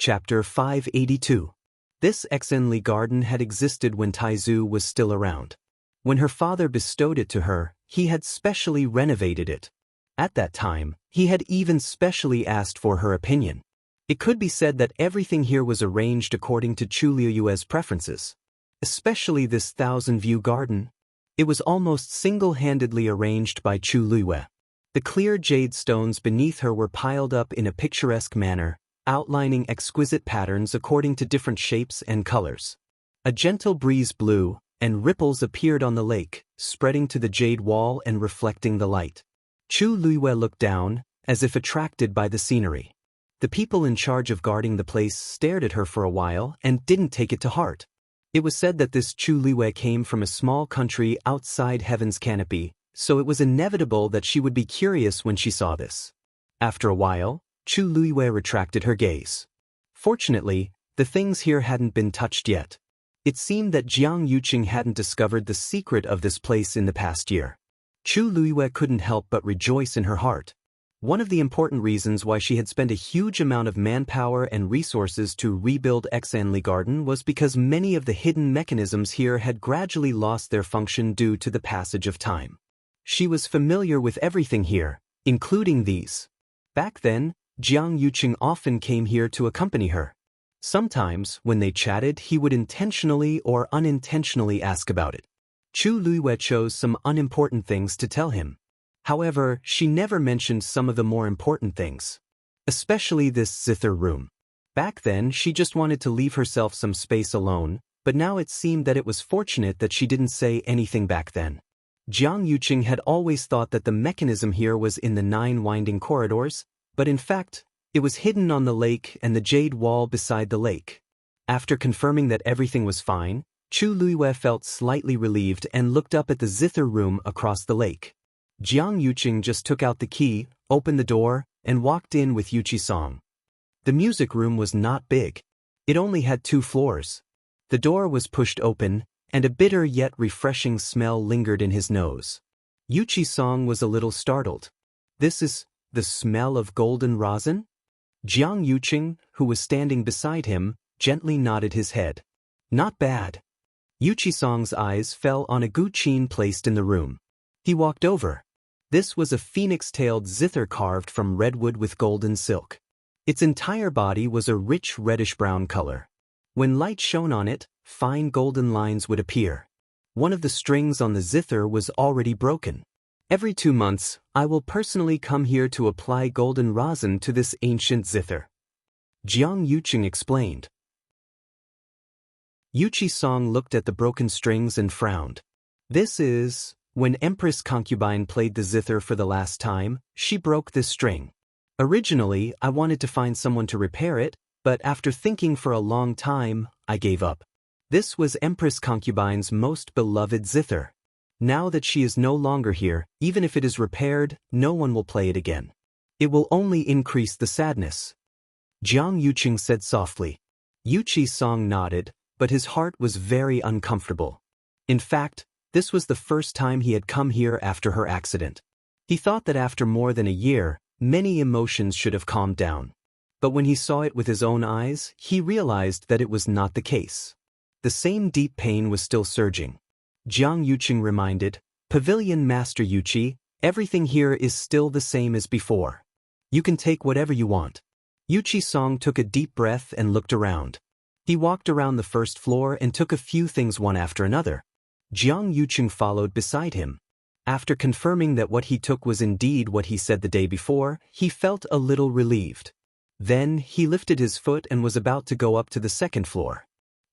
Chapter 582. This Exenli garden had existed when Taizu was still around. When her father bestowed it to her, he had specially renovated it. At that time, he had even specially asked for her opinion. It could be said that everything here was arranged according to Chu Liuyue's preferences. Especially this 1,000-view garden. It was almost single-handedly arranged by Chu Liyue. The clear jade stones beneath her were piled up in a picturesque manner, outlining exquisite patterns according to different shapes and colors. A gentle breeze blew, and ripples appeared on the lake, spreading to the jade wall and reflecting the light. Chu Liyue looked down, as if attracted by the scenery. The people in charge of guarding the place stared at her for a while and didn't take it to heart. It was said that this Chu Liyue came from a small country outside heaven's canopy, so it was inevitable that she would be curious when she saw this. After a while, Chu Liyue retracted her gaze. Fortunately, the things here hadn't been touched yet. It seemed that Jiang Yuqing hadn't discovered the secret of this place in the past year. Chu Liyue couldn't help but rejoice in her heart. One of the important reasons why she had spent a huge amount of manpower and resources to rebuild Exanli Garden was because many of the hidden mechanisms here had gradually lost their function due to the passage of time. She was familiar with everything here, including these. Back then, Jiang Yuqing often came here to accompany her. Sometimes, when they chatted, he would intentionally or unintentionally ask about it. Chu Liyue chose some unimportant things to tell him. However, she never mentioned some of the more important things. Especially this zither room. Back then, she just wanted to leave herself some space alone, but now it seemed that it was fortunate that she didn't say anything back then. Jiang Yuqing had always thought that the mechanism here was in the 9 winding corridors, but in fact, it was hidden on the lake and the jade wall beside the lake. After confirming that everything was fine, Chu Liyue felt slightly relieved and looked up at the zither room across the lake. Jiang Yuqing just took out the key, opened the door, and walked in with Yuqi Song. The music room was not big. It only had 2 floors. The door was pushed open, and a bitter yet refreshing smell lingered in his nose. Yuqi Song was a little startled. This is the smell of golden rosin? Jiang Yuqing, who was standing beside him, gently nodded his head. Not bad. Yuqi Song's eyes fell on a guqin placed in the room. He walked over. This was a phoenix-tailed zither carved from redwood with golden silk. Its entire body was a rich reddish-brown color. When light shone on it, fine golden lines would appear. One of the strings on the zither was already broken. Every 2 months, I will personally come here to apply golden rosin to this ancient zither. Jiang Yuqing explained. Yuqi Song looked at the broken strings and frowned. This is, when Empress Concubine played the zither for the last time, she broke this string. Originally, I wanted to find someone to repair it, but after thinking for a long time, I gave up. This was Empress Concubine's most beloved zither. Now that she is no longer here, even if it is repaired, no one will play it again. It will only increase the sadness. Jiang Yuqing said softly. Yuqi Song nodded, but his heart was very uncomfortable. In fact, this was the first time he had come here after her accident. He thought that after more than a year, many emotions should have calmed down. But when he saw it with his own eyes, he realized that it was not the case. The same deep pain was still surging. Jiang Yuqing reminded, Pavilion Master Yuqi, everything here is still the same as before. You can take whatever you want. Yuqi Song took a deep breath and looked around. He walked around the first floor and took a few things one after another. Jiang Yuqing followed beside him. After confirming that what he took was indeed what he said the day before, he felt a little relieved. Then, he lifted his foot and was about to go up to the 2nd floor.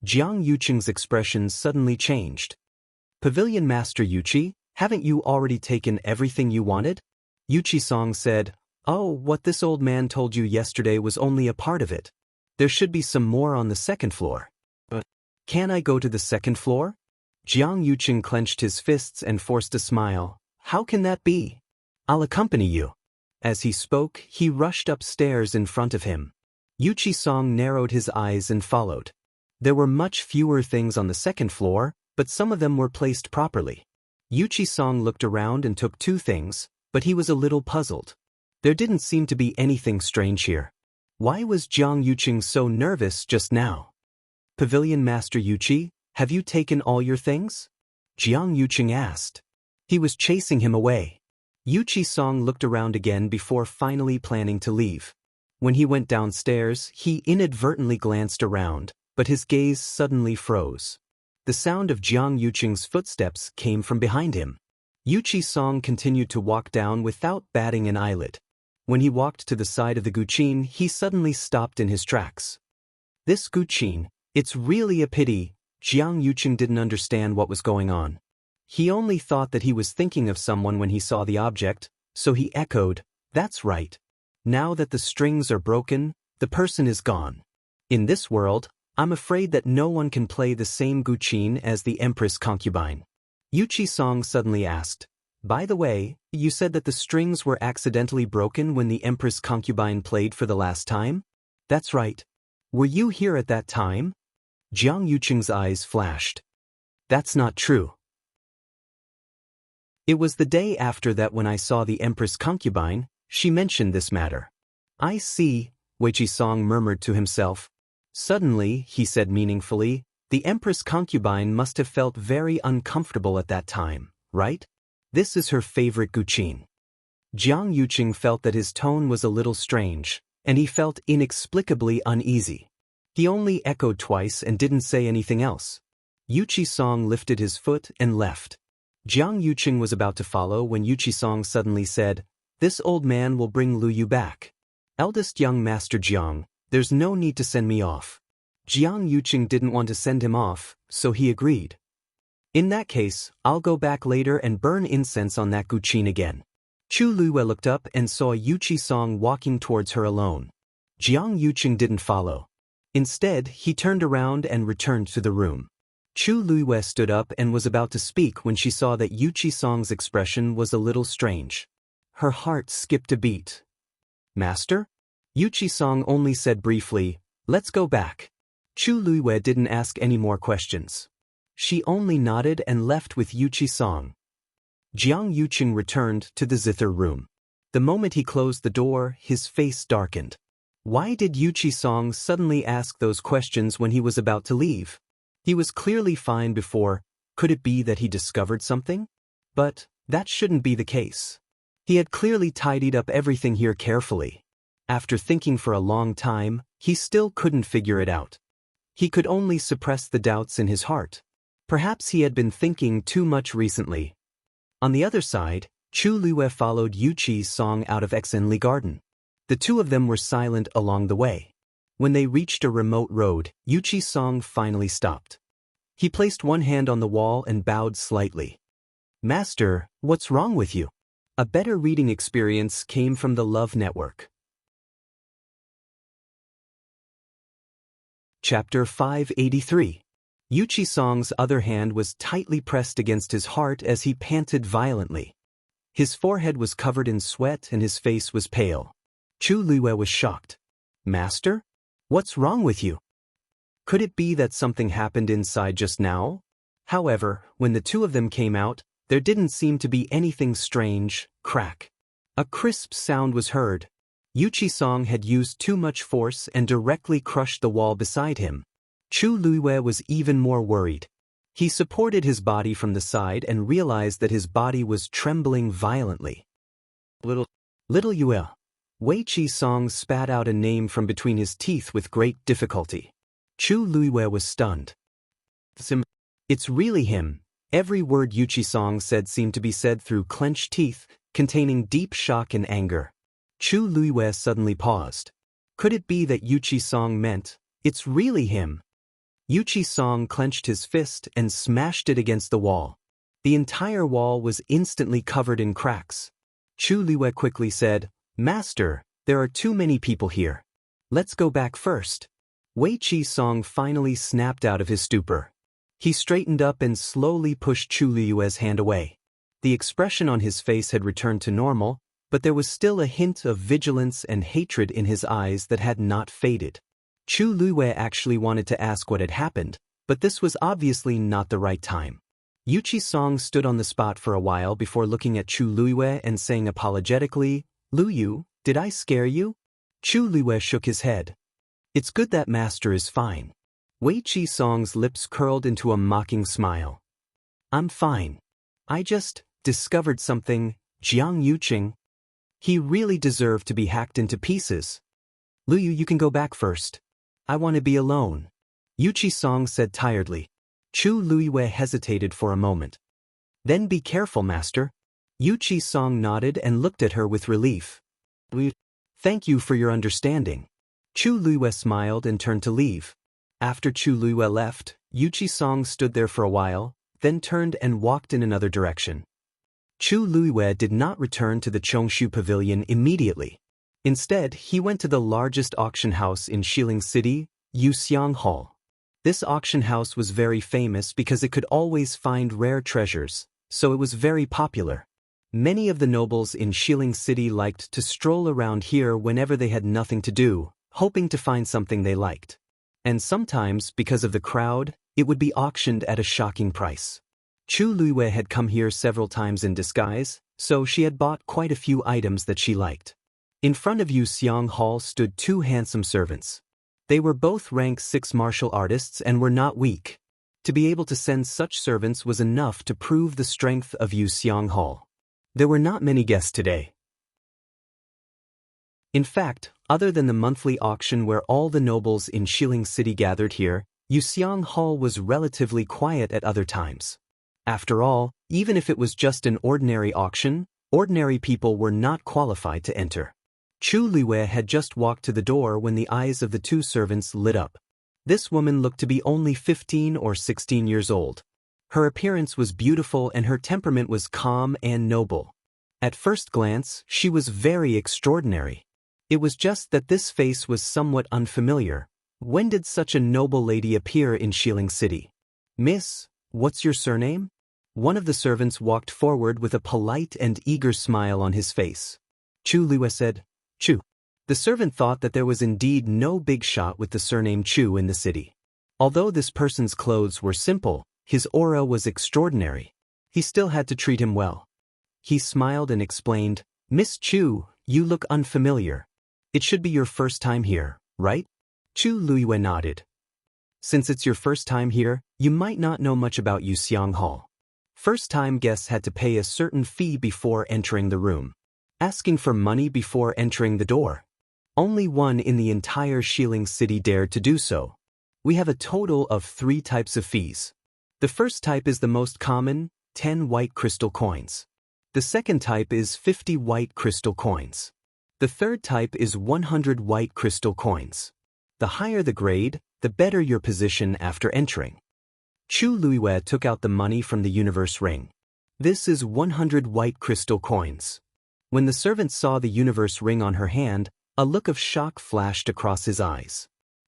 Jiang Yuqing's expression suddenly changed. Pavilion Master Yuqi, haven't you already taken everything you wanted? Yuqi Song said, Oh, what this old man told you yesterday was only a part of it. There should be some more on the 2nd floor. But can I go to the 2nd floor? Jiang Yuqing clenched his fists and forced a smile. How can that be? I'll accompany you. As he spoke, he rushed upstairs in front of him. Yuqi Song narrowed his eyes and followed. There were much fewer things on the 2nd floor, but some of them were placed properly. Yuqi Song looked around and took 2 things, but he was a little puzzled. There didn't seem to be anything strange here. Why was Jiang Yuqing so nervous just now? Pavilion Master Yuqi, have you taken all your things? Jiang Yuqing asked. He was chasing him away. Yuqi Song looked around again before finally planning to leave. When he went downstairs, he inadvertently glanced around, but his gaze suddenly froze. The sound of Jiang Yuqing's footsteps came from behind him. Yuqi Song continued to walk down without batting an eyelid. When he walked to the side of the guqin, he suddenly stopped in his tracks. This guqin, it's really a pity. Jiang Yuqing didn't understand what was going on. He only thought that he was thinking of someone when he saw the object, so he echoed, "That's right. Now that the strings are broken, the person is gone. In this world, I'm afraid that no one can play the same guqin as the Empress concubine." Yuqi Song suddenly asked, "By the way, you said that the strings were accidentally broken when the Empress concubine played for the last time?" "That's right. Were you here at that time?" Jiang Yuqing's eyes flashed. "That's not true. It was the day after that when I saw the Empress concubine, she mentioned this matter." "I see," Weiqi Song murmured to himself. Suddenly, he said meaningfully, "The Empress concubine must have felt very uncomfortable at that time, right? This is her favorite guqin." Jiang Yuqing felt that his tone was a little strange, and he felt inexplicably uneasy. He only echoed twice and didn't say anything else. Yuqi Song lifted his foot and left. Jiang Yuqing was about to follow when Yuqi Song suddenly said, "This old man will bring Lu Yu back. Eldest young Master Jiang, there's no need to send me off." Jiang Yuqing didn't want to send him off, so he agreed. "In that case, I'll go back later and burn incense on that guqin again." Chu Luiyue looked up and saw Yuqi Song walking towards her alone. Jiang Yuqing didn't follow. Instead, he turned around and returned to the room. Chu Luiyue stood up and was about to speak when she saw that Yuqi Song's expression was a little strange. Her heart skipped a beat. "Master?" Yuqi Song only said briefly, "Let's go back." Chu Luiyue didn't ask any more questions. She only nodded and left with Yuqi Song. Jiang Yuqing returned to the zither room. The moment he closed the door, his face darkened. Why did Yuqi Song suddenly ask those questions when he was about to leave? He was clearly fine before. Could it be that he discovered something? But that shouldn't be the case. He had clearly tidied up everything here carefully. After thinking for a long time, he still couldn't figure it out. He could only suppress the doubts in his heart. Perhaps he had been thinking too much recently. On the other side, Chu Luiyue followed Yuqi Song out of Xinli Garden. The two of them were silent along the way. When they reached a remote road, Yuqi Song finally stopped. He placed one hand on the wall and bowed slightly. "Master, what's wrong with you?" A better reading experience came from the Love Network. Chapter 583. Yuqi Song's other hand was tightly pressed against his heart as he panted violently. His forehead was covered in sweat and his face was pale. Chu Luiyue was shocked. "Master? What's wrong with you?" Could it be that something happened inside just now? However, when the two of them came out, there didn't seem to be anything strange. Crack. A crisp sound was heard. Yuqi Song had used too much force and directly crushed the wall beside him. Chu Luiyue was even more worried. He supported his body from the side and realized that his body was trembling violently. Little Yue. Weiqi Song spat out a name from between his teeth with great difficulty. Chu Luiyue was stunned. "It's really him." Every word Yuqi Song said seemed to be said through clenched teeth, containing deep shock and anger. Chu Luiyue suddenly paused. Could it be that Yuqi Song meant, "It's really him"? Yuqi Song clenched his fist and smashed it against the wall. The entire wall was instantly covered in cracks. Chu Luiyue quickly said, "Master, there are too many people here. Let's go back first." Weiqi Song finally snapped out of his stupor. He straightened up and slowly pushed Chu Luiyue's hand away. The expression on his face had returned to normal, but there was still a hint of vigilance and hatred in his eyes that had not faded. Chu Luiyue actually wanted to ask what had happened, but this was obviously not the right time. Yuqi Song stood on the spot for a while before looking at Chu Luiyue and saying apologetically, "Lu Yu, did I scare you?" Chu Luiwei shook his head. It's good that master is fine. Wei Qisong's lips curled into a mocking smile. I'm fine. I just discovered something, Jiang Yuqing. He really deserved to be hacked into pieces. Luyu, you can go back first. I want to be alone. Yu Qisong said tiredly. Chu Luiwei hesitated for a moment. Then be careful, master. Yu Qisong nodded and looked at her with relief. Thank you for your understanding. Chu Luiwei smiled and turned to leave. After Chu Luiwei left, Yu Qisong stood there for a while, then turned and walked in another direction. Chu Luiwei did not return to the Chongshu Pavilion immediately. Instead, he went to the largest auction house in Xiling City, Yuxiang Hall. This auction house was very famous because it could always find rare treasures, so it was very popular. Many of the nobles in Xiling City liked to stroll around here whenever they had nothing to do, hoping to find something they liked. And sometimes, because of the crowd, it would be auctioned at a shocking price. Chu Luiwei had come here several times in disguise, so she had bought quite a few items that she liked. In front of Yuxiang Hall stood two handsome servants. They were both rank 6 martial artists and were not weak. To be able to send such servants was enough to prove the strength of Yuxiang Hall. There were not many guests today. In fact, other than the monthly auction where all the nobles in Xiling City gathered here, Yuxiang Hall was relatively quiet at other times. After all, even if it was just an ordinary auction, ordinary people were not qualified to enter. Chu Luiwei had just walked to the door when the eyes of the two servants lit up. This woman looked to be only 15 or 16 years old. Her appearance was beautiful and her temperament was calm and noble. At first glance, she was very extraordinary. It was just that this face was somewhat unfamiliar. When did such a noble lady appear in Xiling City? Miss, what's your surname? One of the servants walked forward with a polite and eager smile on his face. Chu Luiwei said, Chu. The servant thought that there was indeed no big shot with the surname Chu in the city. Although this person's clothes were simple, his aura was extraordinary. He still had to treat him well. He smiled and explained, Miss Chu, you look unfamiliar. It should be your first time here, right? Chu Luiwei nodded. Since it's your first time here, you might not know much about Yuxiang Hall. First-time guests had to pay a certain fee before entering the room. Asking for money before entering the door. Only one in the entire Xiling City dared to do so. We have a total of 3 types of fees. The first type is the most common, 10 white crystal coins. The second type is 50 white crystal coins. The third type is 100 white crystal coins. The higher the grade, the better your position after entering. Chu Luiwei took out the money from the universe ring. This is 100 white crystal coins. When the servant saw the universe ring on her hand, a look of shock flashed across his eyes.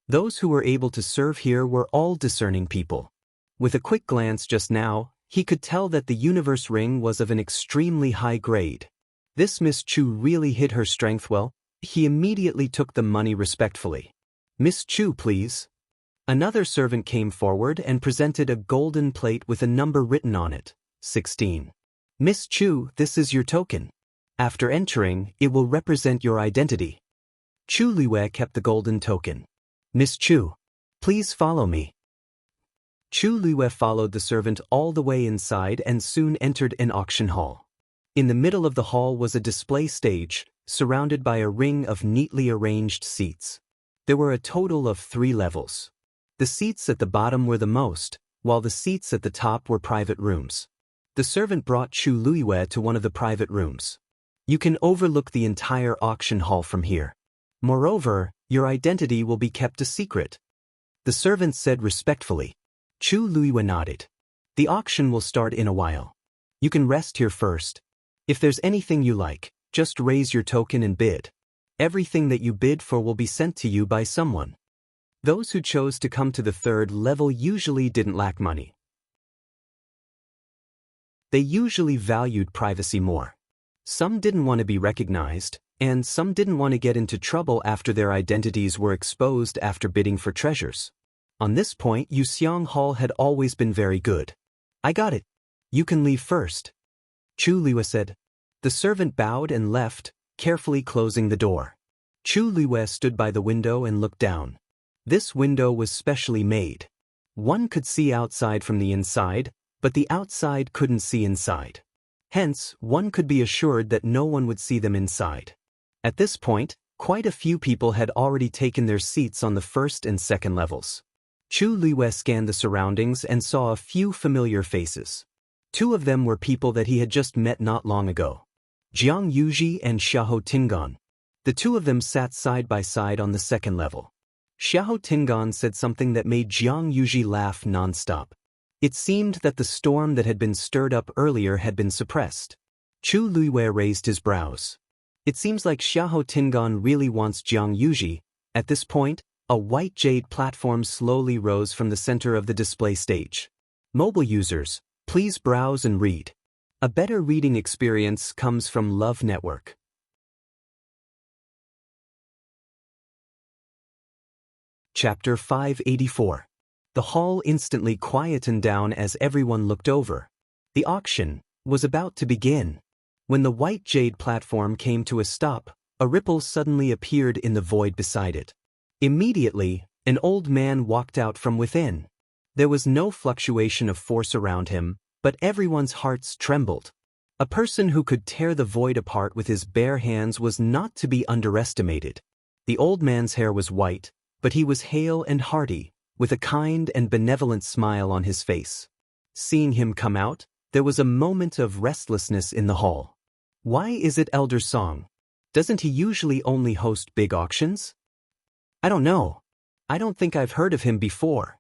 Those who were able to serve here were all discerning people. With a quick glance just now, he could tell that the universe ring was of an extremely high grade. This Miss Chu really hid her strength well. He immediately took the money respectfully. Miss Chu, please. Another servant came forward and presented a golden plate with a number written on it, 16. Miss Chu, this is your token. After entering, it will represent your identity. Chu Luiwei kept the golden token. Miss Chu, please follow me. Chu Luiwei followed the servant all the way inside and soon entered an auction hall. In the middle of the hall was a display stage, surrounded by a ring of neatly arranged seats. There were a total of 3 levels. The seats at the bottom were the most, while the seats at the top were private rooms. The servant brought Chu Luiwei to one of the private rooms. You can overlook the entire auction hall from here. Moreover, your identity will be kept a secret. The servant said respectfully. Chu Luiwei nodded. The auction will start in a while. You can rest here first. If there's anything you like, just raise your token and bid. Everything that you bid for will be sent to you by someone. Those who chose to come to the 3rd level usually didn't lack money. They usually valued privacy more. Some didn't want to be recognized, and some didn't want to get into trouble after their identities were exposed after bidding for treasures. On this point, Yuxiang Hall had always been very good. I got it. You can leave first. Chu Luiwei said. The servant bowed and left, carefully closing the door. Chu Luiyue stood by the window and looked down. This window was specially made. One could see outside from the inside, but the outside couldn't see inside. Hence, one could be assured that no one would see them inside. At this point, quite a few people had already taken their seats on the first and second levels. Chu Luiyue scanned the surroundings and saw a few familiar faces. Two of them were people that he had just met not long ago. Jiang Yuji and Xiahou Tingan. The two of them sat side by side on the second level. Xiahou Tingan said something that made Jiang Yuji laugh non-stop. It seemed that the storm that had been stirred up earlier had been suppressed. Chu Luiyue raised his brows. It seems like Xiahou Tingan really wants Jiang Yuji. At this point, a white jade platform slowly rose from the center of the display stage. Mobile users, please browse and read. A better reading experience comes from Love Network. Chapter 584. The hall instantly quietened down as everyone looked over. The auction was about to begin. When the white jade platform came to a stop, a ripple suddenly appeared in the void beside it. Immediately, an old man walked out from within. There was no fluctuation of force around him, but everyone's hearts trembled. A person who could tear the void apart with his bare hands was not to be underestimated. The old man's hair was white, but he was hale and hearty, with a kind and benevolent smile on his face. Seeing him come out, there was a moment of restlessness in the hall. Why is it Elder Song? Doesn't he usually only host big auctions? I don't know. I don't think I've heard of him before.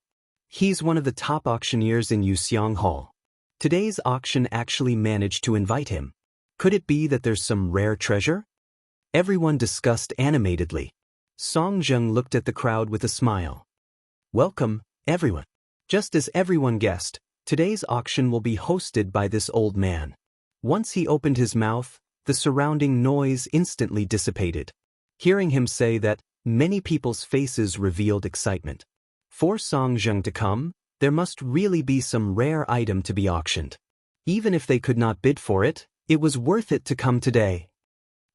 He's one of the top auctioneers in Yuxiang Hall. Today's auction actually managed to invite him. Could it be that there's some rare treasure? Everyone discussed animatedly. Song Zheng looked at the crowd with a smile. Welcome, everyone. Just as everyone guessed, today's auction will be hosted by this old man. Once he opened his mouth, the surrounding noise instantly dissipated. Hearing him say that, many people's faces revealed excitement. For Song Zheng to come, there must really be some rare item to be auctioned. Even if they could not bid for it, it was worth it to come today.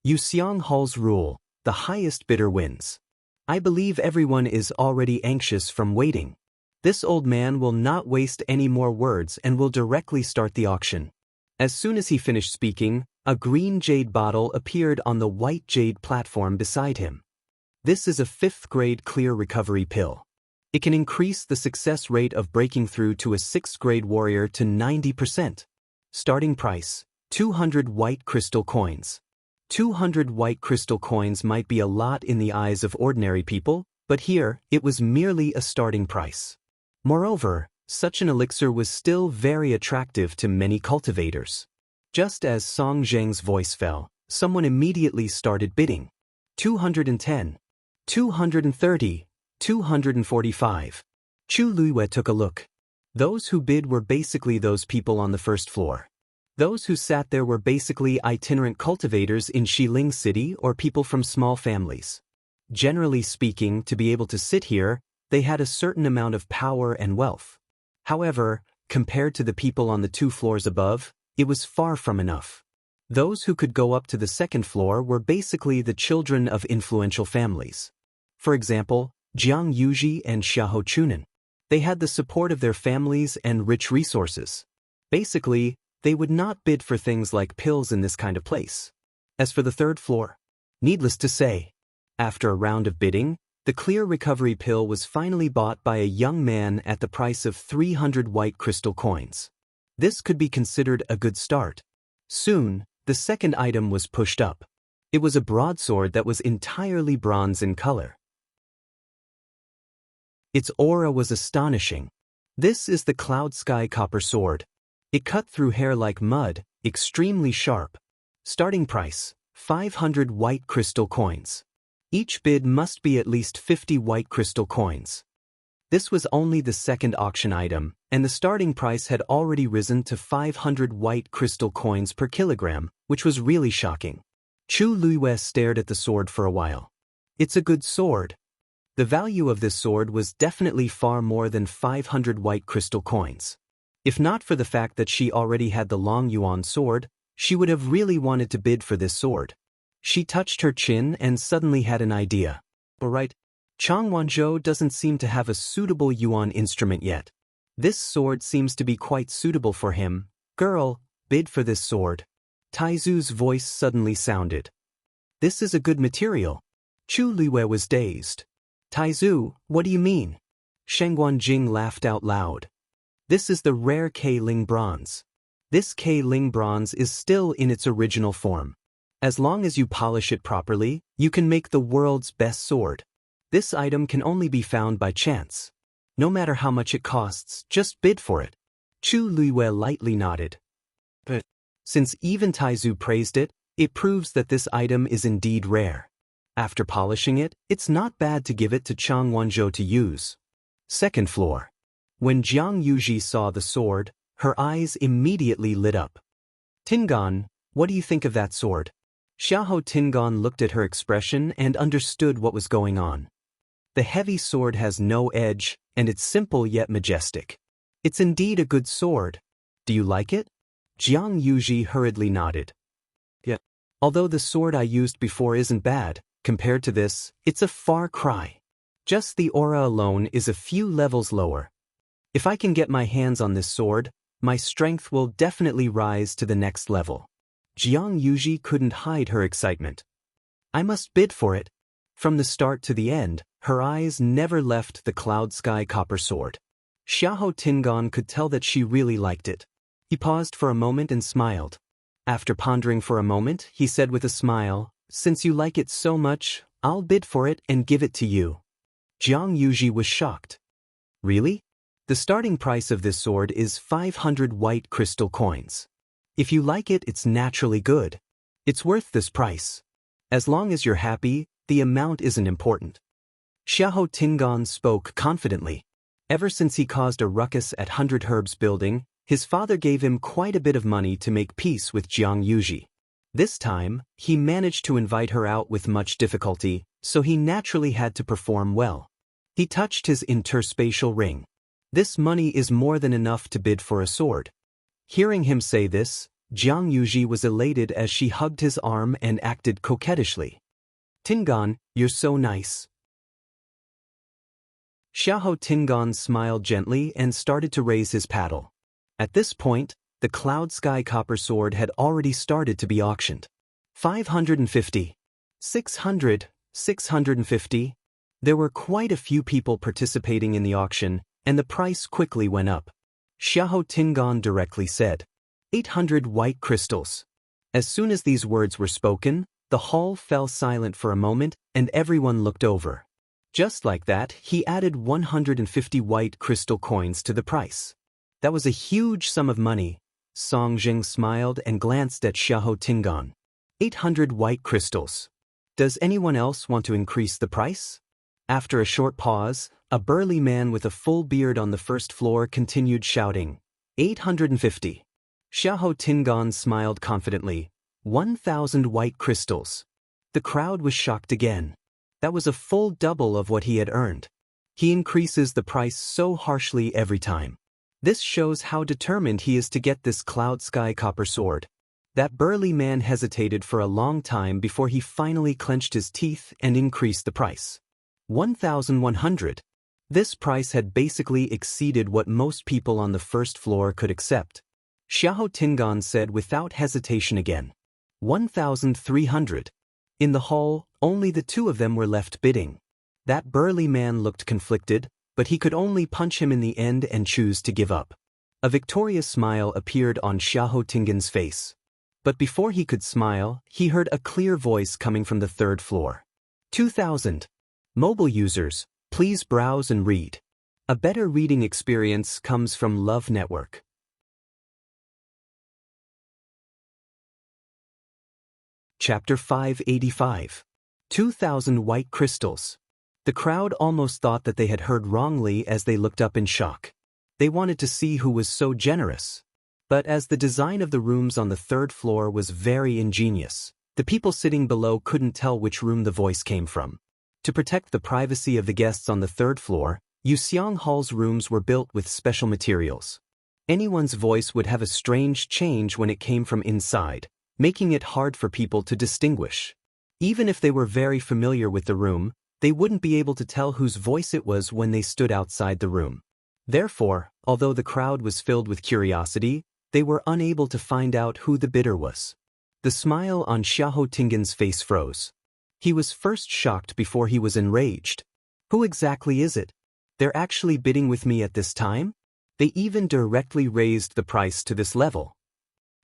Yuxiang Hall's rule, the highest bidder wins. I believe everyone is already anxious from waiting. This old man will not waste any more words and will directly start the auction. As soon as he finished speaking, a green jade bottle appeared on the white jade platform beside him. This is a 5th grade clear recovery pill. It can increase the success rate of breaking through to a 6th grade warrior to 90%. Starting price, 200 white crystal coins. 200 white crystal coins might be a lot in the eyes of ordinary people, but here, it was merely a starting price. Moreover, such an elixir was still very attractive to many cultivators. Just as Song Zheng's voice fell, someone immediately started bidding. 210. 230. 245. Chu Luiyue took a look. Those who bid were basically those people on the first floor. Those who sat there were basically itinerant cultivators in Xiling City or people from small families. Generally speaking, to be able to sit here, they had a certain amount of power and wealth. However, compared to the people on the 2 floors above, it was far from enough. Those who could go up to the second floor were basically the children of influential families. For example, Jiang Yuji and Xiahou Chunan. They had the support of their families and rich resources. Basically, they would not bid for things like pills in this kind of place. As for the 3rd floor, needless to say, after a round of bidding, the clear recovery pill was finally bought by a young man at the price of 300 white crystal coins. This could be considered a good start. Soon, the second item was pushed up. It was a broadsword that was entirely bronze in color. Its aura was astonishing. This is the Cloud Sky Copper Sword. It cut through hair like mud, extremely sharp. Starting price, 500 white crystal coins. Each bid must be at least 50 white crystal coins. This was only the second auction item, and the starting price had already risen to 500 white crystal coins per kilogram, which was really shocking. Chu Luiyue stared at the sword for a while. It's a good sword. The value of this sword was definitely far more than 500 white crystal coins. If not for the fact that she already had the Long Yuan sword, she would have really wanted to bid for this sword. She touched her chin and suddenly had an idea. Alright, Chang Wanzhou doesn't seem to have a suitable yuan instrument yet. This sword seems to be quite suitable for him. Girl, bid for this sword. Taizu's voice suddenly sounded. This is a good material. Chu Liwei was dazed. Taizu, what do you mean? Sheng Guanjing laughed out loud. This is the rare K-Ling bronze. This K-Ling bronze is still in its original form. As long as you polish it properly, you can make the world's best sword. This item can only be found by chance. No matter how much it costs, just bid for it. Chu Liwei lightly nodded. But since even Taizu praised it, it proves that this item is indeed rare. After polishing it, it's not bad to give it to Chang Wanzhou to use. Second floor. When Jiang Yuji saw the sword, her eyes immediately lit up. Tingan, what do you think of that sword? Xiahou Tingan looked at her expression and understood what was going on. The heavy sword has no edge, and it's simple yet majestic. It's indeed a good sword. Do you like it? Jiang Yuji hurriedly nodded. Yeah. Although the sword I used before isn't bad, compared to this, it's a far cry. Just the aura alone is a few levels lower. If I can get my hands on this sword, my strength will definitely rise to the next level. Jiang Yuji couldn't hide her excitement. I must bid for it. From the start to the end, her eyes never left the cloud sky copper sword. Xiahou Tingan could tell that she really liked it. He paused for a moment and smiled. After pondering for a moment, he said with a smile, "Since you like it so much, I'll bid for it and give it to you." Jiang Yuji was shocked. Really? The starting price of this sword is 500 white crystal coins. If you like it, it's naturally good. It's worth this price. As long as you're happy, the amount isn't important. Xiahou Tingan spoke confidently. Ever since he caused a ruckus at 100 Herbs building, his father gave him quite a bit of money to make peace with Jiang Yuji. This time, he managed to invite her out with much difficulty, so he naturally had to perform well. He touched his interspatial ring. This money is more than enough to bid for a sword. Hearing him say this, Jiang Yuji was elated as she hugged his arm and acted coquettishly. Tingan, you're so nice. Xiahou Tingan smiled gently and started to raise his paddle. At this point, the cloud sky copper sword had already started to be auctioned. 550. 600. 650. There were quite a few people participating in the auction, and the price quickly went up. Xiahou Tingan directly said, 800 white crystals. As soon as these words were spoken, the hall fell silent for a moment and everyone looked over. Just like that, he added 150 white crystal coins to the price. That was a huge sum of money. Song Jing smiled and glanced at Xiahou Tingan. 800 white crystals. Does anyone else want to increase the price? After a short pause, a burly man with a full beard on the first floor continued shouting, 850. Xiahou Tingan smiled confidently, 1,000 white crystals. The crowd was shocked again. That was a full double of what he had earned. He increases the price so harshly every time. This shows how determined he is to get this cloud sky copper sword. That burly man hesitated for a long time before he finally clenched his teeth and increased the price. 1,100. This price had basically exceeded what most people on the first floor could accept. Xiahou Tingan said without hesitation again. 1,300. In the hall, only the two of them were left bidding. That burly man looked conflicted, but he could only punch him in the end and choose to give up. A victorious smile appeared on Xiahou Tingan's face. But before he could smile, he heard a clear voice coming from the third floor. 2,000. Mobile users, please browse and read. A better reading experience comes from Love Network. Chapter 585. 2,000 white crystals. The crowd almost thought that they had heard wrongly as they looked up in shock. They wanted to see who was so generous. But as the design of the rooms on the third floor was very ingenious, the people sitting below couldn't tell which room the voice came from. To protect the privacy of the guests on the third floor, Yuxiang Hall's rooms were built with special materials. Anyone's voice would have a strange change when it came from inside, making it hard for people to distinguish. Even if they were very familiar with the room, they wouldn't be able to tell whose voice it was when they stood outside the room. Therefore, although the crowd was filled with curiosity, they were unable to find out who the bidder was. The smile on Xiahou Tingan's face froze. He was first shocked before he was enraged. Who exactly is it? They're actually bidding with me at this time? They even directly raised the price to this level.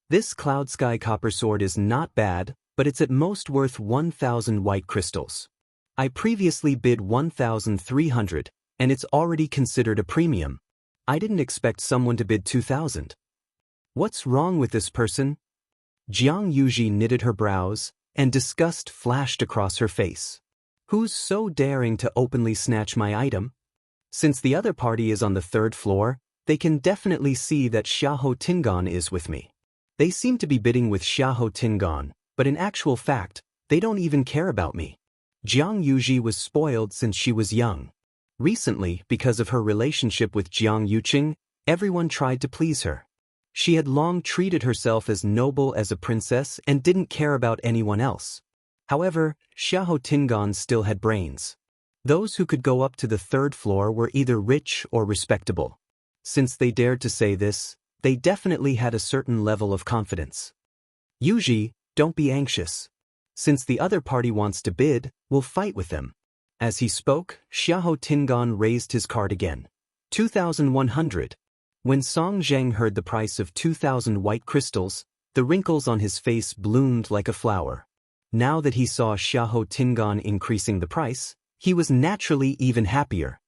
This cloud sky copper sword is not bad, but it's at most worth 1,000 white crystals. I previously bid 1,300, and it's already considered a premium. I didn't expect someone to bid 2,000. What's wrong with this person? Jiang Yuji knitted her brows, and disgust flashed across her face. Who's so daring to openly snatch my item? Since the other party is on the 3rd floor, they can definitely see that Xiahou Tingan is with me. They seem to be bidding with Xiahou Tingan, but in actual fact, they don't even care about me. Jiang Yuji was spoiled since she was young. Recently, because of her relationship with Jiang Yuqing, everyone tried to please her. She had long treated herself as noble as a princess and didn't care about anyone else. However, Xiahou Tingan still had brains. Those who could go up to the 3rd floor were either rich or respectable. Since they dared to say this, they definitely had a certain level of confidence. Yuji, don't be anxious. Since the other party wants to bid, we'll fight with them. As he spoke, Xiahou Tingan raised his card again. 2,100. When Song Zheng heard the price of 2,000 white crystals, the wrinkles on his face bloomed like a flower. Now that he saw Xiahou Tingan increasing the price, he was naturally even happier.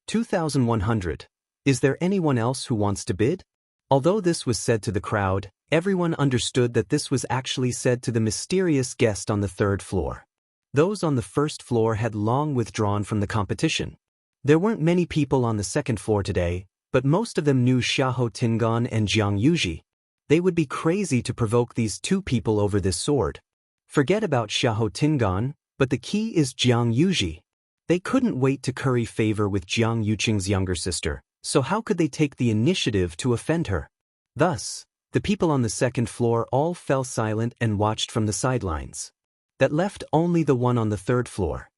2,100. Is there anyone else who wants to bid? Although this was said to the crowd, everyone understood that this was actually said to the mysterious guest on the 3rd floor. Those on the 1st floor had long withdrawn from the competition. There weren't many people on the 2nd floor today, but most of them knew Xiahou Tingan and Jiang Yuji. They would be crazy to provoke these two people over this sword. Forget about Xiahou Tingan, but the key is Jiang Yuji. They couldn't wait to curry favor with Jiang Yuqing's younger sister, so how could they take the initiative to offend her? Thus, the people on the 2nd floor all fell silent and watched from the sidelines. That left only the one on the 3rd floor.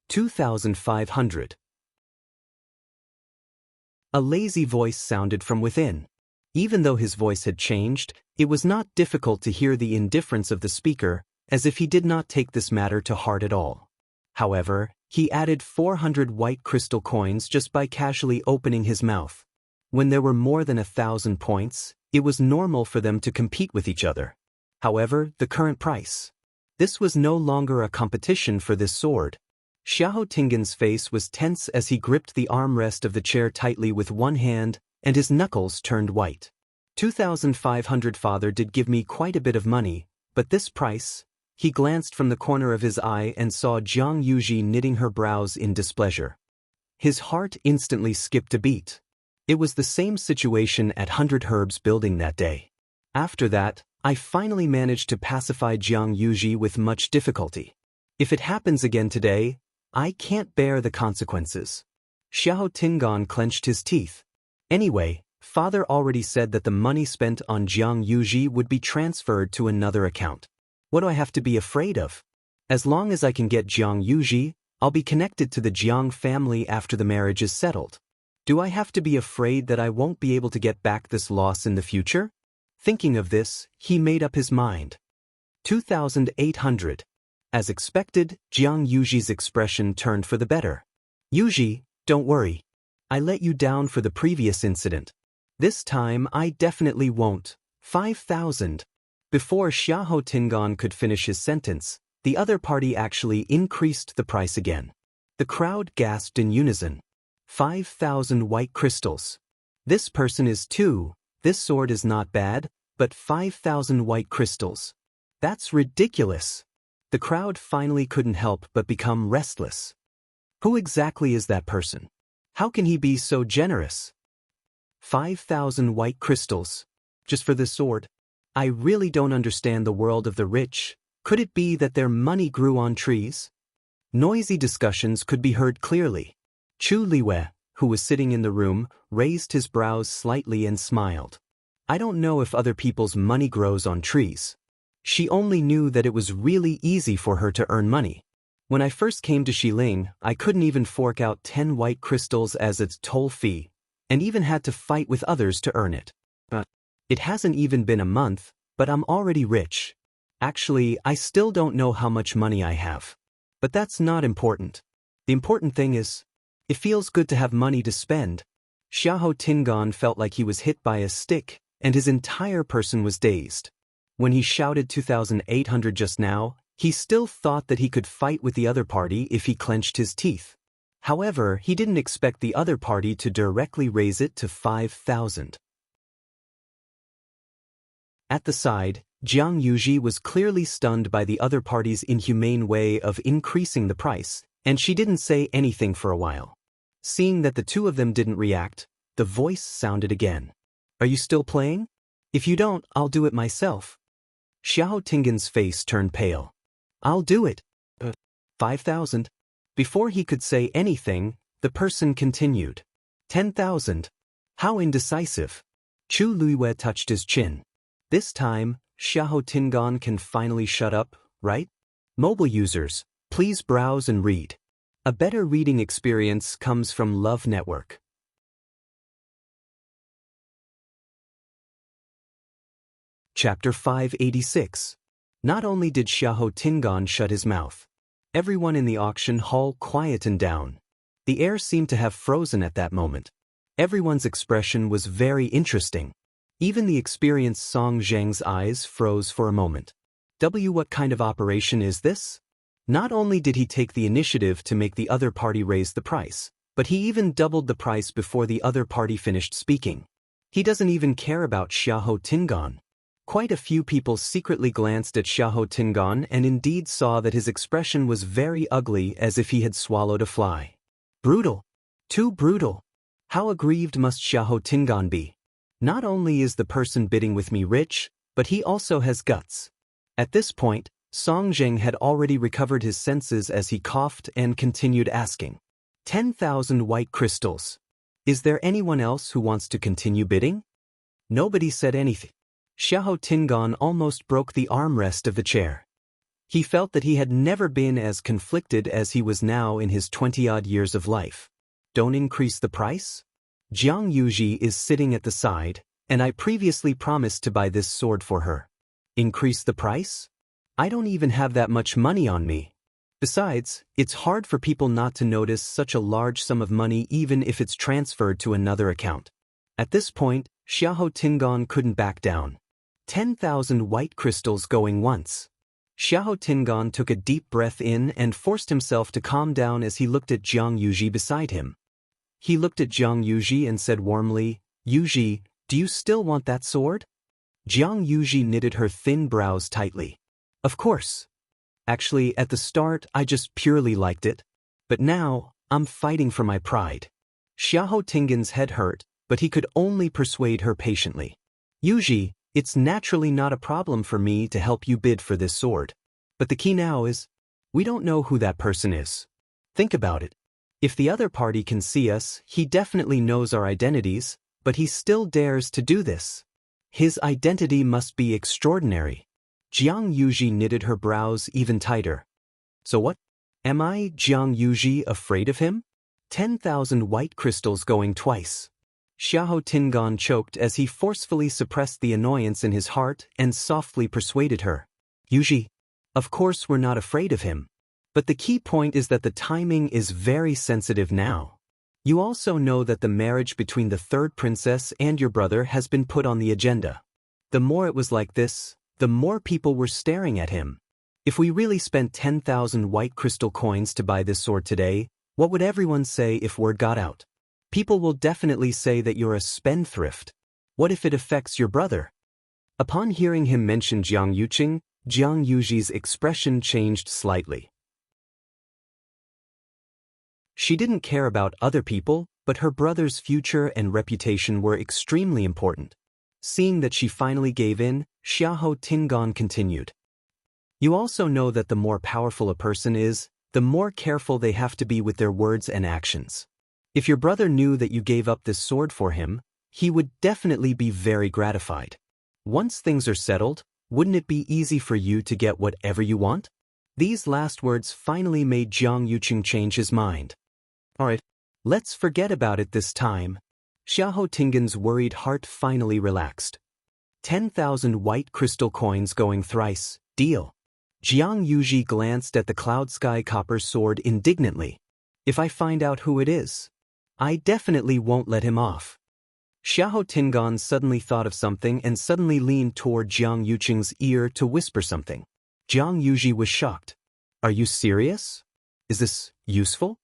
2,500. A lazy voice sounded from within. Even though his voice had changed, it was not difficult to hear the indifference of the speaker, as if he did not take this matter to heart at all. However, he added 400 white crystal coins just by casually opening his mouth. When there were more than 1,000 points, it was normal for them to compete with each other. However, the current price. This was no longer a competition for this sword. Xiahou Tingan's face was tense as he gripped the armrest of the chair tightly with one hand, and his knuckles turned white. 2,500. Father did give me quite a bit of money, but this price? He glanced from the corner of his eye and saw Jiang Yuji knitting her brows in displeasure. His heart instantly skipped a beat. It was the same situation at 100 Herbs Building that day. After that, I finally managed to pacify Jiang Yuji with much difficulty. If it happens again today, I can't bear the consequences. Xiahou Tingan clenched his teeth. Anyway, father already said that the money spent on Jiang Yuji would be transferred to another account. What do I have to be afraid of? As long as I can get Jiang Yuji, I'll be connected to the Jiang family after the marriage is settled. Do I have to be afraid that I won't be able to get back this loss in the future? Thinking of this, he made up his mind. 2,800. As expected, Jiang Yuji's expression turned for the better. Yuji, don't worry. I let you down for the previous incident. This time I definitely won't. 5,000. Before Xiahou Tingan could finish his sentence, the other party actually increased the price again. The crowd gasped in unison. 5,000 white crystals. This person is too. This sword is not bad, but 5,000 white crystals. That's ridiculous. The crowd finally couldn't help but become restless. Who exactly is that person? How can he be so generous? 5,000 white crystals. Just for this sword? I really don't understand the world of the rich. Could it be that their money grew on trees? Noisy discussions could be heard clearly. Chu Liwei, who was sitting in the room, raised his brows slightly and smiled. I don't know if other people's money grows on trees. She only knew that it was really easy for her to earn money. When I first came to Xiling, I couldn't even fork out 10 white crystals as its toll fee, and even had to fight with others to earn it. But it hasn't even been a month, but I'm already rich. Actually, I still don't know how much money I have. But that's not important. The important thing is, it feels good to have money to spend. Xiahou Tingan felt like he was hit by a stick, and his entire person was dazed. When he shouted 2,800 just now, he still thought that he could fight with the other party if he clenched his teeth. However, he didn't expect the other party to directly raise it to 5,000. At the side, Jiang Yuji was clearly stunned by the other party's inhumane way of increasing the price, and she didn't say anything for a while. Seeing that the two of them didn't react, the voice sounded again. Are you still playing? If you don't, I'll do it myself. Xiahou Tingan's face turned pale. I'll do it. 5,000. Before he could say anything, the person continued. 10,000. How indecisive. Chu Luiyue touched his chin. This time, Xiahou Tingan can finally shut up, right? Mobile users, please browse and read. A better reading experience comes from Love Network. Chapter 586. Not only did Xiahou Tingan shut his mouth. Everyone in the auction hall quietened down. The air seemed to have frozen at that moment. Everyone's expression was very interesting. Even the experienced Song Zheng's eyes froze for a moment. What kind of operation is this? Not only did he take the initiative to make the other party raise the price, but he even doubled the price before the other party finished speaking. He doesn't even care about Xiahou Tingan. Quite a few people secretly glanced at Xiahou Tingan and indeed saw that his expression was very ugly, as if he had swallowed a fly. Brutal. Too brutal. How aggrieved must Xiahou Tingan be? Not only is the person bidding with me rich, but he also has guts. At this point, Song Zheng had already recovered his senses as he coughed and continued asking. 10,000 white crystals. Is there anyone else who wants to continue bidding? Nobody said anything. Xiahou Tingan almost broke the armrest of the chair. He felt that he had never been as conflicted as he was now in his 20-odd years of life. Don't increase the price? Jiang Yuji is sitting at the side, and I previously promised to buy this sword for her. Increase the price? I don't even have that much money on me. Besides, it's hard for people not to notice such a large sum of money even if it's transferred to another account. At this point, Xiahou Tingan couldn't back down. 10,000 white crystals going once. Xiahou Tingan took a deep breath in and forced himself to calm down as he looked at Jiang Yuji beside him. He looked at Jiang Yuji and said warmly, Yuji, do you still want that sword? Jiang Yuji knitted her thin brows tightly. Of course. Actually, at the start, I just purely liked it. But now, I'm fighting for my pride. Xiahou Tingan's head hurt, but he could only persuade her patiently. Yuji, it's naturally not a problem for me to help you bid for this sword. But the key now is, we don't know who that person is. Think about it. If the other party can see us, he definitely knows our identities, but he still dares to do this. His identity must be extraordinary. Jiang Yuji knitted her brows even tighter. So what? Am I, Jiang Yuji, afraid of him? 10,000 white crystals going twice. Xiahou Tingan choked as he forcefully suppressed the annoyance in his heart and softly persuaded her. Yuji, of course we're not afraid of him. But the key point is that the timing is very sensitive now. You also know that the marriage between the third princess and your brother has been put on the agenda. The more it was like this, the more people were staring at him. If we really spent 10,000 white crystal coins to buy this sword today, what would everyone say if word got out? People will definitely say that you're a spendthrift. What if it affects your brother? Upon hearing him mention Jiang Yuqing, Jiang Yuji's expression changed slightly. She didn't care about other people, but her brother's future and reputation were extremely important. Seeing that she finally gave in, Xiahou Tingan continued. You also know that the more powerful a person is, the more careful they have to be with their words and actions. If your brother knew that you gave up this sword for him, he would definitely be very gratified. Once things are settled, Wouldn't it be easy for you to get whatever you want? These last words finally made Jiang Yuqing change his mind. Alright, let's forget about it this time. Xiahou Tingan's worried heart finally relaxed. 10,000 white crystal coins going thrice, deal. Jiang Yuji glanced at the cloud sky copper sword indignantly. If I find out who it is, I definitely won't let him off. Xiahou Tingan suddenly thought of something and suddenly leaned toward Jiang Yuqing's ear to whisper something. Jiang Yuji was shocked. Are you serious? Is this useful?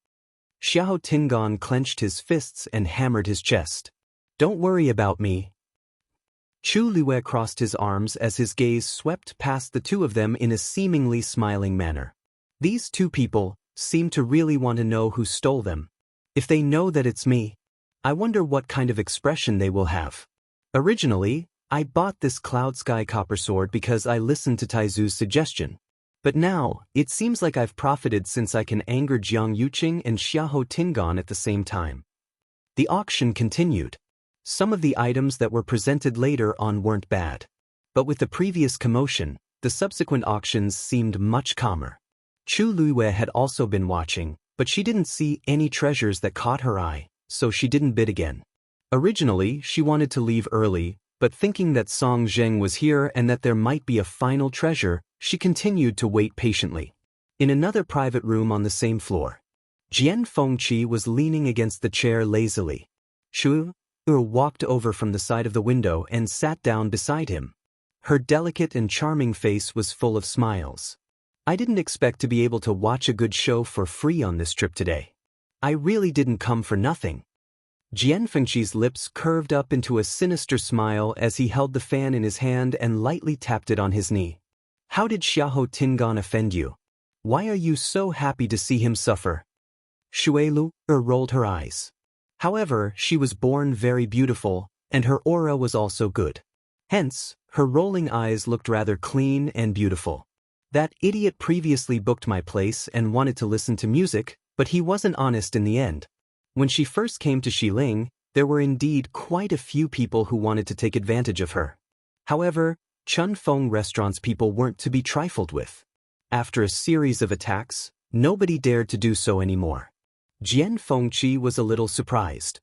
Xiahou Tingan clenched his fists and hammered his chest. Don't worry about me. Chu Liwei crossed his arms as his gaze swept past the two of them in a seemingly smiling manner. These two people seem to really want to know who stole them. If they know that it's me, I wonder what kind of expression they will have. Originally, I bought this cloud sky copper sword because I listened to Taizu's suggestion. But now, it seems like I've profited since I can anger Jiang Yuqing and Xiahou Tingan at the same time. The auction continued. Some of the items that were presented later on weren't bad. But with the previous commotion, the subsequent auctions seemed much calmer. Chu Liwei had also been watching, but she didn't see any treasures that caught her eye, so she didn't bid again. Originally, she wanted to leave early, but thinking that Song Zheng was here and that there might be a final treasure, she continued to wait patiently. In another private room on the same floor, Jian Fengqi was leaning against the chair lazily. Shu walked over from the side of the window and sat down beside him. Her delicate and charming face was full of smiles. I didn't expect to be able to watch a good show for free on this trip today. I really didn't come for nothing. Jian Fengqi's lips curved up into a sinister smile as he held the fan in his hand and lightly tapped it on his knee. How did Xiahou Tingan offend you? Why are you so happy to see him suffer? Shuelu rolled her eyes. However, she was born very beautiful, and her aura was also good. Hence, her rolling eyes looked rather clean and beautiful. That idiot previously booked my place and wanted to listen to music, but he wasn't honest in the end. When she first came to Xiling, there were indeed quite a few people who wanted to take advantage of her. However, Chun Feng Restaurant's people weren't to be trifled with. After a series of attacks, nobody dared to do so anymore. Jian Fengqi was a little surprised.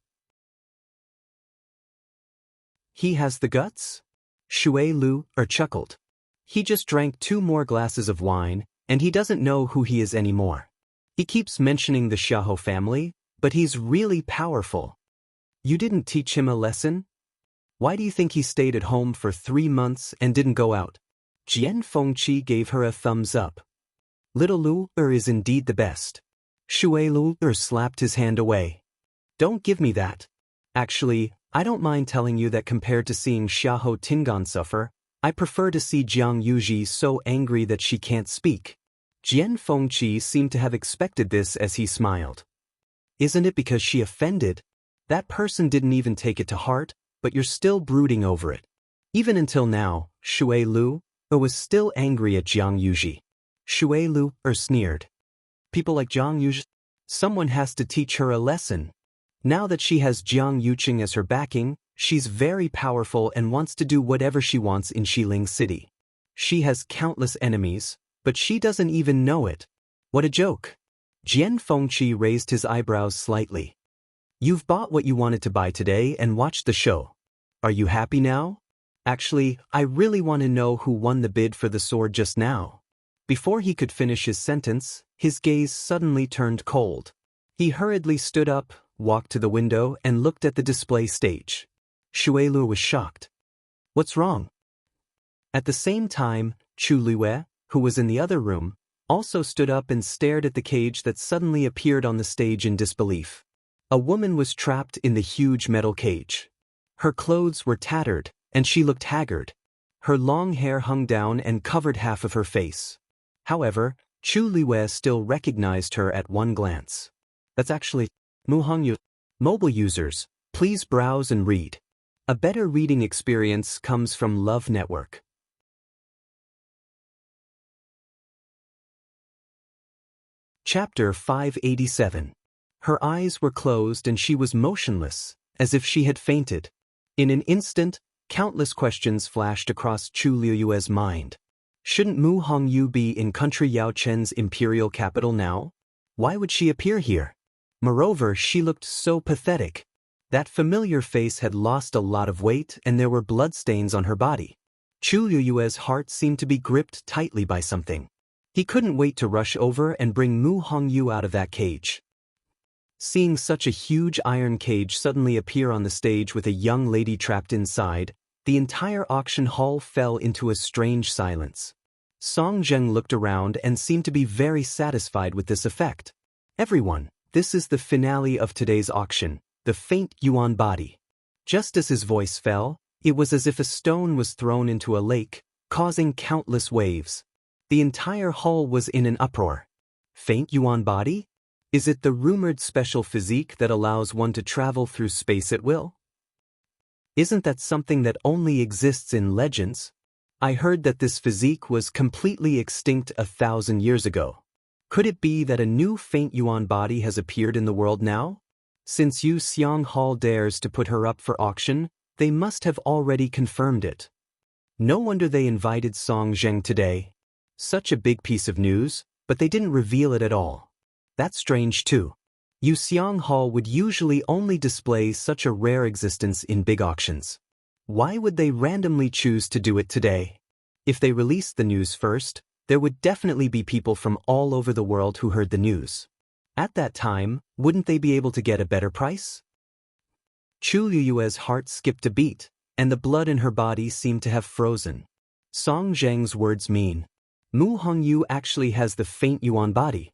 He has the guts? Shui Lu chuckled. He just drank 2 more glasses of wine, and he doesn't know who he is anymore. He keeps mentioning the Xiahou family, but he's really powerful. You didn't teach him a lesson? Why do you think he stayed at home for 3 months and didn't go out? Jian Fengqi gave her a thumbs up. Little Lu is indeed the best. Shui Lu slapped his hand away. Don't give me that. Actually, I don't mind telling you that compared to seeing Xiahou Tingan suffer, I prefer to see Jiang Yuji so angry that she can't speak. Jian Fengqi seemed to have expected this as he smiled. Isn't it because she offended? That person didn't even take it to heart, but you're still brooding over it. Even until now, Shui Lu was still angry at Jiang Yuji. Shui Lu sneered. People like Jiang Yuji, someone has to teach her a lesson. Now that she has Jiang Yuqing as her backing, she's very powerful and wants to do whatever she wants in Xiling City. She has countless enemies, but she doesn't even know it. What a joke. Jian Fengqi raised his eyebrows slightly. You've bought what you wanted to buy today and watched the show. Are you happy now? Actually, I really want to know who won the bid for the sword just now. Before he could finish his sentence, his gaze suddenly turned cold. He hurriedly stood up, walked to the window, and looked at the display stage. Shui Lu was shocked. What's wrong? At the same time, Chu Liwei, who was in the other room, also stood up and stared at the cage that suddenly appeared on the stage in disbelief. A woman was trapped in the huge metal cage. Her clothes were tattered, and she looked haggard. Her long hair hung down and covered half of her face. However, Chu Liwei still recognized her at one glance. That's actually Mu Hongyu. Mobile users, please browse and read. A better reading experience comes from Love Network. Chapter 587. Her eyes were closed and she was motionless, as if she had fainted. In an instant, Countless questions flashed across Chu Liuyue's mind. Shouldn't Mu Hongyu be in country Yao Chen's imperial capital now? Why would she appear here? Moreover, she looked so pathetic. That familiar face had lost a lot of weight and there were bloodstains on her body. Chu Liuyue's heart seemed to be gripped tightly by something. He couldn't wait to rush over and bring Mu Hongyu out of that cage. Seeing such a huge iron cage suddenly appear on the stage with a young lady trapped inside, the entire auction hall fell into a strange silence. Song Zheng looked around and seemed to be very satisfied with this effect. Everyone, this is the finale of today's auction, the faint yuan body. Just as his voice fell, it was as if a stone was thrown into a lake, causing countless waves. The entire hall was in an uproar. Faint yuan body? Is it the rumored special physique that allows one to travel through space at will? Isn't that something that only exists in legends? I heard that this physique was completely extinct 1,000 years ago. Could it be that a new faint yuan body has appeared in the world now? Since Yu Xiang Hall dares to put her up for auction, they must have already confirmed it. No wonder they invited Song Zheng today. Such a big piece of news, but they didn't reveal it at all. That's strange too. Yu Xiang Hall would usually only display such a rare existence in big auctions. Why would they randomly choose to do it today? If they released the news first, there would definitely be people from all over the world who heard the news. At that time, wouldn't they be able to get a better price? Chu Liuyue's heart skipped a beat, and the blood in her body seemed to have frozen. Song Zheng's words mean, Mu Hongyu actually has the faint yuan body.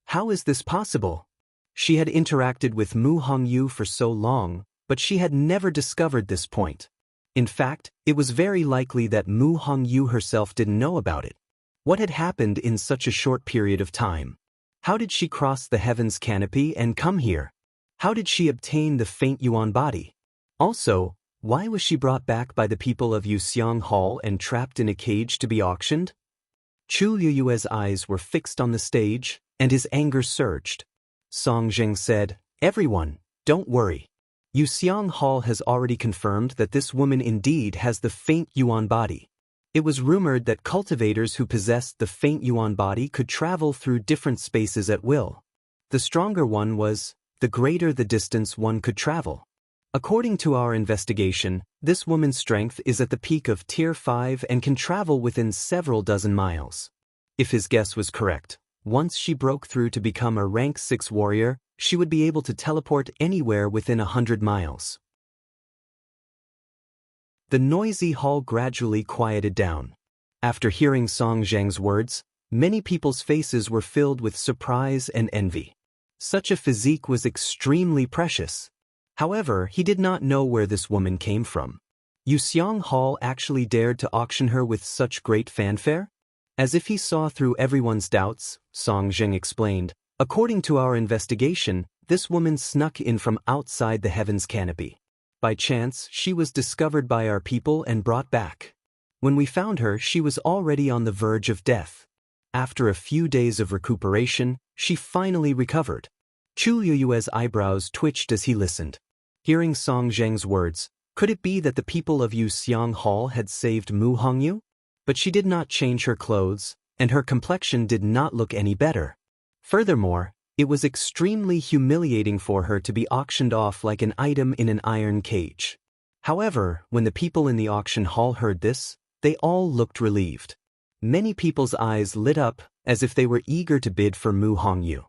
How is this possible? She had interacted with Mu Hongyu for so long, but she had never discovered this point. In fact, it was very likely that Mu Hongyu herself didn't know about it. What had happened in such a short period of time? How did she cross the heavens canopy and come here? How did she obtain the faint yuan body? Also, why was she brought back by the people of Yuxiang Hall and trapped in a cage to be auctioned? Chu Liuyue's eyes were fixed on the stage, and his anger surged. Song Zheng said, "Everyone, don't worry. Yuxiang Hall has already confirmed that this woman indeed has the faint yuan body. It was rumored that cultivators who possessed the faint yuan body could travel through different spaces at will. The stronger one was, the greater the distance one could travel. According to our investigation, this woman's strength is at the peak of Tier 5 and can travel within several dozen miles. If his guess was correct, once she broke through to become a rank 6 warrior, she would be able to teleport anywhere within 100 miles. The noisy hall gradually quieted down. After hearing Song Zheng's words, many people's faces were filled with surprise and envy. Such a physique was extremely precious. However, he did not know where this woman came from. Yuxiang Hall actually dared to auction her with such great fanfare? As if he saw through everyone's doubts, Song Zheng explained, according to our investigation, this woman snuck in from outside the heavens canopy. By chance, she was discovered by our people and brought back. When we found her, she was already on the verge of death. After a few days of recuperation, she finally recovered. Chu Liuyue's eyebrows twitched as he listened. Hearing Song Zheng's words, could it be that the people of Yuxiang Hall had saved Mu Hongyu? But she did not change her clothes, and her complexion did not look any better. Furthermore, it was extremely humiliating for her to be auctioned off like an item in an iron cage. However, when the people in the auction hall heard this, they all looked relieved. Many people's eyes lit up as if they were eager to bid for Mu Hongyu.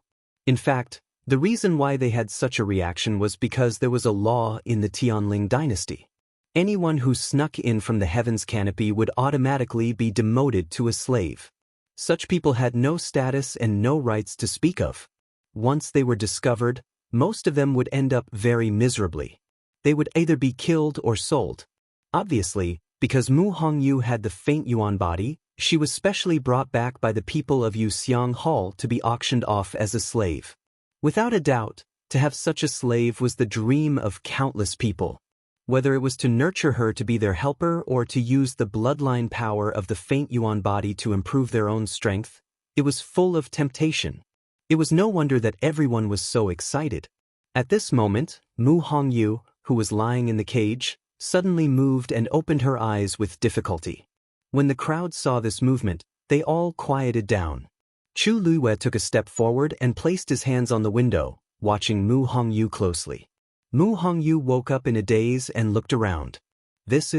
In fact, the reason why they had such a reaction was because there was a law in the Tianling dynasty. Anyone who snuck in from the heavens canopy would automatically be demoted to a slave. Such people had no status and no rights to speak of. Once they were discovered, most of them would end up very miserably. They would either be killed or sold. Obviously, because Mu Hongyu had the faint yuan body, she was specially brought back by the people of Yuxiang Hall to be auctioned off as a slave. Without a doubt, to have such a slave was the dream of countless people. Whether it was to nurture her to be their helper or to use the bloodline power of the faint yuan body to improve their own strength, it was full of temptation. It was no wonder that everyone was so excited. At this moment, Mu Hongyu, who was lying in the cage, suddenly moved and opened her eyes with difficulty. When the crowd saw this movement, they all quieted down. Chu Luiyue took a step forward and placed his hands on the window, watching Mu Hongyu closely. Mu Hongyu woke up in a daze and looked around. This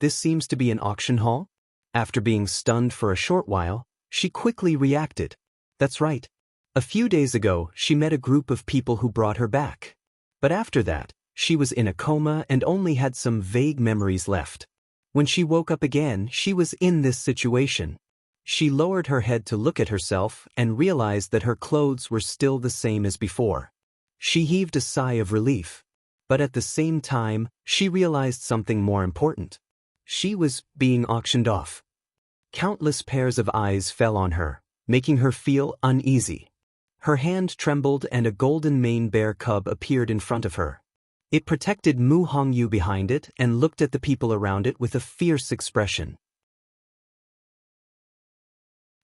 seems to be an auction hall? After being stunned for a short while, she quickly reacted. That's right. A few days ago, she met a group of people who brought her back. But after that, she was in a coma and only had some vague memories left. When she woke up again, she was in this situation. She lowered her head to look at herself and realized that her clothes were still the same as before. She heaved a sigh of relief. But at the same time, she realized something more important. She was being auctioned off. Countless pairs of eyes fell on her, making her feel uneasy. Her hand trembled and a golden mane bear cub appeared in front of her. It protected Mu Hongyu behind it and looked at the people around it with a fierce expression.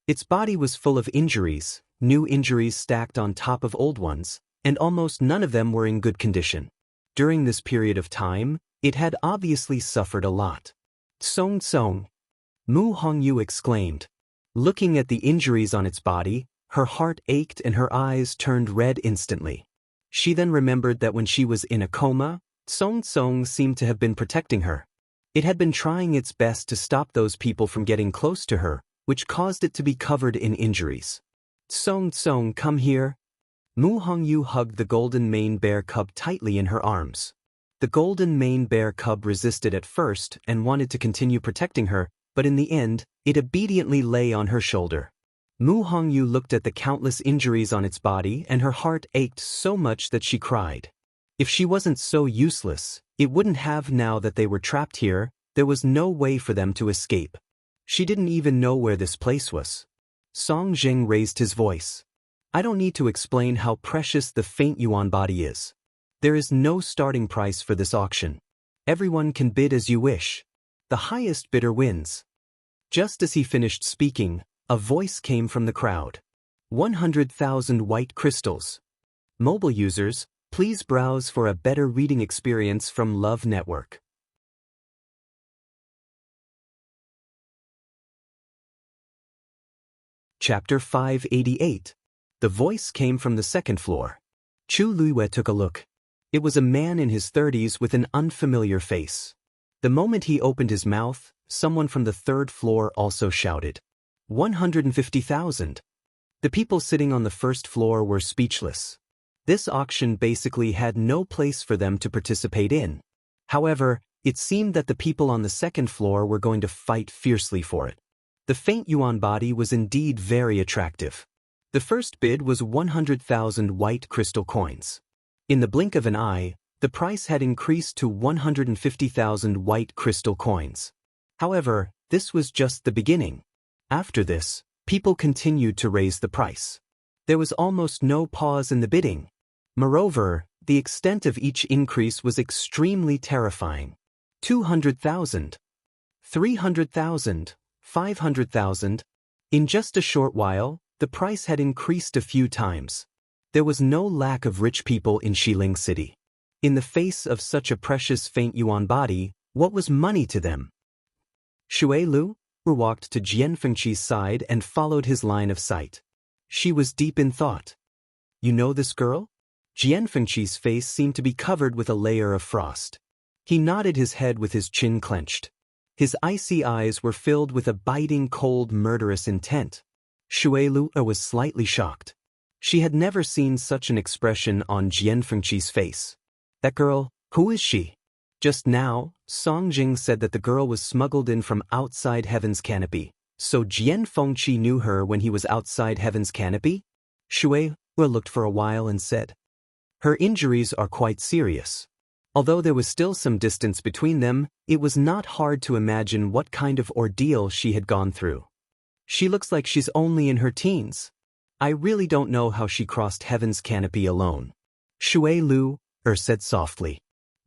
Its body was full of injuries, new injuries stacked on top of old ones, and almost none of them were in good condition. During this period of time, it had obviously suffered a lot. Song Song, Mu Hongyu exclaimed. Looking at the injuries on its body, her heart ached and her eyes turned red instantly. She then remembered that when she was in a coma, Song Song seemed to have been protecting her. It had been trying its best to stop those people from getting close to her, which caused it to be covered in injuries. Song Song, come here. Mu Hongyu hugged the golden mane bear cub tightly in her arms. The golden mane bear cub resisted at first and wanted to continue protecting her, but in the end, it obediently lay on her shoulder. Mu Hongyu looked at the countless injuries on its body and her heart ached so much that she cried. If she wasn't so useless, it wouldn't have. Now that they were trapped here, there was no way for them to escape. She didn't even know where this place was. Song Jing raised his voice. I don't need to explain how precious the faint yuan body is. There is no starting price for this auction. Everyone can bid as you wish. The highest bidder wins. Just as he finished speaking, a voice came from the crowd. 100,000 white crystals. Mobile users, please browse for a better reading experience from Love Network. Chapter 588. The voice came from the second floor. Chu Luiyue took a look. It was a man in his 30s with an unfamiliar face. The moment he opened his mouth, someone from the third floor also shouted. 150,000. The people sitting on the first floor were speechless. This auction basically had no place for them to participate in. However, it seemed that the people on the second floor were going to fight fiercely for it. The faint yuan body was indeed very attractive. The first bid was 100,000 white crystal coins. In the blink of an eye, the price had increased to 150,000 white crystal coins. However, this was just the beginning. After this, people continued to raise the price. There was almost no pause in the bidding. Moreover, the extent of each increase was extremely terrifying. 200,000, 300,000, 500,000. In just a short while, the price had increased a few times. There was no lack of rich people in Xiling City. In the face of such a precious faint yuan body, what was money to them? Shui Lu walked to Jian Fengqi's side and followed his line of sight. She was deep in thought. You know this girl? Jian Fengqi's face seemed to be covered with a layer of frost. He nodded his head with his chin clenched. His icy eyes were filled with a biting, cold, murderous intent. Shui Lu was slightly shocked. She had never seen such an expression on Jian Fengqi's face. That girl, who is she? Just now, Song Jing said that the girl was smuggled in from outside Heaven's Canopy. So Jian Fengqi knew her when he was outside Heaven's Canopy? Shui Lu looked for a while and said. Her injuries are quite serious. Although there was still some distance between them, it was not hard to imagine what kind of ordeal she had gone through. She looks like she's only in her teens. I really don't know how she crossed Heaven's Canopy alone. Shui Lu said softly.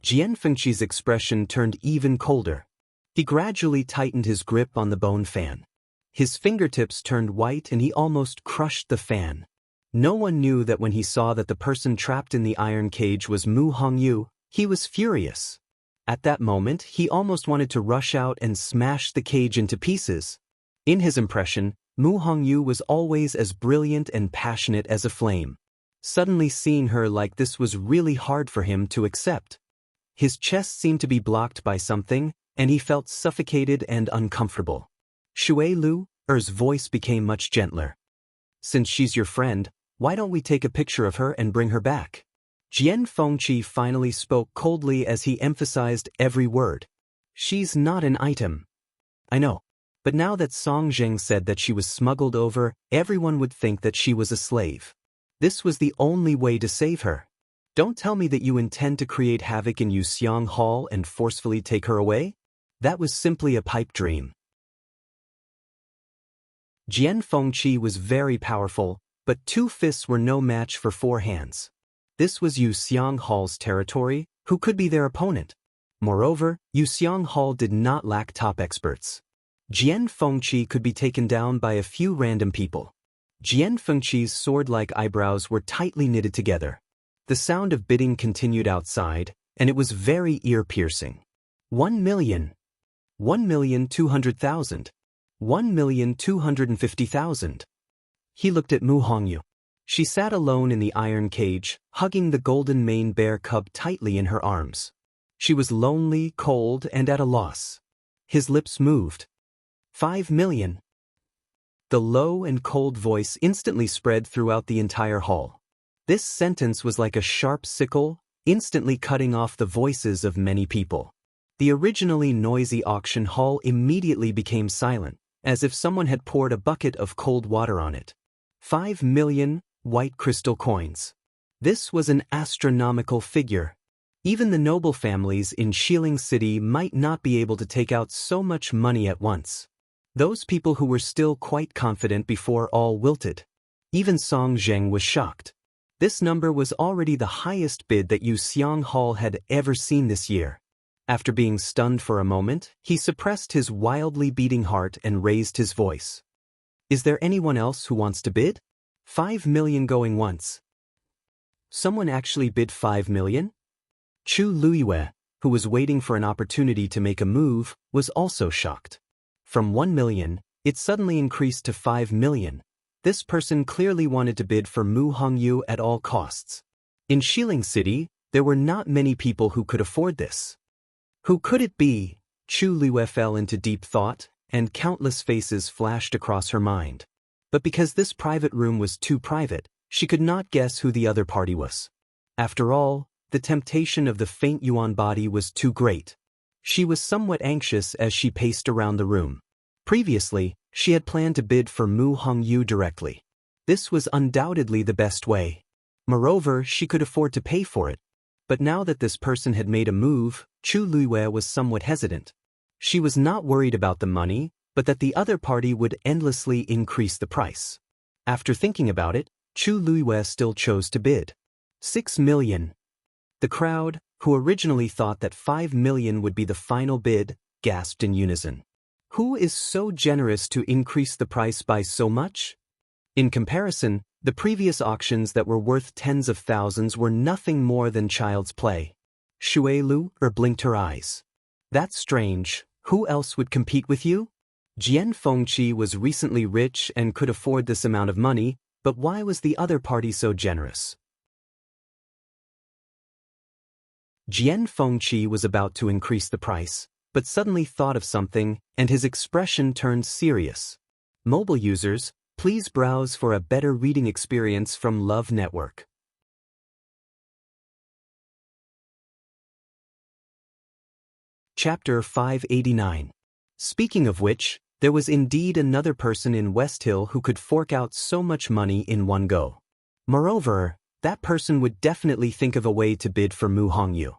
Jian Fengqi's expression turned even colder. He gradually tightened his grip on the bone fan. His fingertips turned white and he almost crushed the fan. No one knew that when he saw that the person trapped in the iron cage was Mu Hongyu, he was furious. At that moment, he almost wanted to rush out and smash the cage into pieces. In his impression, Mu Hongyu was always as brilliant and passionate as a flame. Suddenly seeing her like this was really hard for him to accept. His chest seemed to be blocked by something, and he felt suffocated and uncomfortable. Shui Lu, Er's voice became much gentler. Since she's your friend, why don't we take a picture of her and bring her back? Jian Fengqi finally spoke coldly as he emphasized every word. She's not an item. I know. But now that Song Zheng said that she was smuggled over, everyone would think that she was a slave. This was the only way to save her. Don't tell me that you intend to create havoc in Yuxiang Hall and forcefully take her away? That was simply a pipe dream. Jian Fengqi was very powerful, but 2 fists were no match for 4 hands. This was Yuxiang Hall's territory, who could be their opponent? Moreover, Yuxiang Hall did not lack top experts. Jian Fengqi could be taken down by a few random people. Jian Fengqi's sword-like eyebrows were tightly knitted together. The sound of bidding continued outside, and it was very ear-piercing. 1 million. 1,200,000. 1,250,000. He looked at Mu Hongyu. She sat alone in the iron cage, hugging the golden mane bear cub tightly in her arms. She was lonely, cold, and at a loss. His lips moved. 5 million. The low and cold voice instantly spread throughout the entire hall. This sentence was like a sharp sickle, instantly cutting off the voices of many people. The originally noisy auction hall immediately became silent, as if someone had poured a bucket of cold water on it. 5 million white crystal coins. This was an astronomical figure. Even the noble families in Xiling City might not be able to take out so much money at once. Those people who were still quite confident before all wilted. Even Song Zheng was shocked. This number was already the highest bid that Yuxiang Hall had ever seen this year. After being stunned for a moment, he suppressed his wildly beating heart and raised his voice. Is there anyone else who wants to bid? 5 million going once. Someone actually bid 5 million? Chu Luiyue, who was waiting for an opportunity to make a move, was also shocked. From 1 million, it suddenly increased to 5 million. This person clearly wanted to bid for Mu Hongyu at all costs. In Xiling City, there were not many people who could afford this. Who could it be? Chu Luiyue fell into deep thought, and countless faces flashed across her mind. But because this private room was too private, she could not guess who the other party was. After all, the temptation of the faint yuan body was too great. She was somewhat anxious as she paced around the room. Previously, she had planned to bid for Mu Hongyu directly. This was undoubtedly the best way. Moreover, she could afford to pay for it. But now that this person had made a move, Chu Luiyue was somewhat hesitant. She was not worried about the money, but that the other party would endlessly increase the price. After thinking about it, Chu Luiyue still chose to bid. 6 million. The crowd, who originally thought that 5 million would be the final bid, gasped in unison. Who is so generous to increase the price by so much? In comparison, the previous auctions that were worth tens of thousands were nothing more than child's play. Shui Lu blinked her eyes. That's strange. Who else would compete with you? Jian Fengqi was recently rich and could afford this amount of money, but why was the other party so generous? Jian Fengqi was about to increase the price, but suddenly thought of something, and his expression turned serious. Mobile users, please browse for a better reading experience from Love Network. Chapter 589. Speaking of which, there was indeed another person in West Hill who could fork out so much money in one go. Moreover, that person would definitely think of a way to bid for Mu Hongyu.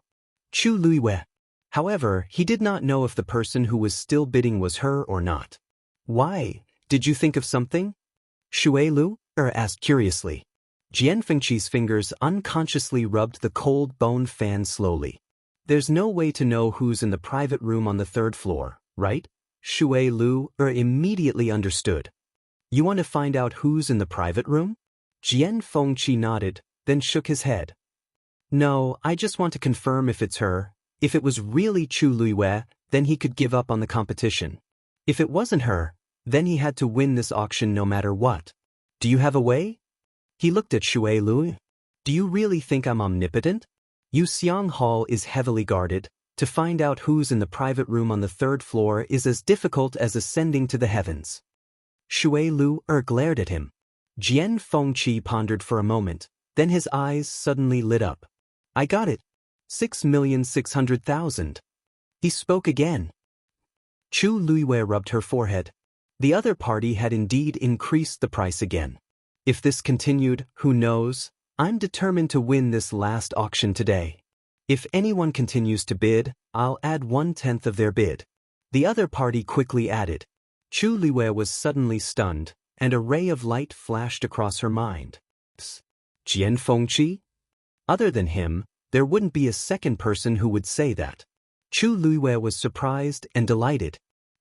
Chu Luiyue. However, he did not know if the person who was still bidding was her or not. Why? Did you think of something? Shui Lu asked curiously. Jian Fengqi's fingers unconsciously rubbed the cold bone fan slowly. There's no way to know who's in the private room on the 3rd floor, right? Shui Lu immediately understood. You want to find out who's in the private room? Jian Fengqi nodded, then shook his head. No, I just want to confirm if it's her. If it was really Chu Luiyue, then he could give up on the competition. If it wasn't her, then he had to win this auction no matter what. Do you have a way? He looked at Shui Lu. Do you really think I'm omnipotent? Yuxiang Hall is heavily guarded. To find out who's in the private room on the 3rd floor is as difficult as ascending to the heavens. Shui Lu glared at him. Jian Fengqi pondered for a moment, then his eyes suddenly lit up. I got it. 6,600,000. He spoke again. Chu Luiyue rubbed her forehead. The other party had indeed increased the price again. If this continued, who knows? I'm determined to win this last auction today. If anyone continues to bid, I'll add 1/10 of their bid. The other party quickly added. Chu Luiyue was suddenly stunned, and a ray of light flashed across her mind. Jian Fengqi? Other than him, there wouldn't be a second person who would say that. Chu Luiyue was surprised and delighted.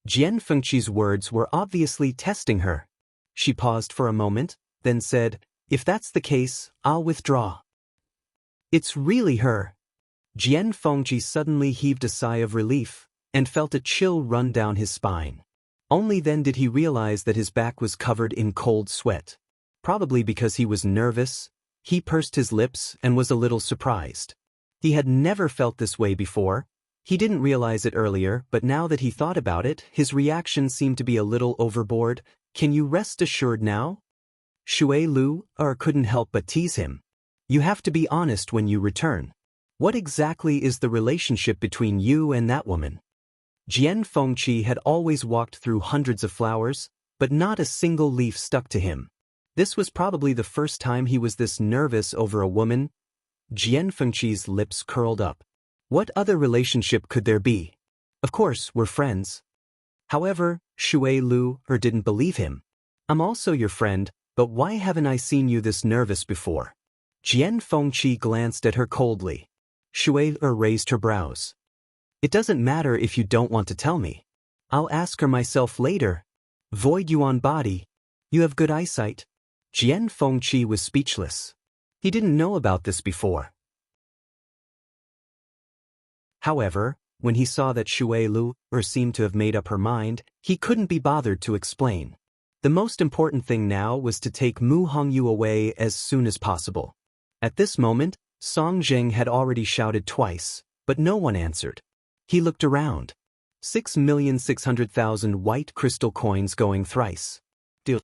Jian Fengqi's words were obviously testing her. She paused for a moment, then said, if that's the case, I'll withdraw. It's really her. Jian Fengqi suddenly heaved a sigh of relief, and felt a chill run down his spine. Only then did he realize that his back was covered in cold sweat. Probably because he was nervous, he pursed his lips and was a little surprised. He had never felt this way before. He didn't realize it earlier, but now that he thought about it, his reaction seemed to be a little overboard. Can you rest assured now? Shui Lu couldn't help but tease him. You have to be honest when you return. What exactly is the relationship between you and that woman? Jian Fengqi had always walked through hundreds of flowers, but not a single leaf stuck to him. This was probably the first time he was this nervous over a woman. Jian Fengqi's lips curled up. What other relationship could there be? Of course, we're friends. However, Shui Lu didn't believe him. I'm also your friend, but why haven't I seen you this nervous before? Jian Fengqi glanced at her coldly. Shui raised her brows. It doesn't matter if you don't want to tell me. I'll ask her myself later. Void Yuan body. You have good eyesight. Jian Fengqi was speechless. He didn't know about this before. However, when he saw that Shui Lu seemed to have made up her mind, he couldn't be bothered to explain. The most important thing now was to take Mu Hongyu away as soon as possible. At this moment, Song Zheng had already shouted twice, but no one answered. He looked around. 6,600,000 white crystal coins going thrice. Deal.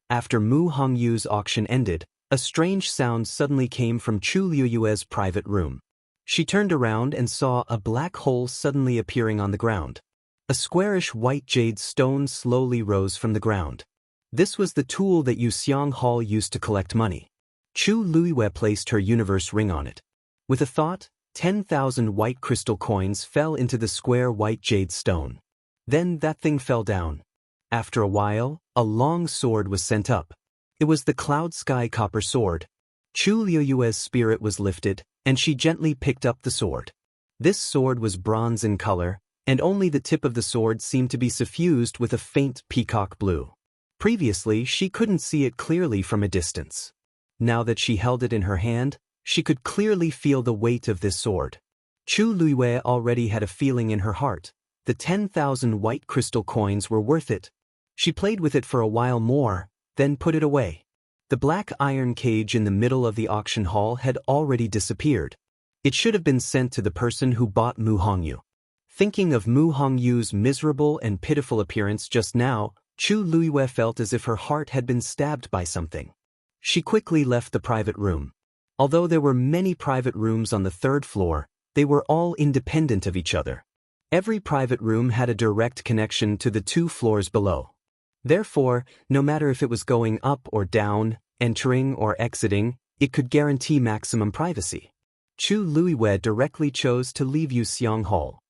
After Mu Hongyu's auction ended, a strange sound suddenly came from Chu Luiyue's private room. She turned around and saw a black hole suddenly appearing on the ground. A squarish white jade stone slowly rose from the ground. This was the tool that Yuxiang Hall used to collect money. Chu Luiyue placed her universe ring on it. With a thought, 10,000 white crystal coins fell into the square white jade stone. Then that thing fell down. After a while, a long sword was sent up. It was the Cloud Sky Copper Sword. Chu Luiyue's spirit was lifted, and she gently picked up the sword. This sword was bronze in color, and only the tip of the sword seemed to be suffused with a faint peacock blue. Previously, she couldn't see it clearly from a distance. Now that she held it in her hand, she could clearly feel the weight of this sword. Chu Luiyue already had a feeling in her heart. The 10,000 white crystal coins were worth it. She played with it for a while more, then put it away. The black iron cage in the middle of the auction hall had already disappeared. It should have been sent to the person who bought Mu Hongyu. Thinking of Mu Hongyu's miserable and pitiful appearance just now, Chu Luiyue felt as if her heart had been stabbed by something. She quickly left the private room. Although there were many private rooms on the 3rd floor, they were all independent of each other. Every private room had a direct connection to the 2 floors below. Therefore, no matter if it was going up or down, entering or exiting, it could guarantee maximum privacy. Chu Luiyue directly chose to leave Yuxiang Hall.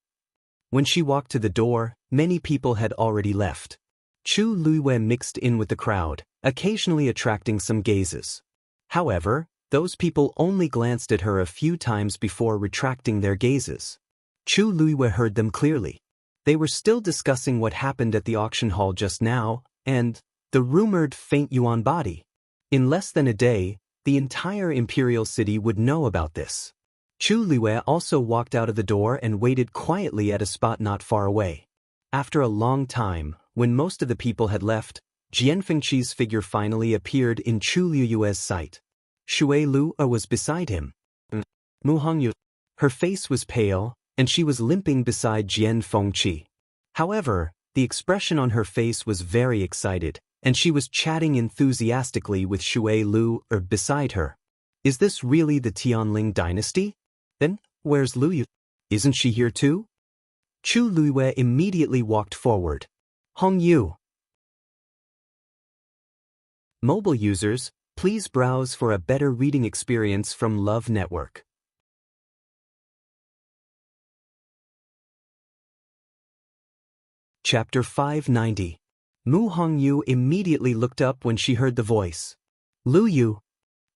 When she walked to the door, many people had already left. Chu Luiyue mixed in with the crowd, occasionally attracting some gazes. However, those people only glanced at her a few times before retracting their gazes. Chu Luiyue heard them clearly. They were still discussing what happened at the auction hall just now, and the rumored faint yuan body. In less than a day, the entire imperial city would know about this. Chu Liwei also walked out of the door and waited quietly at a spot not far away. After a long time, when most of the people had left, Jian Fengqi's figure finally appeared in Chu Liu's sight. Shui Lu was beside him. Mu Hongyu. Her face was pale, and she was limping beside Jian Fengqi. However, the expression on her face was very excited, and she was chatting enthusiastically with Shui Lu beside her. Is this really the Tianling dynasty? Then, where's Lu Yu? Isn't she here too? Chu Liwei immediately walked forward. Hongyu. Mobile users, please browse for a better reading experience from Love Network. Chapter 590. Mu Hongyu immediately looked up when she heard the voice. Lu Yu.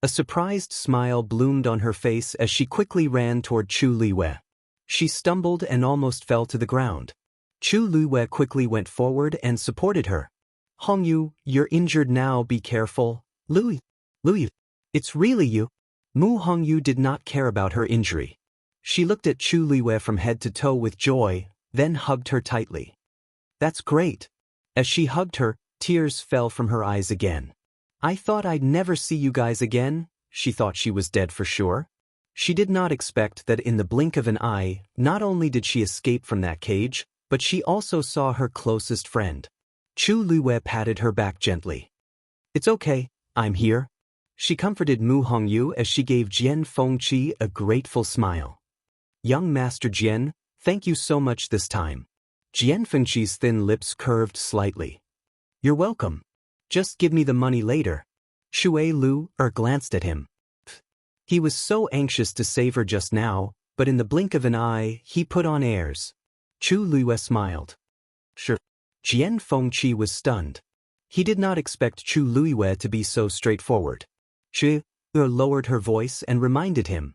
A surprised smile bloomed on her face as she quickly ran toward Chu Liwei. She stumbled and almost fell to the ground. Chu Liwei quickly went forward and supported her. Hongyu, you're injured now, be careful. Lu Yu. It's really you. Mu Hongyu did not care about her injury. She looked at Chu Liwei from head to toe with joy, then hugged her tightly. That's great. As she hugged her, tears fell from her eyes again. I thought I'd never see you guys again. She thought she was dead for sure. She did not expect that in the blink of an eye, not only did she escape from that cage, but she also saw her closest friend. Chu Liwei patted her back gently. It's okay, I'm here. She comforted Mu Hongyu as she gave Jian Fengqi a grateful smile. Young Master Jian, thank you so much this time. Jian Fengqi's thin lips curved slightly. You're welcome. Just give me the money later. Shui Lu glanced at him. He was so anxious to save her just now, but in the blink of an eye, he put on airs. Chu Liwei smiled. Sure. Jian Fengqi was stunned. He did not expect Chu Liwei to be so straightforward. Shui lowered her voice and reminded him.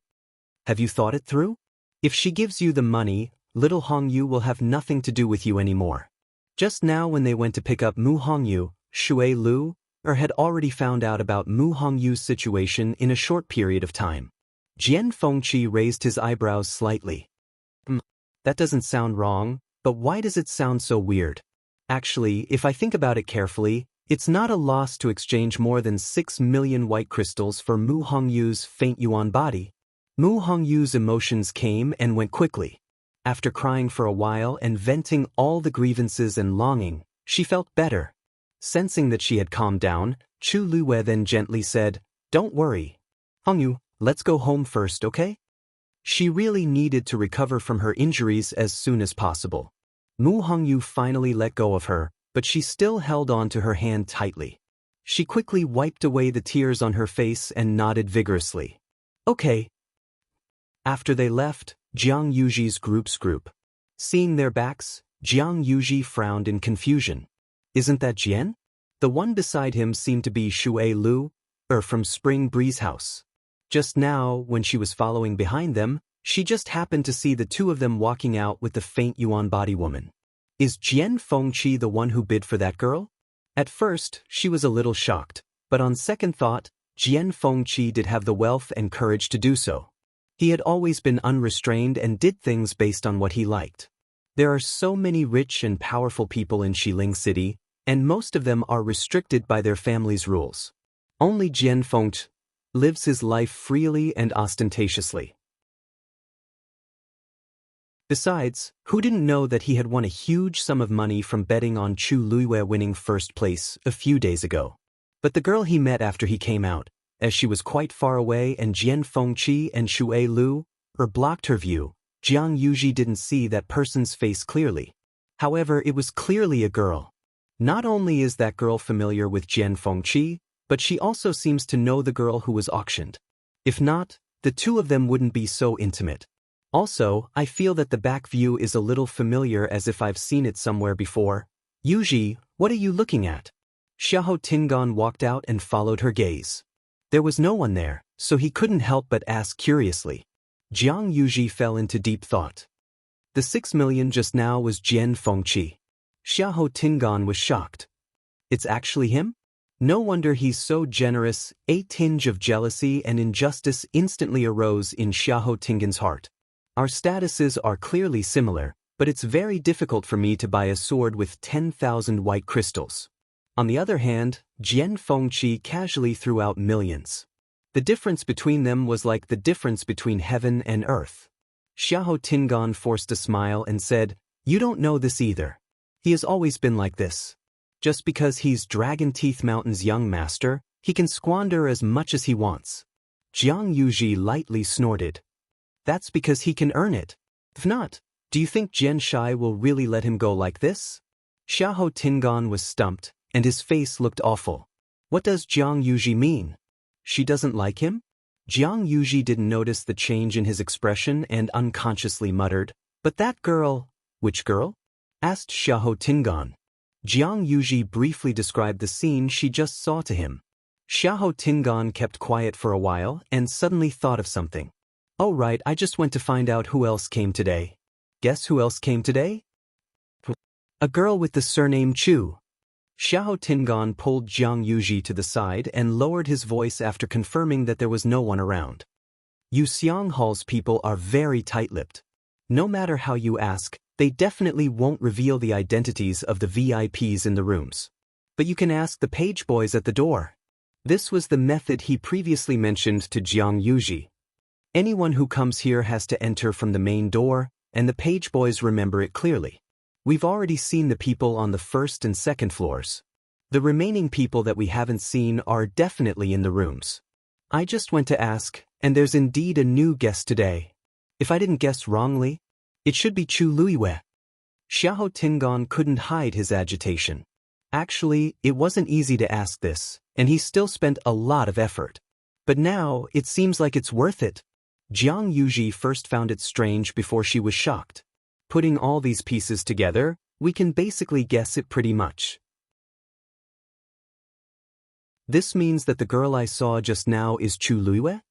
Have you thought it through? If she gives you the money, little Hongyu will have nothing to do with you anymore. Just now when they went to pick up Mu Hongyu, Shui Lu had already found out about Mu Hongyu's situation in a short period of time. Jian Fengqi raised his eyebrows slightly. That doesn't sound wrong, but why does it sound so weird? Actually, if I think about it carefully, it's not a loss to exchange more than 6 million white crystals for Mu Hongyu's faint yuan body. Mu Hongyu's emotions came and went quickly. After crying for a while and venting all the grievances and longing, she felt better. Sensing that she had calmed down, Chu Liwei then gently said, Don't worry. Hongyu, let's go home first, okay? She really needed to recover from her injuries as soon as possible. Mu Hongyu finally let go of her, but she still held on to her hand tightly. She quickly wiped away the tears on her face and nodded vigorously. Okay. After they left, Jiang Yuji's group. Seeing their backs, Jiang Yuji frowned in confusion. Isn't that Jian? The one beside him seemed to be Shui Lu, from Spring Breeze House. Just now, when she was following behind them, she just happened to see the two of them walking out with the faint yuan body woman. Is Jian Fengqi the one who bid for that girl? At first, she was a little shocked, but on second thought, Jian Fengqi did have the wealth and courage to do so. He had always been unrestrained and did things based on what he liked. There are so many rich and powerful people in Xiling City, and most of them are restricted by their family's rules. Only Jian Fengqi lives his life freely and ostentatiously. Besides, who didn't know that he had won a huge sum of money from betting on Chu Liwei winning first place a few days ago? But the girl he met after he came out, as she was quite far away and Jian Fengqi and Shui Lu blocked her view, Jiang Yuji didn't see that person's face clearly. However, it was clearly a girl. Not only is that girl familiar with Jian Fengqi, but she also seems to know the girl who was auctioned. If not, the two of them wouldn't be so intimate. Also, I feel that the back view is a little familiar, as if I've seen it somewhere before. Yuji, what are you looking at? Xiahou Tingan walked out and followed her gaze. There was no one there, so he couldn't help but ask curiously. Jiang Yuji fell into deep thought. The 6 million just now was Jian Fengqi. Xiahou Tingan was shocked. It's actually him? No wonder he's so generous. A tinge of jealousy and injustice instantly arose in Xiahou Tingan's heart. Our statuses are clearly similar, but it's very difficult for me to buy a sword with 10,000 white crystals. On the other hand, Jian Fengqi casually threw out millions. The difference between them was like the difference between heaven and earth. Xiahou Tingan forced a smile and said, "You don't know this either. He has always been like this. Just because he's Dragon Teeth Mountain's young master, he can squander as much as he wants." Jiang Yuji lightly snorted. "That's because he can earn it. If not, do you think Jian Shai will really let him go like this?" Xiahou Tingan was stumped, and his face looked awful. What does Jiang Yuji mean? She doesn't like him? Jiang Yuji didn't notice the change in his expression and unconsciously muttered, "But that girl..." "Which girl?" asked Xiahou Tingan. Jiang Yuji briefly described the scene she just saw to him. Xiahou Tingan kept quiet for a while and suddenly thought of something. "Oh right, I just went to find out who else came today." "Guess who else came today?" "A girl with the surname Chu." Xiahou Tingan pulled Jiang Yuji to the side and lowered his voice after confirming that there was no one around. "You Xiang Hall's people are very tight-lipped. No matter how you ask, they definitely won't reveal the identities of the VIPs in the rooms. But you can ask the page boys at the door." This was the method he previously mentioned to Jiang Yuji. Anyone who comes here has to enter from the main door, and the page boys remember it clearly. We've already seen the people on the first and second floors. The remaining people that we haven't seen are definitely in the rooms. I just went to ask, and there's indeed a new guest today. If I didn't guess wrongly, it should be Chu Luiyue. Xiahou Tingan couldn't hide his agitation. Actually, it wasn't easy to ask this, and he still spent a lot of effort. But now, it seems like it's worth it. Jiang Yuji first found it strange before she was shocked. Putting all these pieces together, we can basically guess it pretty much. This means that the girl I saw just now is Chu Luiyue?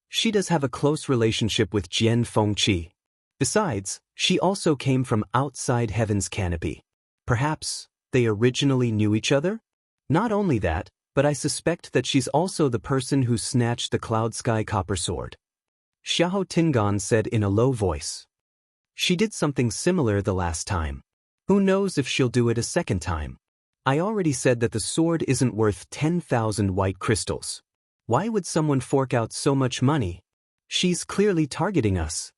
She does have a close relationship with Jian Fengqi. Besides, she also came from outside Heaven's canopy. Perhaps they originally knew each other? Not only that, but I suspect that she's also the person who snatched the Cloud Sky Copper Sword. Xiahou Tingan said in a low voice. She did something similar the last time. Who knows if she'll do it a second time? I already said that the sword isn't worth 10,000 white crystals. Why would someone fork out so much money? She's clearly targeting us.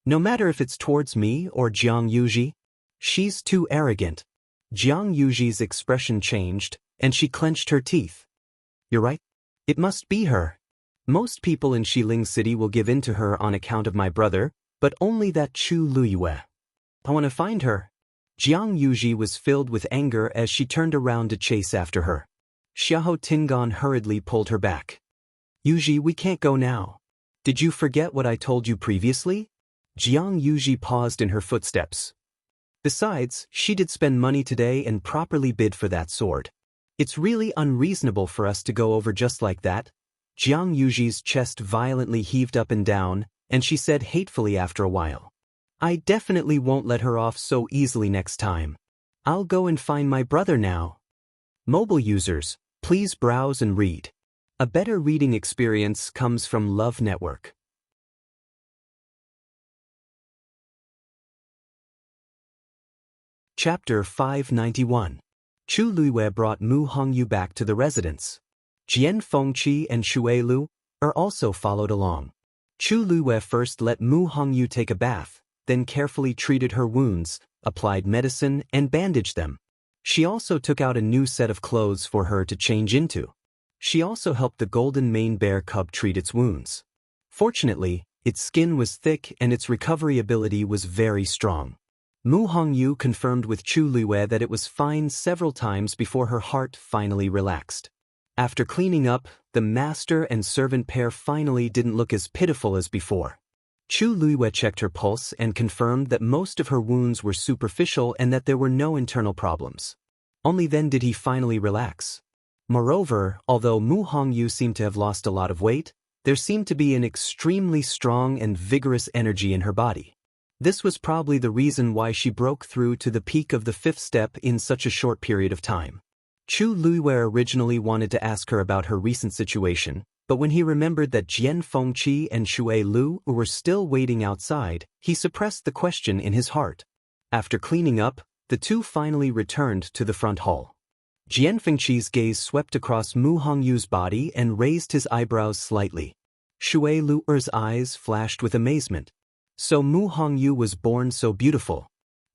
No matter if it's towards me or Jiang Yuji, she's too arrogant. Jiang Yuji's expression changed, and she clenched her teeth. You're right. It must be her. Most people in Xiling City will give in to her on account of my brother, but only that Chu Luiyue. I want to find her. Jiang Yuji was filled with anger as she turned around to chase after her. Xiahou Tingan hurriedly pulled her back. Yuji, we can't go now. Did you forget what I told you previously? Jiang Yuji paused in her footsteps. Besides, she did spend money today and properly bid for that sword. It's really unreasonable for us to go over just like that. Jiang Yuji's chest violently heaved up and down, and she said hatefully after a while. I definitely won't let her off so easily next time. I'll go and find my brother now. Mobile users, please browse and read. A better reading experience comes from Love Network. Chapter 591. Chu Luiyue brought Mu Hongyu back to the residence. Jian Fengqi and Xue Lu are also followed along. Chu Luiyue first let Mu Hongyu take a bath, then carefully treated her wounds, applied medicine, and bandaged them. She also took out a new set of clothes for her to change into. She also helped the golden mane bear cub treat its wounds. Fortunately, its skin was thick and its recovery ability was very strong. Mu Hongyu confirmed with Chu Luiyue that it was fine several times before her heart finally relaxed. After cleaning up, the master and servant pair finally didn't look as pitiful as before. Chu Luiyue checked her pulse and confirmed that most of her wounds were superficial and that there were no internal problems. Only then did he finally relax. Moreover, although Mu Hongyu seemed to have lost a lot of weight, there seemed to be an extremely strong and vigorous energy in her body. This was probably the reason why she broke through to the peak of the 5th step in such a short period of time. Chu Luiyue originally wanted to ask her about her recent situation, but when he remembered that Jian Fengqi and Shui Lu were still waiting outside, he suppressed the question in his heart. After cleaning up, the two finally returned to the front hall. Jian Fengqi's gaze swept across Mu Hongyu's body and raised his eyebrows slightly. Shui Lu's eyes flashed with amazement. So Mu Hongyu was born so beautiful.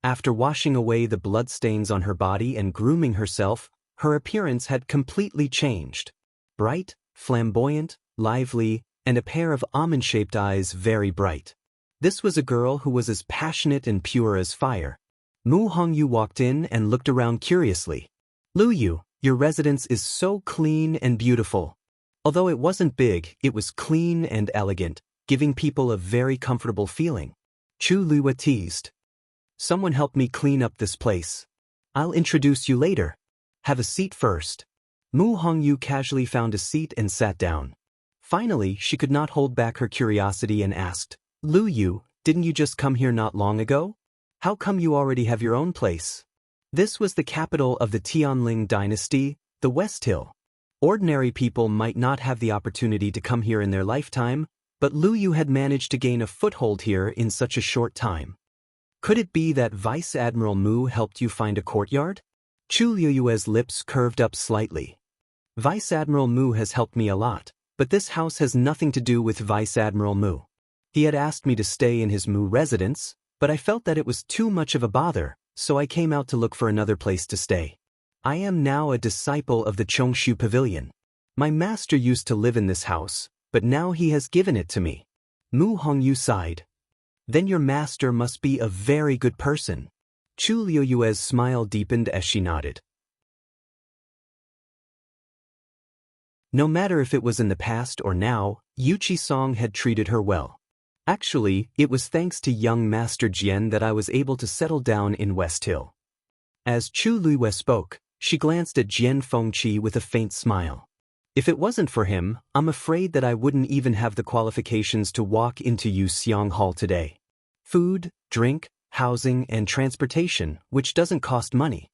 After washing away the bloodstains on her body and grooming herself, her appearance had completely changed. Bright, flamboyant, lively, and a pair of almond-shaped eyes very bright. This was a girl who was as passionate and pure as fire. Mu Hongyu walked in and looked around curiously. Lu Yu, your residence is so clean and beautiful. Although it wasn't big, it was clean and elegant, giving people a very comfortable feeling. Chu Luiyue teased. Someone help me clean up this place. I'll introduce you later. Have a seat first. Mu Hongyu casually found a seat and sat down. Finally, she could not hold back her curiosity and asked, Lu Yu, didn't you just come here not long ago? How come you already have your own place? This was the capital of the Tianling dynasty, the West Hill. Ordinary people might not have the opportunity to come here in their lifetime, but Lu Yu had managed to gain a foothold here in such a short time. Could it be that Vice Admiral Mu helped you find a courtyard? Chu Luiyue's lips curved up slightly. Vice Admiral Mu has helped me a lot, but this house has nothing to do with Vice Admiral Mu. He had asked me to stay in his Mu residence, but I felt that it was too much of a bother, so I came out to look for another place to stay. I am now a disciple of the Chongshu Pavilion. My master used to live in this house, but now he has given it to me. Mu Hongyu sighed. Then your master must be a very good person. Chu Luiyue's smile deepened as she nodded. No matter if it was in the past or now, Yu Qisong had treated her well. Actually, it was thanks to young Master Jian that I was able to settle down in West Hill. As Chu Luiyue spoke, she glanced at Jian Fengqi with a faint smile. If it wasn't for him, I'm afraid that I wouldn't even have the qualifications to walk into Wuxiang Hall today. Food, drink, housing, and transportation, which doesn't cost money.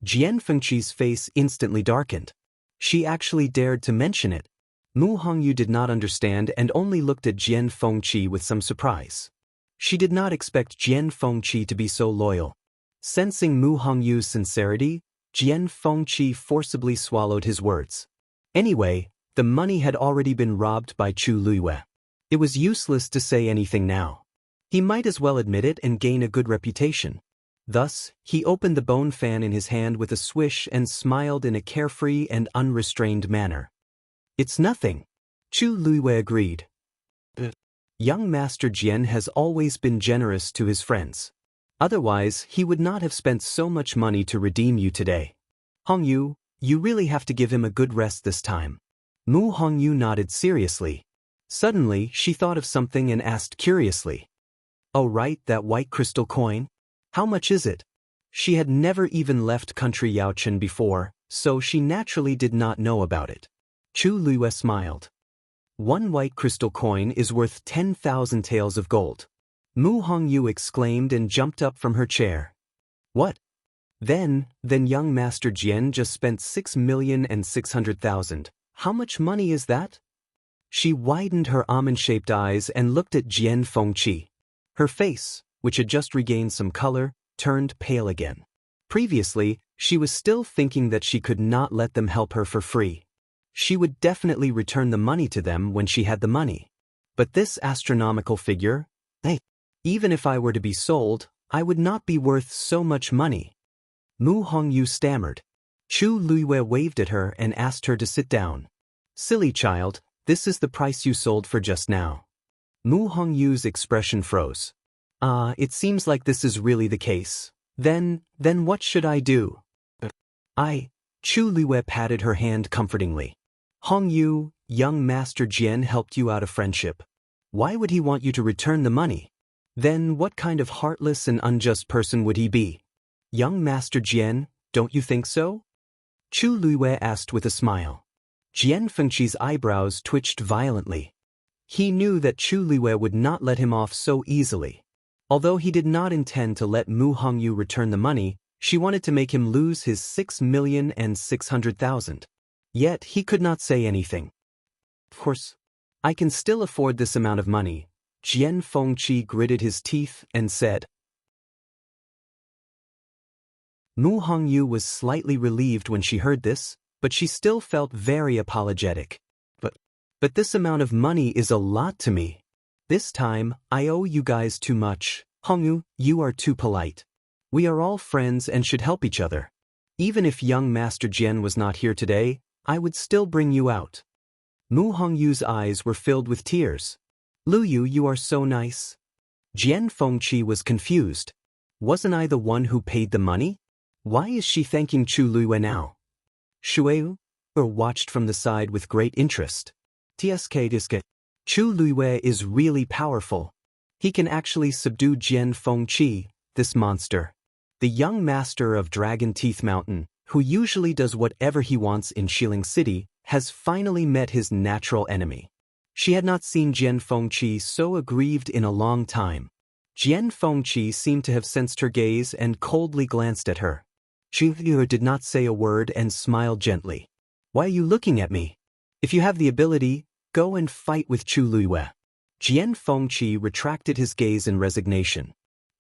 Jian Fengqi's face instantly darkened. She actually dared to mention it. Mu Hongyu did not understand and only looked at Jian Fengqi with some surprise. She did not expect Jian Fengqi to be so loyal. Sensing Mu Hongyu's sincerity, Jian Fengqi forcibly swallowed his words. Anyway, the money had already been robbed by Chu Luiyue. It was useless to say anything now. He might as well admit it and gain a good reputation. Thus, he opened the bone fan in his hand with a swish and smiled in a carefree and unrestrained manner. It's nothing. Chu Luiyue agreed. Young Master Jian has always been generous to his friends. Otherwise, he would not have spent so much money to redeem you today. Hongyu, you really have to give him a good rest this time. Mu Hongyu nodded seriously. Suddenly, she thought of something and asked curiously. Oh right, that white crystal coin? How much is it? She had never even left country Yaochen before, so she naturally did not know about it. Chu Luiyue smiled. One white crystal coin is worth 10,000 taels of gold. Mu Hongyu exclaimed and jumped up from her chair. What? Then young Master Jian just spent 6,600,000. How much money is that? She widened her almond-shaped eyes and looked at Jian Fengqi. Her face, which had just regained some color, turned pale again. Previously, she was still thinking that she could not let them help her for free. She would definitely return the money to them when she had the money. But this astronomical figure, even if I were to be sold, I would not be worth so much money. Mu Hongyu stammered. Chu Luiyue waved at her and asked her to sit down. Silly child, this is the price you sold for just now. Mu Hongyu's expression froze. It seems like this is really the case. Then what should I do? Chu Luiyue patted her hand comfortingly. Hongyu, young Master Jian helped you out of friendship. Why would he want you to return the money? Then what kind of heartless and unjust person would he be? Young Master Jian, don't you think so? Chu Luiyue asked with a smile. Jian Fengqi's eyebrows twitched violently. He knew that Chu Luiyue would not let him off so easily. Although he did not intend to let Mu Hongyu return the money, She wanted to make him lose his 6,600,000. Yet he could not say anything. Of course, I can still afford this amount of money. Jian Fengqi gritted his teeth and said. Mu Hongyu was slightly relieved when she heard this, but she still felt very apologetic. But this amount of money is a lot to me. This time, I owe you guys too much. Hongyu, you are too polite. We are all friends and should help each other. Even if young Master Jian was not here today, I would still bring you out. Mu Hongyu's eyes were filled with tears. Lu Yu, you are so nice. Jian Fengqi was confused. Wasn't I the one who paid the money? Why is she thanking Chu Luiyue now? Shueu watched from the side with great interest. Tsk. Chu Luiyue is really powerful. He can actually subdue Jian Fengqi, this monster. The young master of Dragon Teeth Mountain, who usually does whatever he wants in Xiling City, has finally met his natural enemy. She had not seen Jian Fengqi so aggrieved in a long time. Jian Fengqi seemed to have sensed her gaze and coldly glanced at her. Chu Luiyue did not say a word and smiled gently. Why are you looking at me? If you have the ability, go and fight with Chu Luiyue. Jian Fengqi retracted his gaze in resignation.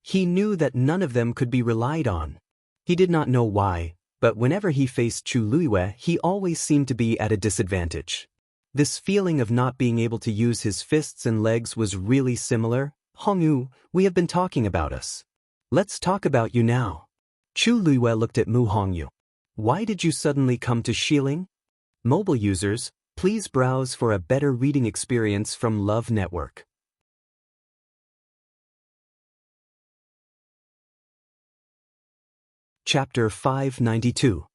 He knew that none of them could be relied on. He did not know why, but whenever he faced Chu Luiyue, he always seemed to be at a disadvantage. This feeling of not being able to use his fists and legs was really similar. Hongyu, we have been talking about us. Let's talk about you now. Chu Luiyue looked at Mu Hongyu. Why did you suddenly come to Xiling? Mobile users, please browse for a better reading experience from Love Network. Chapter 592.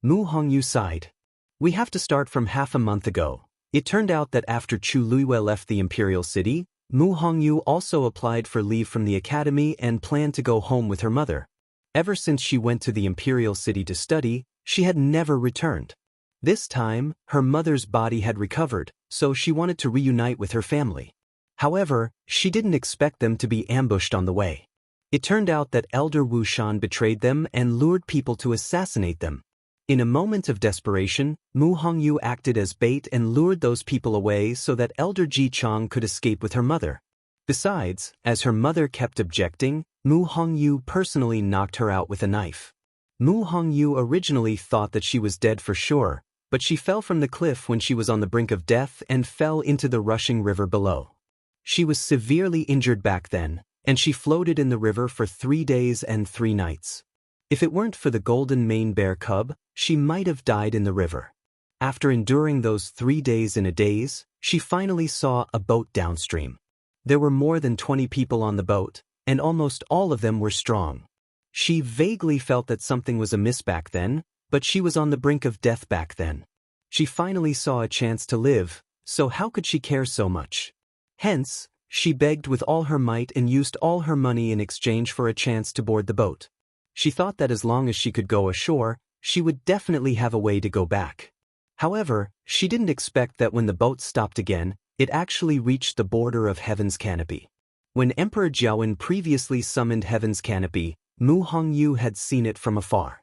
Mu Hongyu sighed. We have to start from half a month ago. It turned out that after Chu Luiyue left the Imperial City, Mu Hongyu also applied for leave from the academy and planned to go home with her mother. Ever since she went to the Imperial City to study, she had never returned. This time, her mother's body had recovered, so she wanted to reunite with her family. However, she didn't expect them to be ambushed on the way. It turned out that Elder Wu Shan betrayed them and lured people to assassinate them. In a moment of desperation, Mu Hongyu acted as bait and lured those people away so that Elder Ji Chang could escape with her mother. Besides, as her mother kept objecting, Mu Hongyu personally knocked her out with a knife. Mu Hongyu originally thought that she was dead for sure, but she fell from the cliff when she was on the brink of death and fell into the rushing river below. She was severely injured back then, and she floated in the river for 3 days and 3 nights. If it weren't for the golden mane bear cub, she might have died in the river. After enduring those 3 days in a daze, she finally saw a boat downstream. There were more than 20 people on the boat, and almost all of them were strong. She vaguely felt that something was amiss back then, but she was on the brink of death back then. She finally saw a chance to live, so how could she care so much? Hence, she begged with all her might and used all her money in exchange for a chance to board the boat. She thought that as long as she could go ashore, she would definitely have a way to go back. However, she didn't expect that when the boat stopped again, it actually reached the border of Heaven's Canopy. When Emperor Jiawen previously summoned Heaven's Canopy, Mu Hongyu had seen it from afar.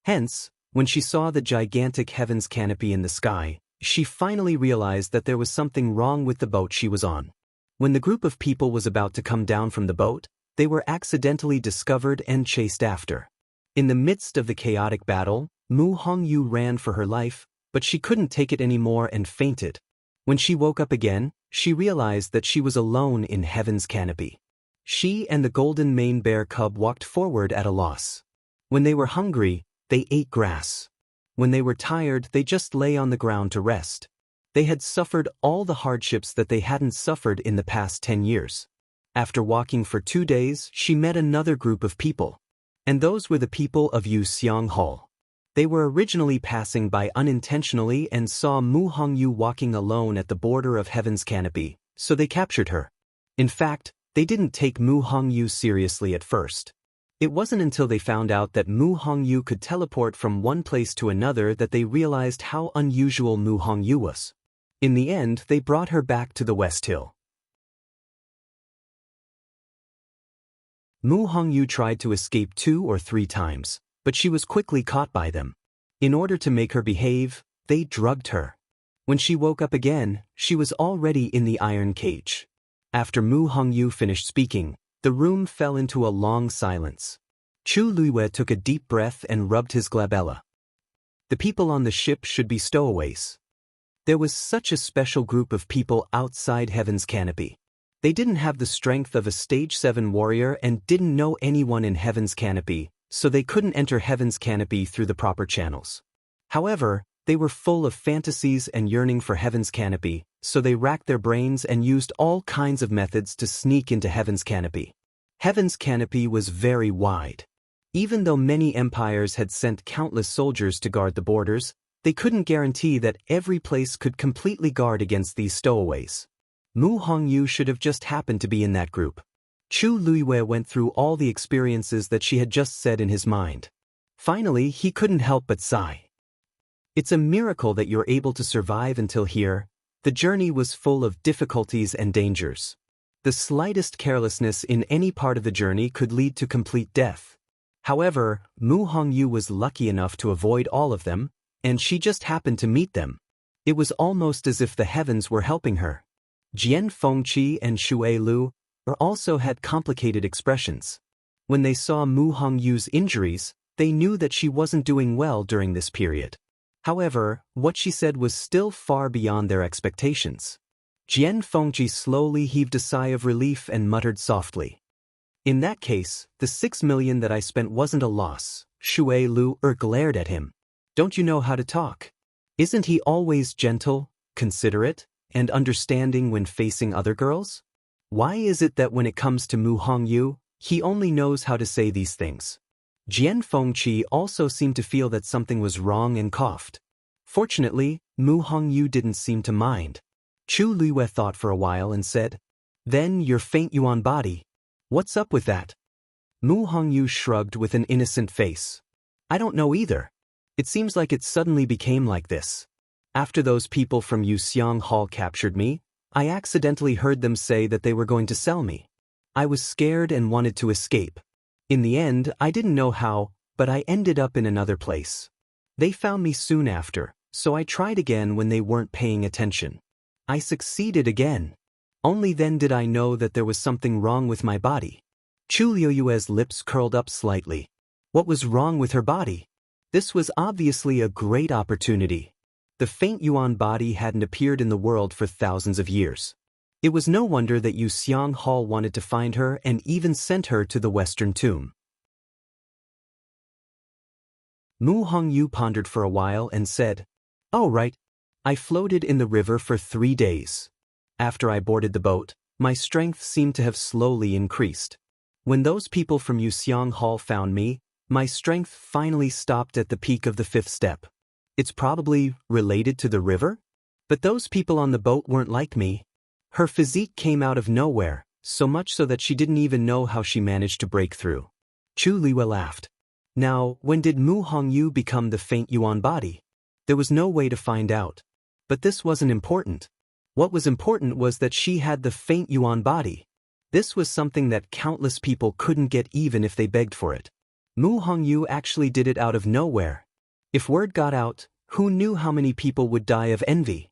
Hence, when she saw the gigantic Heaven's Canopy in the sky, she finally realized that there was something wrong with the boat she was on. When the group of people was about to come down from the boat, they were accidentally discovered and chased after. In the midst of the chaotic battle, Mu Hongyu ran for her life, but she couldn't take it anymore and fainted. When she woke up again, she realized that she was alone in Heaven's Canopy. She and the golden mane bear cub walked forward at a loss. When they were hungry, they ate grass. When they were tired, they just lay on the ground to rest. They had suffered all the hardships that they hadn't suffered in the past 10 years. After walking for 2 days, she met another group of people. And those were the people of Yuxiang Hall. They were originally passing by unintentionally and saw Mu Hongyu walking alone at the border of Heaven's Canopy, so they captured her. In fact, they didn't take Mu Hongyu seriously at first. It wasn't until they found out that Mu Hongyu could teleport from one place to another that they realized how unusual Mu Hongyu was. In the end, they brought her back to the West Hill. Mu Hongyu tried to escape 2 or 3 times, but she was quickly caught by them. In order to make her behave, they drugged her. When she woke up again, she was already in the iron cage. After Mu Hongyu finished speaking, the room fell into a long silence. Chu Luiyue took a deep breath and rubbed his glabella. The people on the ship should be stowaways. There was such a special group of people outside Heaven's Canopy. They didn't have the strength of a Stage 7 warrior and didn't know anyone in Heaven's Canopy, so they couldn't enter Heaven's Canopy through the proper channels. However, they were full of fantasies and yearning for Heaven's Canopy, so they racked their brains and used all kinds of methods to sneak into Heaven's Canopy. Heaven's Canopy was very wide. Even though many empires had sent countless soldiers to guard the borders, they couldn't guarantee that every place could completely guard against these stowaways. Mu Hongyu should have just happened to be in that group. Chu Luiyue went through all the experiences that she had just said in his mind. Finally, he couldn't help but sigh. It's a miracle that you're able to survive until here. The journey was full of difficulties and dangers. The slightest carelessness in any part of the journey could lead to complete death. However, Mu Hongyu was lucky enough to avoid all of them, and she just happened to meet them. It was almost as if the heavens were helping her. Jian Fengqi and Xue Lu also had complicated expressions. When they saw Mu Hongyu's injuries, they knew that she wasn't doing well during this period. However, what she said was still far beyond their expectations. Jian Fengqi slowly heaved a sigh of relief and muttered softly. In that case, the 6 million that I spent wasn't a loss. Xue Lu glared at him. Don't you know how to talk? Isn't he always gentle, considerate, and understanding when facing other girls? Why is it that when it comes to Mu Hongyu, he only knows how to say these things? Jian Fengqi also seemed to feel that something was wrong and coughed. Fortunately, Mu Hongyu didn't seem to mind. Chu Luiyue thought for a while and said, "Then your faint yuan body. What's up with that?" Mu Hongyu shrugged with an innocent face. "I don't know either. It seems like it suddenly became like this. After those people from Yuxiang Hall captured me, I accidentally heard them say that they were going to sell me. I was scared and wanted to escape. In the end, I didn't know how, but I ended up in another place. They found me soon after, so I tried again when they weren't paying attention. I succeeded again. Only then did I know that there was something wrong with my body." Chu Luiyue's lips curled up slightly. What was wrong with her body? This was obviously a great opportunity. The faint yuan body hadn't appeared in the world for thousands of years. It was no wonder that Yuxiang Hall wanted to find her and even sent her to the Western Tomb. Mu Hongyu pondered for a while and said, "Oh right. I floated in the river for 3 days. After I boarded the boat, my strength seemed to have slowly increased. When those people from Yuxiang Hall found me, my strength finally stopped at the peak of the 5th step. It's probably related to the river? But those people on the boat weren't like me. Her physique came out of nowhere, so much so that she didn't even know how she managed to break through." Chu Luiyue laughed. Now, when did Mu Hongyu become the faint yuan body? There was no way to find out. But this wasn't important. What was important was that she had the faint yuan body. This was something that countless people couldn't get even if they begged for it. Mu Hongyu actually did it out of nowhere. If word got out, who knew how many people would die of envy?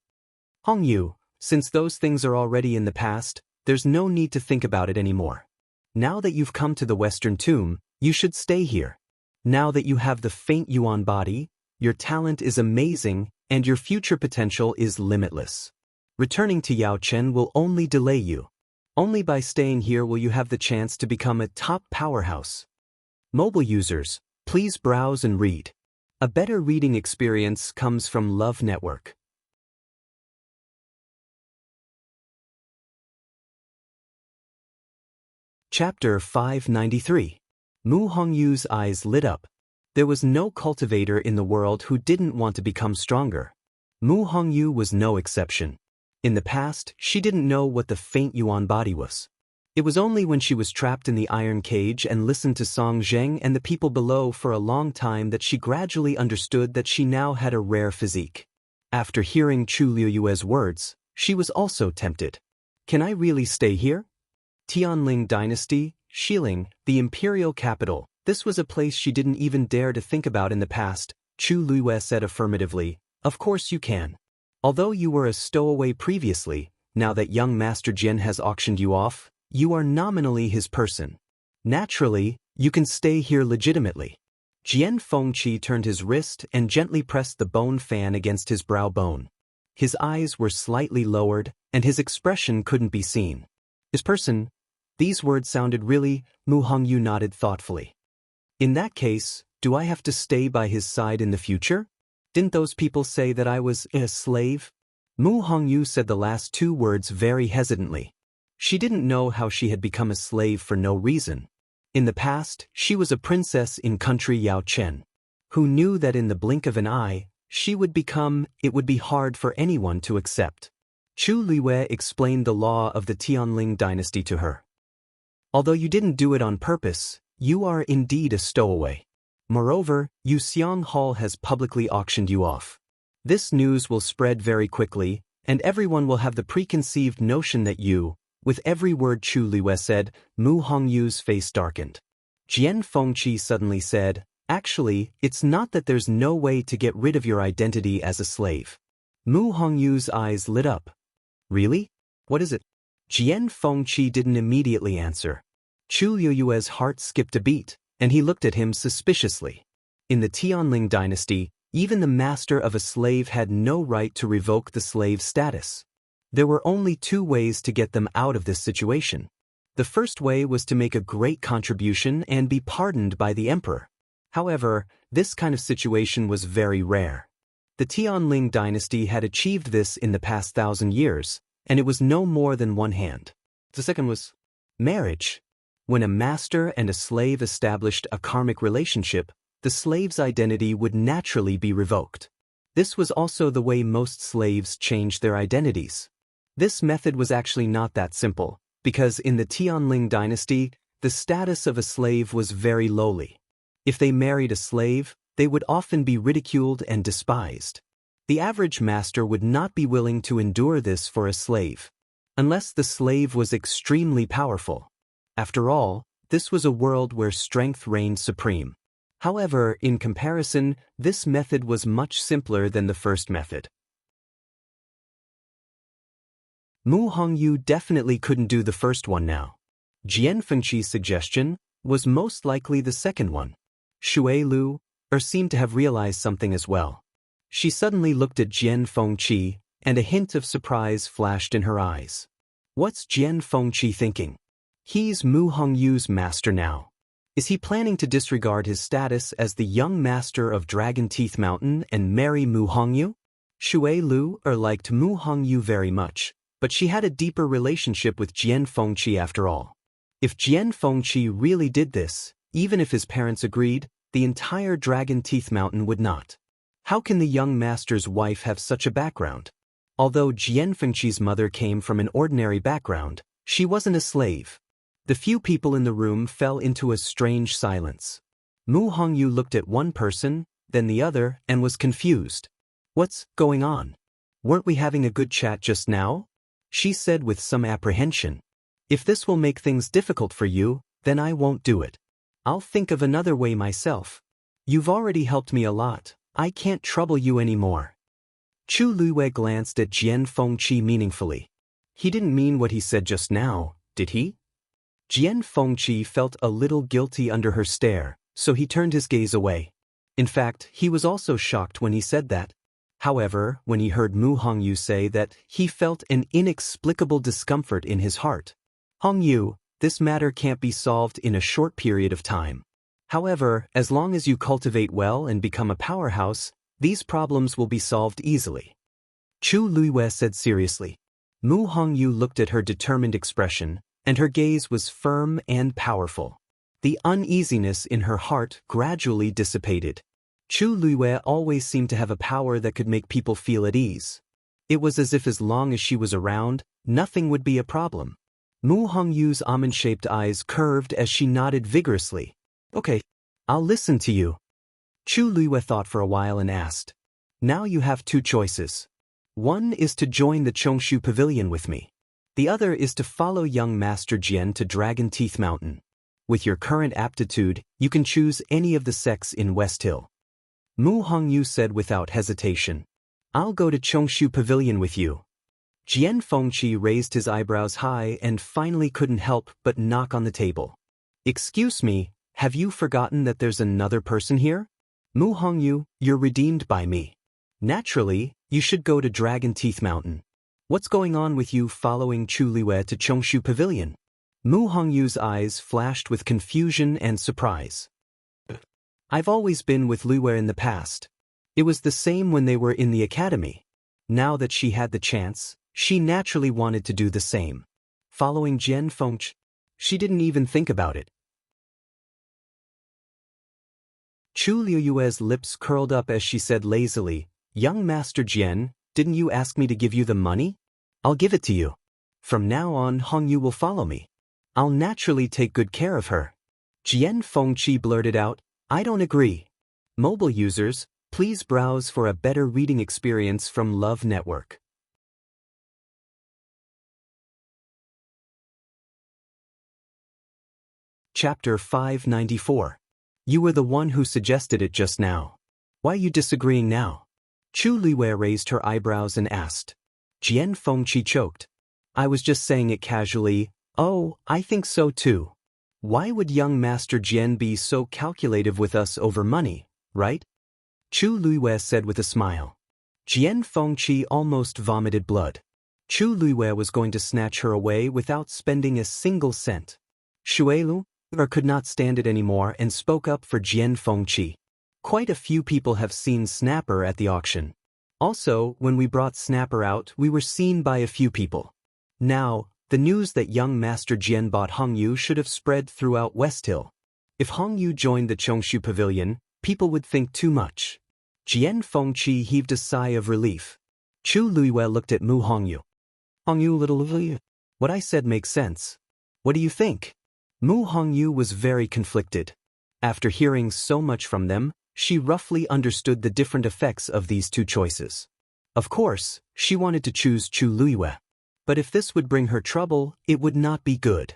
"Hongyu, since those things are already in the past, there's no need to think about it anymore. Now that you've come to the Western Tomb, you should stay here. Now that you have the faint yuan body, your talent is amazing and your future potential is limitless. Returning to Yaochen will only delay you. Only by staying here will you have the chance to become a top powerhouse." Mobile users, please browse and read. A better reading experience comes from Love Network. Chapter 593. Mu Hongyu's eyes lit up. There was no cultivator in the world who didn't want to become stronger. Mu Hongyu was no exception. In the past, she didn't know what the faint yuan body was. It was only when she was trapped in the iron cage and listened to Song Zheng and the people below for a long time that she gradually understood that she now had a rare physique. After hearing Chu Luiyue's words, she was also tempted. Can I really stay here? Tianling Dynasty, Xiling, the imperial capital, This was a place she didn't even dare to think about in the past. Chu Luiyue said affirmatively, "Of course you can. Although you were a stowaway previously, now that young Master Jian has auctioned you off, you are nominally his person. Naturally, you can stay here legitimately." Jian Fengqi turned his wrist and gently pressed the bone fan against his brow bone. His eyes were slightly lowered, and his expression couldn't be seen. His person? These words sounded really. Mu Hongyu nodded thoughtfully. In that case, do I have to stay by his side in the future? Didn't those people say that I was a slave? Mu Hongyu said the last two words very hesitantly. She didn't know how she had become a slave for no reason. In the past, she was a princess in country Yao Chen. Who knew that in the blink of an eye, she would become, it would be hard for anyone to accept. Chu Luiyue explained the law of the Tianling dynasty to her. Although you didn't do it on purpose, you are indeed a stowaway. Moreover, Yuxiang Hall has publicly auctioned you off. This news will spread very quickly, and everyone will have the preconceived notion that you. With every word Chu Luiyue said, Mu Hongyu's face darkened. Jian Fengqi suddenly said, "Actually, it's not that there's no way to get rid of your identity as a slave." Mu Hongyu's eyes lit up. "Really? What is it?" Jian Fengqi didn't immediately answer. Chu Luiyue's heart skipped a beat, and he looked at him suspiciously. In the Tianling dynasty, even the master of a slave had no right to revoke the slave status. There were only two ways to get them out of this situation. The first way was to make a great contribution and be pardoned by the emperor. However, this kind of situation was very rare. The Tianling dynasty had achieved this in the past 1,000 years, and it was no more than one hand. The second was marriage. When a master and a slave established a karmic relationship, the slave's identity would naturally be revoked. This was also the way most slaves changed their identities. This method was actually not that simple, because in the Tianling dynasty, the status of a slave was very lowly. If they married a slave, they would often be ridiculed and despised. The average master would not be willing to endure this for a slave, unless the slave was extremely powerful. After all, this was a world where strength reigned supreme. However, in comparison, this method was much simpler than the first method. Mu Hongyu definitely couldn't do the first one now. Jian Fengqi's suggestion was most likely the second one. Shui Lu seemed to have realized something as well. She suddenly looked at Jian Fengqi, and a hint of surprise flashed in her eyes. What's Jian Fengqi thinking? He's Mu Hongyu's master now. Is he planning to disregard his status as the young master of Dragon Teeth Mountain and marry Mu Hongyu? Shui Lu liked Mu Hongyu very much, but she had a deeper relationship with Jian Fengqi after all. If Jian Fengqi really did this, even if his parents agreed, the entire Dragon Teeth Mountain would not. How can the young master's wife have such a background? Although Jian Fengqi's mother came from an ordinary background, she wasn't a slave. The few people in the room fell into a strange silence. Mu Hongyu looked at one person, then the other, and was confused. What's going on? Weren't we having a good chat just now? She said with some apprehension. If this will make things difficult for you, then I won't do it. I'll think of another way myself. You've already helped me a lot. I can't trouble you anymore. Chu Luiyue glanced at Jian Fengqi meaningfully. He didn't mean what he said just now, did he? Jian Fengqi felt a little guilty under her stare, so he turned his gaze away. In fact, he was also shocked when he said that. However, when he heard Mu Hongyu say that, he felt an inexplicable discomfort in his heart. Hongyu, this matter can't be solved in a short period of time. However, as long as you cultivate well and become a powerhouse, these problems will be solved easily. Chu Luiyue said seriously. Mu Hongyu looked at her determined expression, and her gaze was firm and powerful. The uneasiness in her heart gradually dissipated. Chu Luiyue always seemed to have a power that could make people feel at ease. It was as if as long as she was around, nothing would be a problem. Mu Hongyu's almond-shaped eyes curved as she nodded vigorously. Okay, I'll listen to you. Chu Luiyue thought for a while and asked. Now you have two choices. One is to join the Chongshu Pavilion with me. The other is to follow young Master Jian to Dragon Teeth Mountain. With your current aptitude, you can choose any of the sects in West Hill. Mu Hongyu said without hesitation. I'll go to Chongshu Pavilion with you. Jian Fengqi raised his eyebrows high and finally couldn't help but knock on the table. Excuse me, have you forgotten that there's another person here? Mu Hongyu, you're redeemed by me. Naturally, you should go to Dragon Teeth Mountain. What's going on with you following Chu Liwei to Chongshu Pavilion? Mu Hongyu's eyes flashed with confusion and surprise. I've always been with Liwei in the past. It was the same when they were in the academy. Now that she had the chance, she naturally wanted to do the same. Following Jian Fengqi, she didn't even think about it. Chu Liu's lips curled up as she said lazily, Young Master Jian, didn't you ask me to give you the money? I'll give it to you. From now on, Hongyu will follow me. I'll naturally take good care of her. Jian Fengqi blurted out, I don't agree. Mobile users, please browse for a better reading experience from Love Network. Chapter 594. You were the one who suggested it just now. Why are you disagreeing now? Chu Liwei raised her eyebrows and asked. Jian Fengqi choked. I was just saying it casually. Oh, I think so too. Why would young Master Jian be so calculative with us over money, right? Chu Liwei said with a smile. Jian Fengqi almost vomited blood. Chu Liwei was going to snatch her away without spending a single cent. Shuelu could not stand it anymore and spoke up for Jian Fengqi. Quite a few people have seen Snapper at the auction. Also, when we brought Snapper out, we were seen by a few people. Now, the news that young Master Jian bought Hongyu should have spread throughout West Hill. If Hongyu joined the Chongshu Pavilion, people would think too much. Jian Fengqi heaved a sigh of relief. Chu Liwei looked at Mu Hongyu. Hongyu little, what I said makes sense. What do you think? Mu Hongyu was very conflicted. After hearing so much from them, she roughly understood the different effects of these two choices. Of course, she wanted to choose Chu Liwei. But if this would bring her trouble, it would not be good.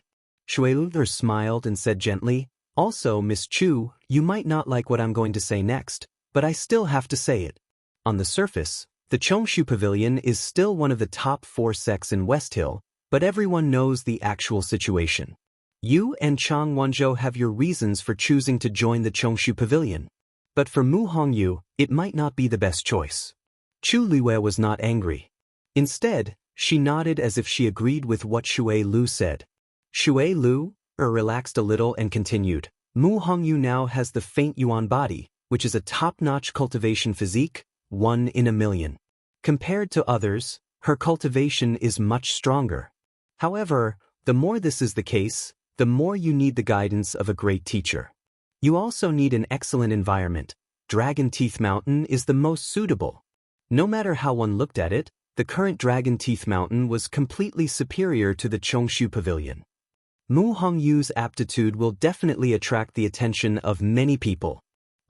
Shuelu smiled and said gently, Also, Miss Chu, you might not like what I'm going to say next, but I still have to say it. On the surface, the Chongshu Pavilion is still one of the top 4 sects in West Hill, but everyone knows the actual situation. You and Chang Wanzhou have your reasons for choosing to join the Chongshu Pavilion. But for Mu Hongyu, it might not be the best choice. Chu Liwei was not angry. Instead, she nodded as if she agreed with what Shuelu said. Shuelu relaxed a little and continued. Mu Hongyu now has the faint yuan body, which is a top-notch cultivation physique, 1 in a million. Compared to others, her cultivation is much stronger. However, the more this is the case, the more you need the guidance of a great teacher. You also need an excellent environment. Dragon Teeth Mountain is the most suitable. No matter how one looked at it, the current Dragon Teeth Mountain was completely superior to the Chongshu Pavilion. Mu Hongyu's aptitude will definitely attract the attention of many people.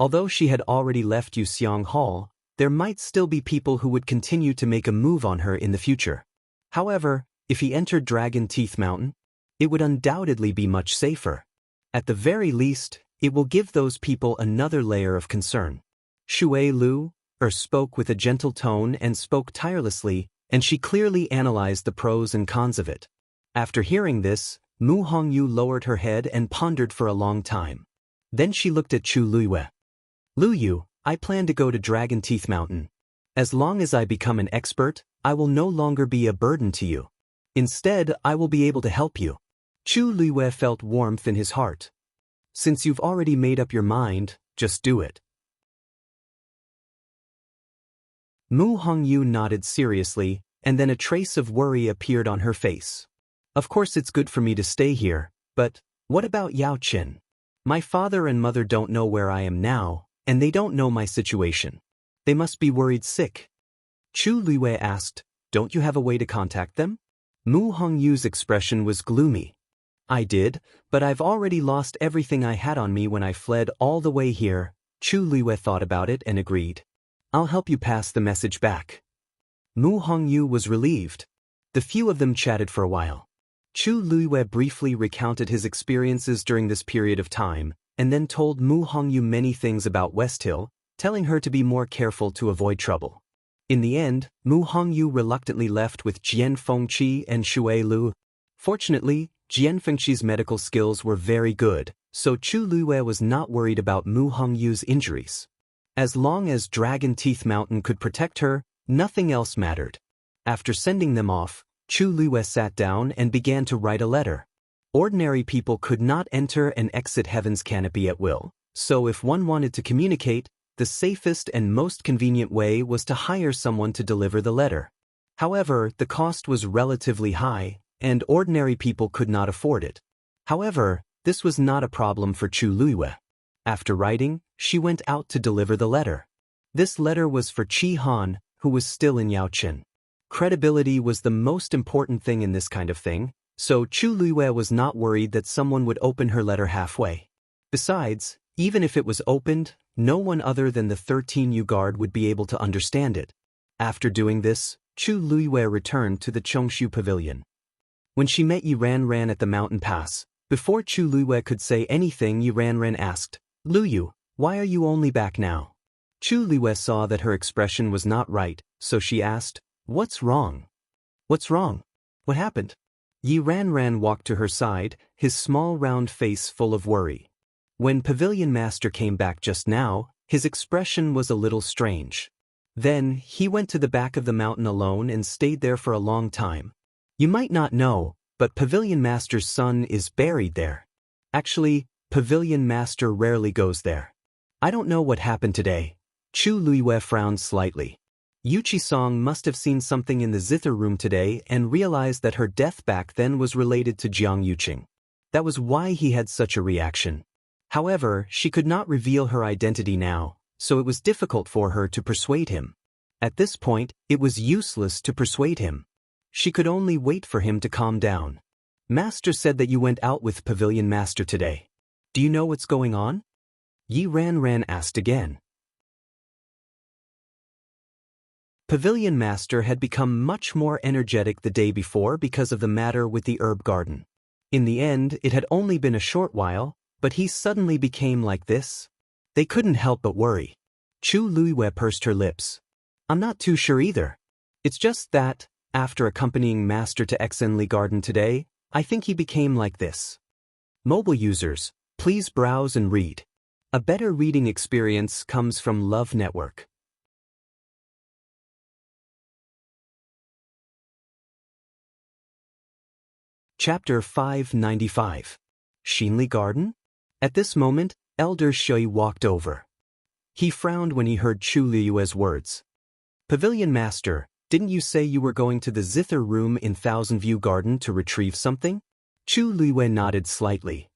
Although she had already left Yuxiang Hall, there might still be people who would continue to make a move on her in the future. However, if he entered Dragon Teeth Mountain, it would undoubtedly be much safer. At the very least, it will give those people another layer of concern. Shuelu spoke with a gentle tone and spoke tirelessly, and she clearly analyzed the pros and cons of it. After hearing this, Mu Hongyu lowered her head and pondered for a long time. Then she looked at Chu Liwei. Liu, I plan to go to Dragon Teeth Mountain. As long as I become an expert, I will no longer be a burden to you. Instead, I will be able to help you. Chu Liwei felt warmth in his heart. Since you've already made up your mind, just do it. Mu Hongyu nodded seriously, and then a trace of worry appeared on her face. Of course it's good for me to stay here, but what about Yao Qin? My father and mother don't know where I am now, and they don't know my situation. They must be worried sick. Chu Liwei asked, Don't you have a way to contact them? Mu Hongyu's expression was gloomy. I did, but I've already lost everything I had on me when I fled all the way here. Chu Liwei thought about it and agreed. I'll help you pass the message back. Mu Hongyu was relieved. The few of them chatted for a while. Chu Luiyue briefly recounted his experiences during this period of time, and then told Mu Hongyu many things about West Hill, telling her to be more careful to avoid trouble. In the end, Mu Hongyu reluctantly left with Jian Fengqi and Shui Lu. Fortunately, Jian Fengqi's medical skills were very good, so Chu Luiyue was not worried about Mu Hongyu's injuries. As long as Dragon Teeth Mountain could protect her, nothing else mattered. After sending them off, Chu Luiyue sat down and began to write a letter. Ordinary people could not enter and exit Heaven's canopy at will, so if one wanted to communicate, the safest and most convenient way was to hire someone to deliver the letter. However, the cost was relatively high, and ordinary people could not afford it. However, this was not a problem for Chu Luiyue. After writing, she went out to deliver the letter. This letter was for Qi Han, who was still in Yaochen. Credibility was the most important thing in this kind of thing, so Chu Luiyue was not worried that someone would open her letter halfway. Besides, even if it was opened, no one other than the 13U guard would be able to understand it. After doing this, Chu Luiyue returned to the Chongshu Pavilion. When she met Yi Ranran at the mountain pass, before Chu Luiyue could say anything, Yi Ranran asked, "Luyu, why are you only back now?" Chu Luiyue saw that her expression was not right, so she asked, "What's wrong?" "What's wrong? What happened?" Yi Ranran walked to her side, his small round face full of worry. When Pavilion Master came back just now, his expression was a little strange. Then, he went to the back of the mountain alone and stayed there for a long time. You might not know, but Pavilion Master's son is buried there. Actually, Pavilion Master rarely goes there. I don't know what happened today. Chu Luiyue frowned slightly. Yuchi Song must have seen something in the zither room today and realized that her death back then was related to Jiang Yuqing. That was why he had such a reaction. However, she could not reveal her identity now, so it was difficult for her to persuade him. At this point, it was useless to persuade him. She could only wait for him to calm down. Master said that you went out with Pavilion Master today. Do you know what's going on? Yi Ranran asked again. Pavilion Master had become much more energetic the day before because of the matter with the herb garden. In the end, it had only been a short while, but he suddenly became like this. They couldn't help but worry. Chu Luiyue pursed her lips. I'm not too sure either. It's just that, after accompanying Master to Exenli Garden today, I think he became like this. Mobile users, please browse and read. A better reading experience comes from Love Network. Chapter 595. Xianxia Garden? At this moment, Elder Shui walked over. He frowned when he heard Chu Luiyue's words. Pavilion Master, didn't you say you were going to the zither room in Thousand View Garden to retrieve something? Chu Luiyue nodded slightly.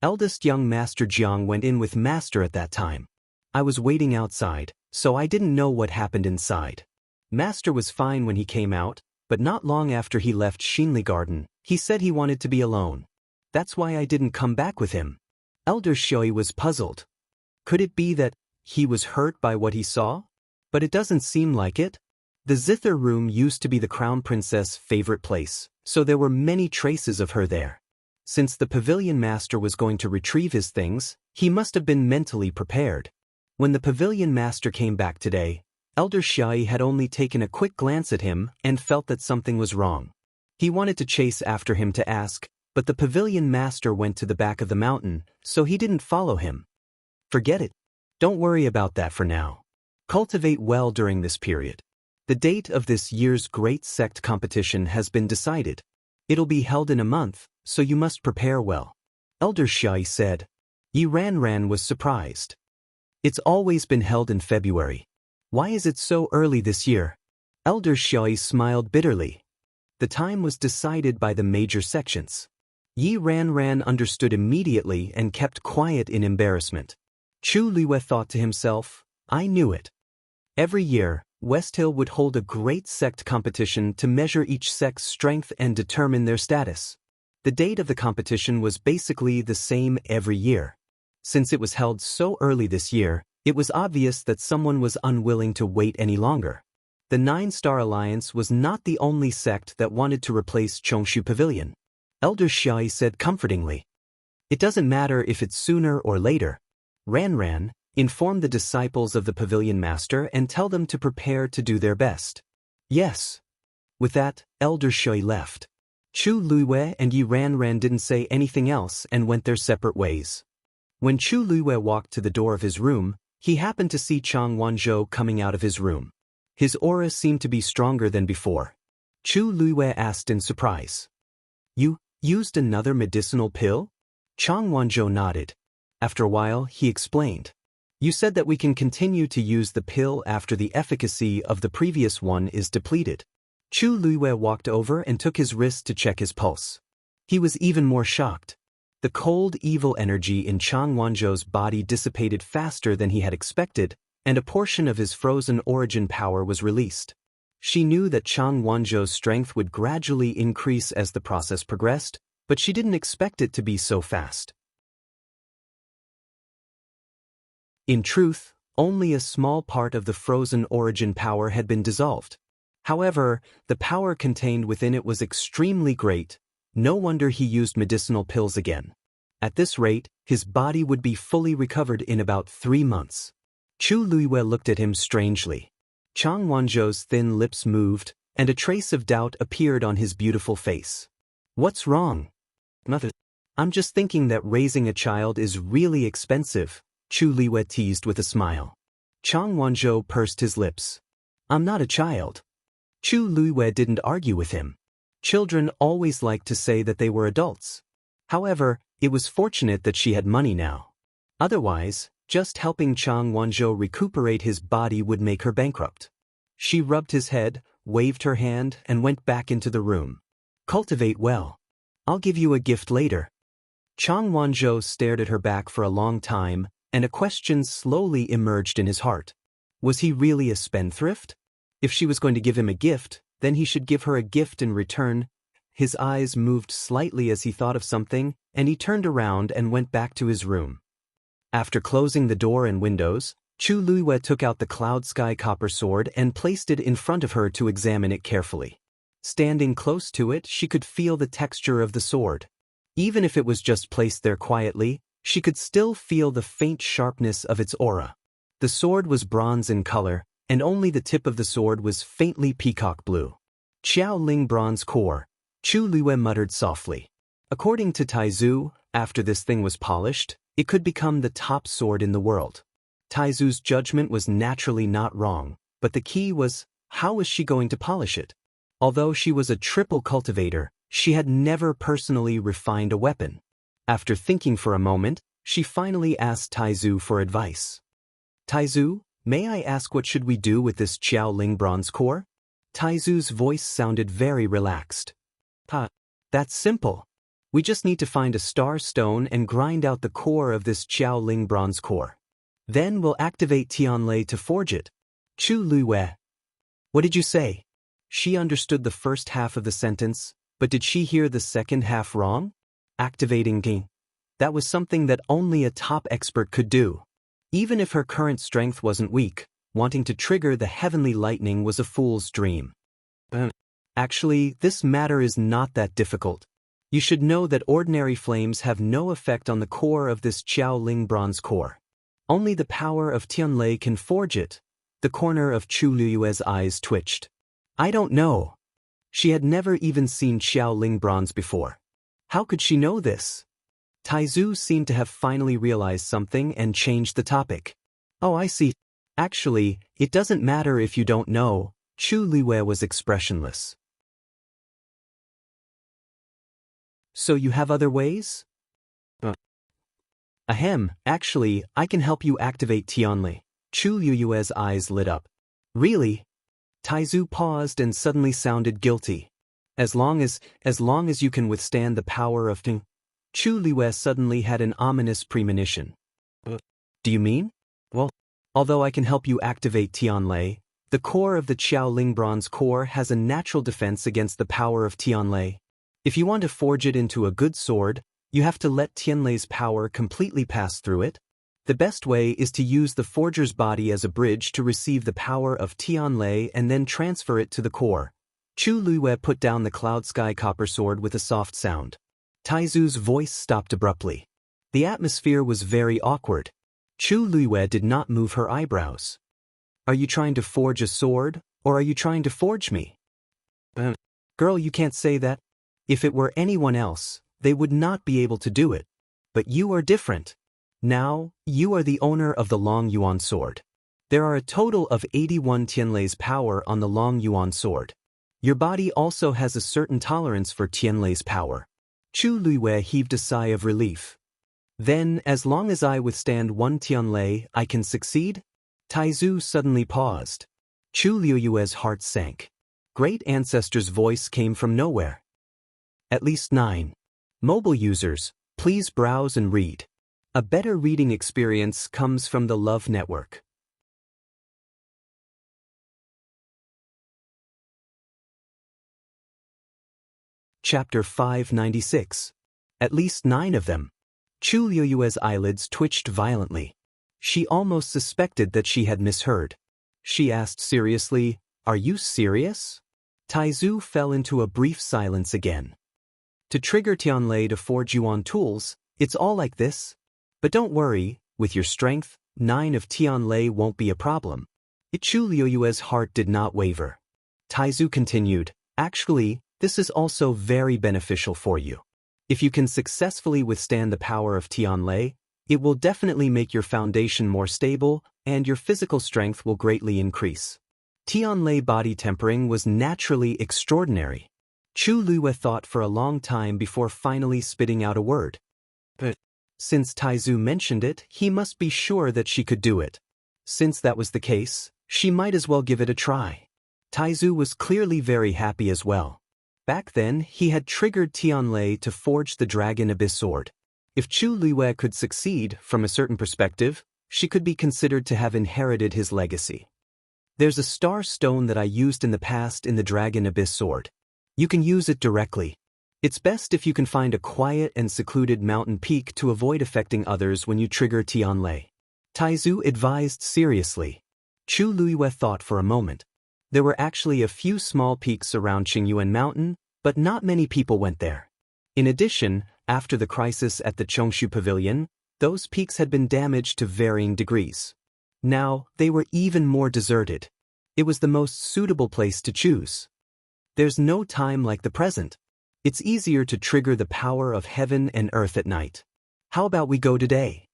Eldest young Master Jiang went in with Master at that time. I was waiting outside, so I didn't know what happened inside. Master was fine when he came out, but not long after he left Xianxia Garden, he said he wanted to be alone. That's why I didn't come back with him. Elder Shui was puzzled. Could it be that he was hurt by what he saw? But it doesn't seem like it. The zither room used to be the Crown Princess' favorite place, so there were many traces of her there. Since the Pavilion Master was going to retrieve his things, he must have been mentally prepared. When the Pavilion Master came back today, Elder Shui had only taken a quick glance at him and felt that something was wrong. He wanted to chase after him to ask, but the Pavilion Master went to the back of the mountain, so he didn't follow him. Forget it. Don't worry about that for now. Cultivate well during this period. The date of this year's Great Sect competition has been decided. It'll be held in a month, so you must prepare well. Elder Shui said. Yi Ranran was surprised. It's always been held in February. Why is it so early this year? Elder Shui smiled bitterly. The time was decided by the major sections. Yi Ranran understood immediately and kept quiet in embarrassment. Chu Luiyue thought to himself, I knew it. Every year, West Hill would hold a great sect competition to measure each sect's strength and determine their status. The date of the competition was basically the same every year. Since it was held so early this year, it was obvious that someone was unwilling to wait any longer. The Nine-Star Alliance was not the only sect that wanted to replace Chongshu Pavilion. Elder Xiai said comfortingly. It doesn't matter if it's sooner or later. Ran, inform the disciples of the pavilion master and tell them to prepare to do their best. Yes. With that, Elder Shui left. Chu Luiwei and Yi Ran didn't say anything else and went their separate ways. When Chu Luiwei walked to the door of his room, he happened to see Chang Wanzhou coming out of his room. His aura seemed to be stronger than before. Chu Luiwei asked in surprise. You used another medicinal pill? Chang Wanzhou nodded. After a while, he explained. You said that we can continue to use the pill after the efficacy of the previous one is depleted. Chu Luiwei walked over and took his wrist to check his pulse. He was even more shocked. The cold, evil energy in Chang Wanzhou's body dissipated faster than he had expected, and a portion of his frozen origin power was released. She knew that Chang Wanzhou's strength would gradually increase as the process progressed, but she didn't expect it to be so fast. In truth, only a small part of the frozen origin power had been dissolved. However, the power contained within it was extremely great. No wonder he used medicinal pills again. At this rate, his body would be fully recovered in about 3 months. Chu Luiwei looked at him strangely. Chang Wanzhou's thin lips moved, and a trace of doubt appeared on his beautiful face. What's wrong? Nothing. I'm just thinking that raising a child is really expensive, Chu Luiwei teased with a smile. Chang Wanzhou pursed his lips. I'm not a child. Chu Luiwei didn't argue with him. Children always liked to say that they were adults. However, it was fortunate that she had money now. Otherwise, just helping Chang Wanzhou recuperate his body would make her bankrupt. She rubbed his head, waved her hand, and went back into the room. Cultivate well. I'll give you a gift later. Chang Wanzhou stared at her back for a long time, and a question slowly emerged in his heart. Was he really a spendthrift? If she was going to give him a gift, then he should give her a gift in return. His eyes moved slightly as he thought of something, and he turned around and went back to his room. After closing the door and windows, Chu Luiwei took out the cloud sky copper sword and placed it in front of her to examine it carefully. Standing close to it, she could feel the texture of the sword. Even if it was just placed there quietly, she could still feel the faint sharpness of its aura. The sword was bronze in color, and only the tip of the sword was faintly peacock blue. Qiao Ling bronze core, Chu Luiwei muttered softly. According to Taizu, after this thing was polished, it could become the top sword in the world. Taizu's judgment was naturally not wrong, but the key was, how was she going to polish it? Although she was a triple cultivator, she had never personally refined a weapon. After thinking for a moment, she finally asked Taizu for advice. Taizu, may I ask what should we do with this Qiao Ling bronze core? Taizu's voice sounded very relaxed. That's simple. We just need to find a star stone and grind out the core of this Qiao Ling bronze core. Then we'll activate Tianlei to forge it. Chu Luiwei. What did you say? She understood the first half of the sentence, but did she hear the second half wrong? Activating Ging. That was something that only a top expert could do. Even if her current strength wasn't weak, wanting to trigger the heavenly lightning was a fool's dream. Actually, this matter is not that difficult. You should know that ordinary flames have no effect on the core of this Qiao Ling bronze core. Only the power of Tianlei can forge it. The corner of Chu Luiwei's eyes twitched. I don't know. She had never even seen Qiao Ling bronze before. How could she know this? Taizu seemed to have finally realized something and changed the topic. Oh, I see. Actually, it doesn't matter if you don't know. Chu Luiwei was expressionless. So you have other ways? Ahem, actually, I can help you activate Tianlei. Chu Luiwei's eyes lit up. Really? Taizu paused and suddenly sounded guilty. As long as you can withstand the power of Ting. Chu Luiwei suddenly had an ominous premonition. Do you mean? Well, although I can help you activate Tianlei, the core of the Qiao Ling bronze core has a natural defense against the power of Tianlei. If you want to forge it into a good sword, you have to let Tianlei's power completely pass through it. The best way is to use the forger's body as a bridge to receive the power of Tianlei and then transfer it to the core. Chu Luiwei put down the cloud sky copper sword with a soft sound. Taizu's voice stopped abruptly. The atmosphere was very awkward. Chu Luiyue did not move her eyebrows. Are you trying to forge a sword, or are you trying to forge me? Girl, you can't say that. If it were anyone else, they would not be able to do it. But you are different. Now, you are the owner of the Long Yuan sword. There are a total of 81 Tianlei's power on the Long Yuan sword. Your body also has a certain tolerance for Tianlei's power. Chu Luiyue heaved a sigh of relief. Then, as long as I withstand 1 Tianlei, I can succeed? Taizu suddenly paused. Chu Luiyue's heart sank. Great Ancestor's voice came from nowhere. At least 9. Mobile users, please browse and read. A better reading experience comes from the Love Network. Chapter 596. At least 9 of them. Chu Luiyue's eyelids twitched violently. She almost suspected that she had misheard. She asked seriously, "Are you serious?" Taizu fell into a brief silence again. To trigger Tianlei to forge Yuan tools, it's all like this. But don't worry, with your strength, 9 of Tianlei won't be a problem. Chu Luiyue's heart did not waver. Taizu continued, actually, this is also very beneficial for you. If you can successfully withstand the power of Tianlei, it will definitely make your foundation more stable, and your physical strength will greatly increase. Tianlei body tempering was naturally extraordinary. Chu Luiyue thought for a long time before finally spitting out a word. But since Taizu mentioned it, he must be sure that she could do it. Since that was the case, she might as well give it a try. Taizu was clearly very happy as well. Back then, he had triggered Tianlei to forge the Dragon Abyss sword. If Chu Luiyue could succeed, from a certain perspective, she could be considered to have inherited his legacy. There's a star stone that I used in the past in the Dragon Abyss sword. You can use it directly. It's best if you can find a quiet and secluded mountain peak to avoid affecting others when you trigger Tianlei. Taizu advised seriously. Chu Luiyue thought for a moment. There were actually a few small peaks around Qingyuan Mountain, but not many people went there. In addition, after the crisis at the Chongshu Pavilion, those peaks had been damaged to varying degrees. Now, they were even more deserted. It was the most suitable place to choose. There's no time like the present. It's easier to trigger the power of heaven and earth at night. How about we go today?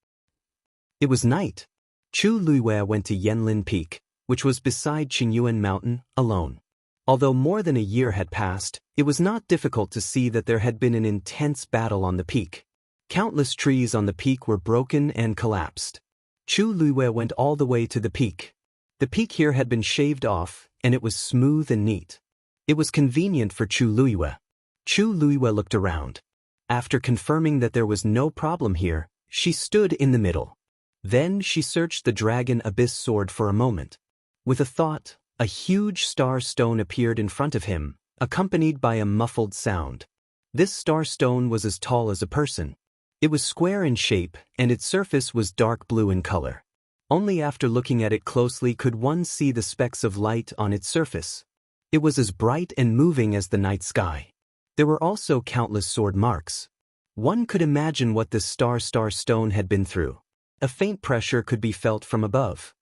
It was night. Chu Luiyue went to Yanlin Peak, which was beside Qingyuan Mountain, alone. Although more than a year had passed, it was not difficult to see that there had been an intense battle on the peak. Countless trees on the peak were broken and collapsed. Chu Luiyue went all the way to the peak. The peak here had been shaved off, and it was smooth and neat. It was convenient for Chu Luiyue. Chu Luiyue looked around. After confirming that there was no problem here, she stood in the middle. Then she searched the Dragon Abyss sword for a moment. With a thought, a huge star stone appeared in front of him, accompanied by a muffled sound. This star stone was as tall as a person. It was square in shape, and its surface was dark blue in color. Only after looking at it closely could one see the specks of light on its surface. It was as bright and moving as the night sky. There were also countless sword marks. One could imagine what this star stone had been through. A faint pressure could be felt from above.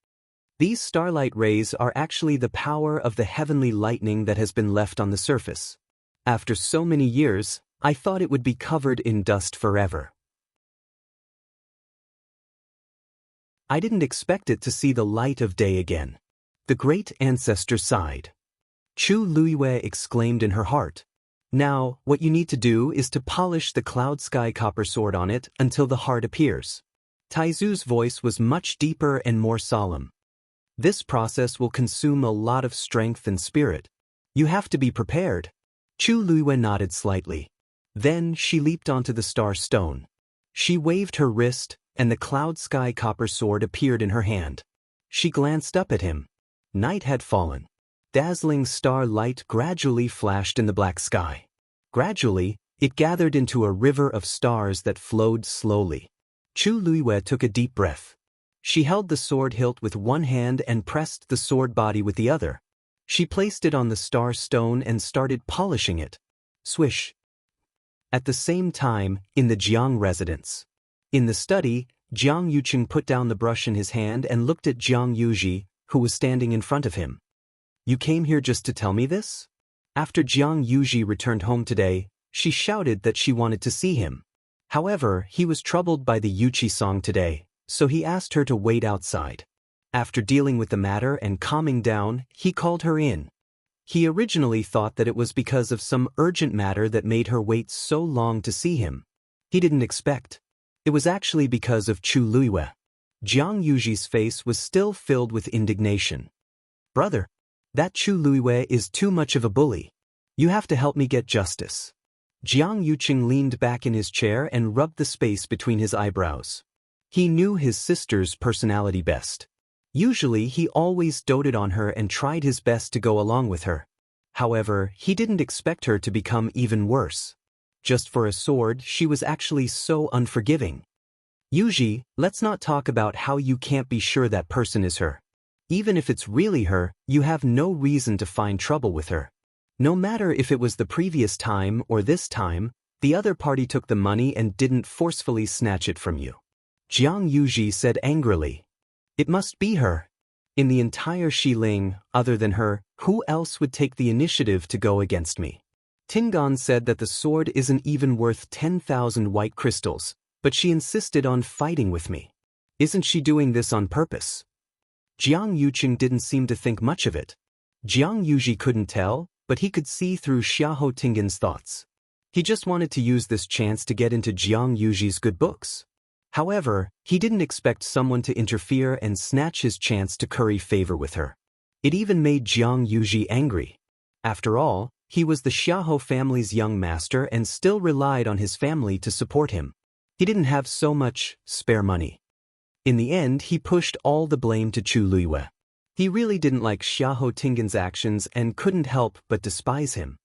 These starlight rays are actually the power of the heavenly lightning that has been left on the surface. After so many years, I thought it would be covered in dust forever. I didn't expect it to see the light of day again. The great ancestor sighed. Chu Luiyue exclaimed in her heart. Now, what you need to do is to polish the cloud sky copper sword on it until the heart appears. Taizu's voice was much deeper and more solemn. This process will consume a lot of strength and spirit. You have to be prepared. Chu Luiyue nodded slightly. Then she leaped onto the star stone. She waved her wrist, and the cloud sky copper sword appeared in her hand. She glanced up at him. Night had fallen. Dazzling star light gradually flashed in the black sky. Gradually, it gathered into a river of stars that flowed slowly. Chu Luiyue took a deep breath. She held the sword hilt with one hand and pressed the sword body with the other. She placed it on the star stone and started polishing it. Swish. At the same time, in the Jiang residence. In the study, Jiang Yuqing put down the brush in his hand and looked at Jiang Yuji, who was standing in front of him. You came here just to tell me this? After Jiang Yuji returned home today, she shouted that she wanted to see him. However, he was troubled by the Yuchi song today, so he asked her to wait outside. After dealing with the matter and calming down, he called her in. He originally thought that it was because of some urgent matter that made her wait so long to see him. He didn't expect. It was actually because of Chu Luiyue. Jiang Yuji's face was still filled with indignation. Brother, that Chu Luiyue is too much of a bully. You have to help me get justice. Jiang Yuqing leaned back in his chair and rubbed the space between his eyebrows. He knew his sister's personality best. Usually he always doted on her and tried his best to go along with her. However, he didn't expect her to become even worse. Just for a sword, she was actually so unforgiving. Yuji, let's not talk about how you can't be sure that person is her. Even if it's really her, you have no reason to find trouble with her. No matter if it was the previous time or this time, the other party took the money and didn't forcefully snatch it from you. Jiang Yuji said angrily. It must be her. In the entire Xiling, other than her, who else would take the initiative to go against me? Tingan said that the sword isn't even worth 10,000 white crystals, but she insisted on fighting with me. Isn't she doing this on purpose? Jiang Yuqing didn't seem to think much of it. Jiang Yuji couldn't tell, but he could see through Xiahou Tingan's thoughts. He just wanted to use this chance to get into Jiang Yuji's good books. However, he didn't expect someone to interfere and snatch his chance to curry favor with her. It even made Jiang Yuji angry. After all, he was the Xiahou family's young master and still relied on his family to support him. He didn't have so much spare money. In the end, he pushed all the blame to Chu Luiyue. He really didn't like Xiahou Tingan's actions and couldn't help but despise him.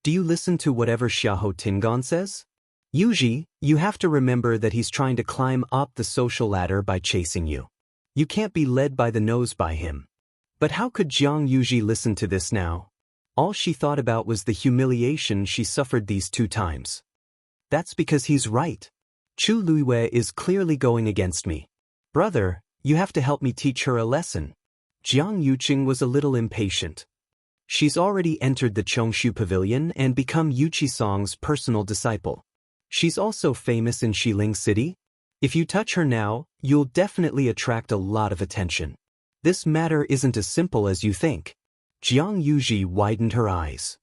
Do you listen to whatever Xiahou Tingan says? Yuji, you have to remember that he's trying to climb up the social ladder by chasing you. You can't be led by the nose by him. But how could Jiang Yuji listen to this now? All she thought about was the humiliation she suffered these 2 times. That's because he's right. Chu Luiyue is clearly going against me. Brother, you have to help me teach her a lesson. Jiang Yuqing was a little impatient. She's already entered the Chongshu Pavilion and become Yuchi Song's personal disciple. She's also famous in Xiling City. If you touch her now, you'll definitely attract a lot of attention. This matter isn't as simple as you think. Jiang Yuji widened her eyes.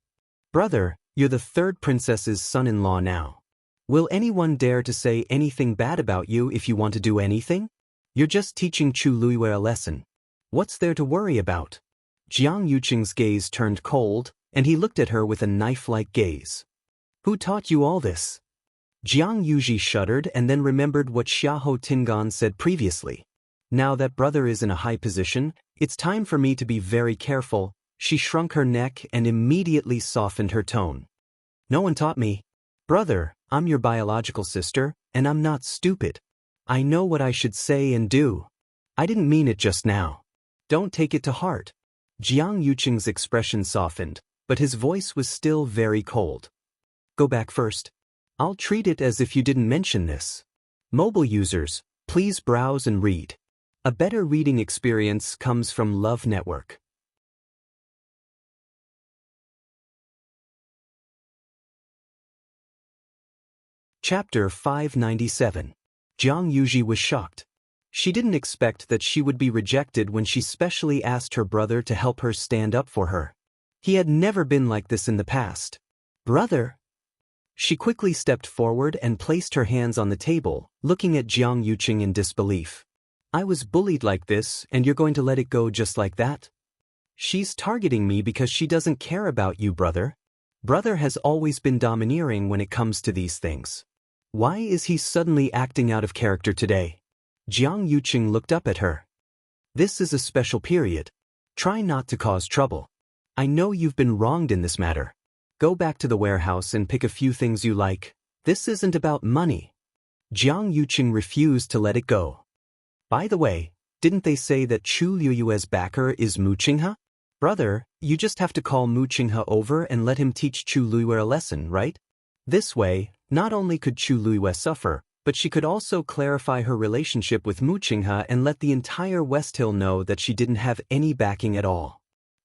Brother, you're the 3rd princess's son-in-law now. Will anyone dare to say anything bad about you if you want to do anything? You're just teaching Chu Luiyue a lesson. What's there to worry about? Jiang Yuqing's gaze turned cold, and he looked at her with a knife-like gaze. Who taught you all this? Jiang Yuji shuddered and then remembered what Xiahou Tingan said previously. Now that brother is in a high position, it's time for me to be very careful. She shrunk her neck and immediately softened her tone. No one taught me. Brother, I'm your biological sister, and I'm not stupid. I know what I should say and do. I didn't mean it just now. Don't take it to heart. Jiang Yuqing's expression softened, but his voice was still very cold. Go back first. I'll treat it as if you didn't mention this. Mobile users, please browse and read. A better reading experience comes from Love Network. Chapter 597. Jiang Yuji was shocked. She didn't expect that she would be rejected when she specially asked her brother to help her stand up for her. He had never been like this in the past. Brother? She quickly stepped forward and placed her hands on the table, looking at Jiang Yuqing in disbelief. I was bullied like this, and you're going to let it go just like that? She's targeting me because she doesn't care about you, brother. Brother has always been domineering when it comes to these things. Why is he suddenly acting out of character today? Jiang Yuqing looked up at her. This is a special period. Try not to cause trouble. I know you've been wronged in this matter. Go back to the warehouse and pick a few things you like. This isn't about money. Jiang Yuqing refused to let it go. By the way, didn't they say that Chu Luiyue's backer is Mu Qinghe? Brother, you just have to call Mu Qinghe over and let him teach Chu Luiyue a lesson, right? This way, not only could Chu Luiyue suffer, but she could also clarify her relationship with Mu Qinghe and let the entire West Hill know that she didn't have any backing at all.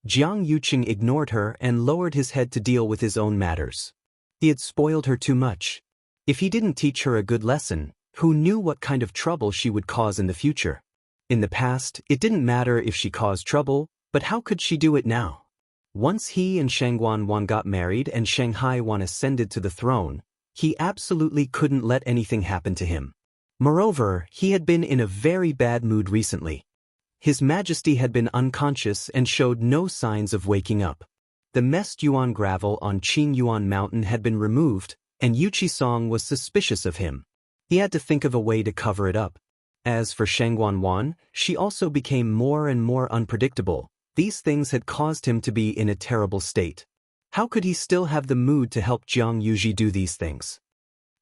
Jiang Yuqing ignored her and lowered his head to deal with his own matters. He had spoiled her too much. If he didn't teach her a good lesson, who knew what kind of trouble she would cause in the future? In the past, it didn't matter if she caused trouble, but how could she do it now? Once he and Shangguan Wan got married and Shanghai Wan ascended to the throne, he absolutely couldn't let anything happen to him. Moreover, he had been in a very bad mood recently. His Majesty had been unconscious and showed no signs of waking up. The messed yuan gravel on Qing Yuan Mountain had been removed, and Yu Qisong was suspicious of him. He had to think of a way to cover it up. As for Shangguan Wan, she also became more and more unpredictable. These things had caused him to be in a terrible state. How could he still have the mood to help Jiang Yuji do these things?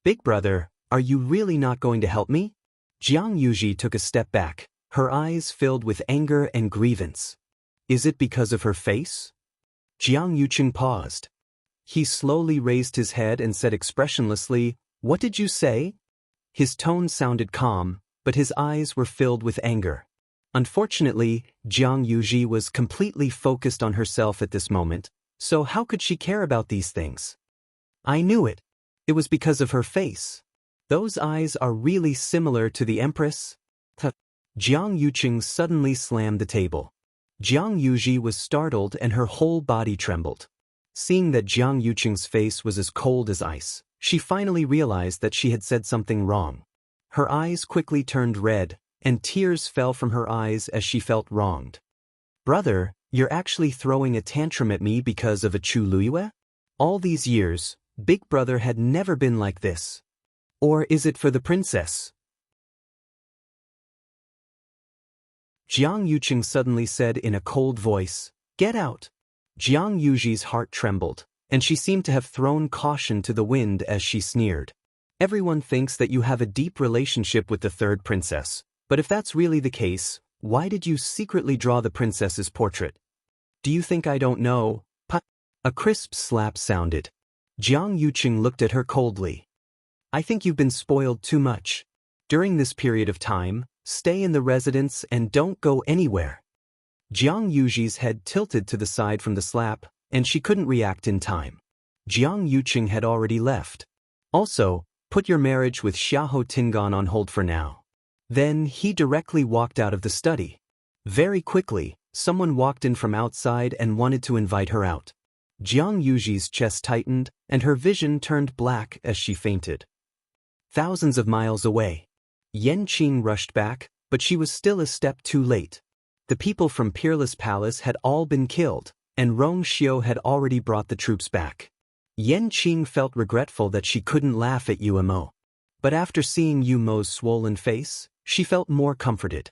Big brother, are you really not going to help me? Jiang Yuji took a step back, her eyes filled with anger and grievance. Is it because of her face? Jiang Yuqing paused. He slowly raised his head and said expressionlessly, "What did you say?" His tone sounded calm, but his eyes were filled with anger. Unfortunately, Jiang Yuji was completely focused on herself at this moment, so how could she care about these things? I knew it. It was because of her face. Those eyes are really similar to the Empress. Jiang Yuqing suddenly slammed the table. Jiang Yuji was startled and her whole body trembled. Seeing that Jiang Yuqing's face was as cold as ice, she finally realized that she had said something wrong. Her eyes quickly turned red, and tears fell from her eyes as she felt wronged. Brother, you're actually throwing a tantrum at me because of a Chu Luiyue? All these years, Big Brother had never been like this. Or is it for the princess? Jiang Yuqing suddenly said in a cold voice, "Get out." Jiang Yuji's heart trembled, and she seemed to have thrown caution to the wind as she sneered. Everyone thinks that you have a deep relationship with the third princess, but if that's really the case, why did you secretly draw the princess's portrait? Do you think I don't know? A crisp slap sounded. Jiang Yuqing looked at her coldly. I think you've been spoiled too much. During this period of time, stay in the residence and don't go anywhere. Jiang Yuji's head tilted to the side from the slap, and she couldn't react in time. Jiang Yuqing had already left. Also, put your marriage with Xiahou Tingan on hold for now. Then he directly walked out of the study. Very quickly, someone walked in from outside and wanted to invite her out. Jiang Yuji's chest tightened, and her vision turned black as she fainted. Thousands of miles away, Yan Qing rushed back, but she was still a step too late. The people from Peerless Palace had all been killed, and Rong Xiu had already brought the troops back. Yan Qing felt regretful that she couldn't laugh at Yu Mo. But after seeing Yu Mo's swollen face, she felt more comforted.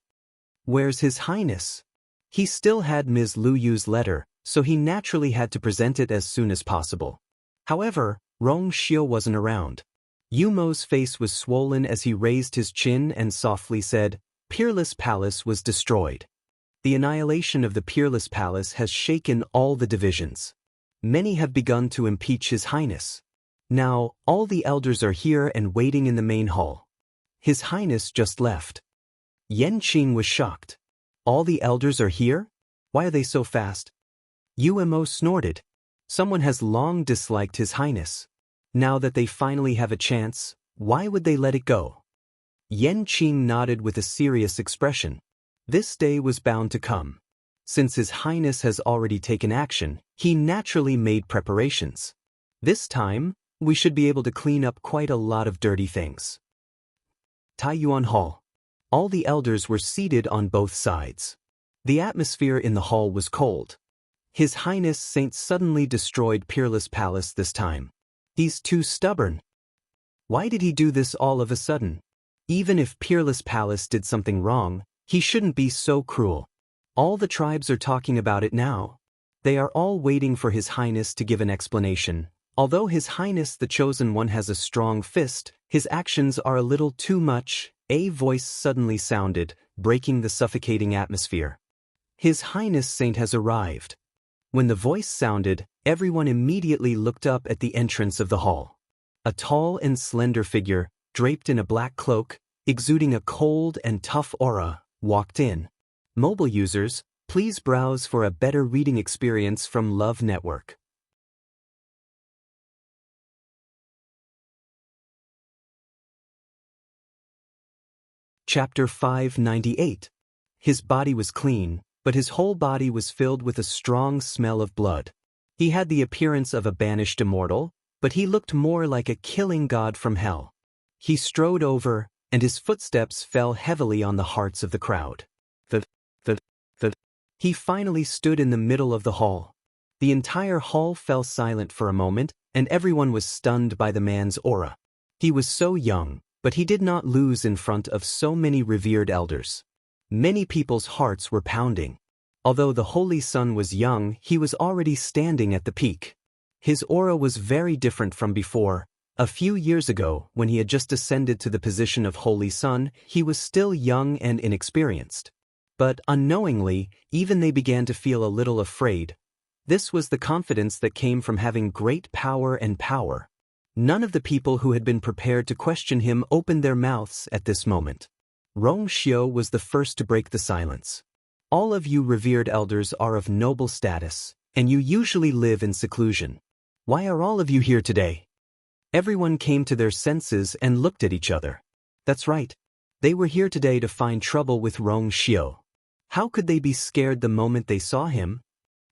Where's His Highness? He still had Ms. Lu Yu's letter, so he naturally had to present it as soon as possible. However, Rong Xiu wasn't around. Yu Mo's face was swollen as he raised his chin and softly said, Peerless Palace was destroyed. The annihilation of the Peerless Palace has shaken all the divisions. Many have begun to impeach His Highness. Now, all the elders are here and waiting in the main hall. His Highness just left. Yan Qing was shocked. All the elders are here? Why are they so fast? Yu Mo snorted. Someone has long disliked His Highness. Now that they finally have a chance, why would they let it go? Yan Qing nodded with a serious expression. This day was bound to come. Since His Highness has already taken action, he naturally made preparations. This time, we should be able to clean up quite a lot of dirty things. Taiyuan Hall. All the elders were seated on both sides. The atmosphere in the hall was cold. His Highness Saint suddenly destroyed Peerless Palace this time. He's too stubborn. Why did he do this all of a sudden? Even if Peerless Palace did something wrong, he shouldn't be so cruel. All the tribes are talking about it now. They are all waiting for His Highness to give an explanation. Although His Highness the Chosen One has a strong fist, his actions are a little too much. A voice suddenly sounded, breaking the suffocating atmosphere. His Highness Saint has arrived. When the voice sounded, everyone immediately looked up at the entrance of the hall. A tall and slender figure, draped in a black cloak, exuding a cold and tough aura, walked in. Mobile users, please browse for a better reading experience from Love Network. Chapter 598. His body was clean, but his whole body was filled with a strong smell of blood. He had the appearance of a banished immortal, but he looked more like a killing god from hell. He strode over, and his footsteps fell heavily on the hearts of the crowd. He finally stood in the middle of the hall. The entire hall fell silent for a moment, and everyone was stunned by the man's aura. He was so young, but he did not lose in front of so many revered elders. Many people's hearts were pounding. Although the Holy Sun was young, he was already standing at the peak. His aura was very different from before. A few years ago, when he had just ascended to the position of Holy Sun, he was still young and inexperienced. But unknowingly, even they began to feel a little afraid. This was the confidence that came from having great power and power. None of the people who had been prepared to question him opened their mouths at this moment. Rongxiu was the first to break the silence. All of you revered elders are of noble status, and you usually live in seclusion. Why are all of you here today? Everyone came to their senses and looked at each other. That's right. They were here today to find trouble with Rongxiu. How could they be scared the moment they saw him?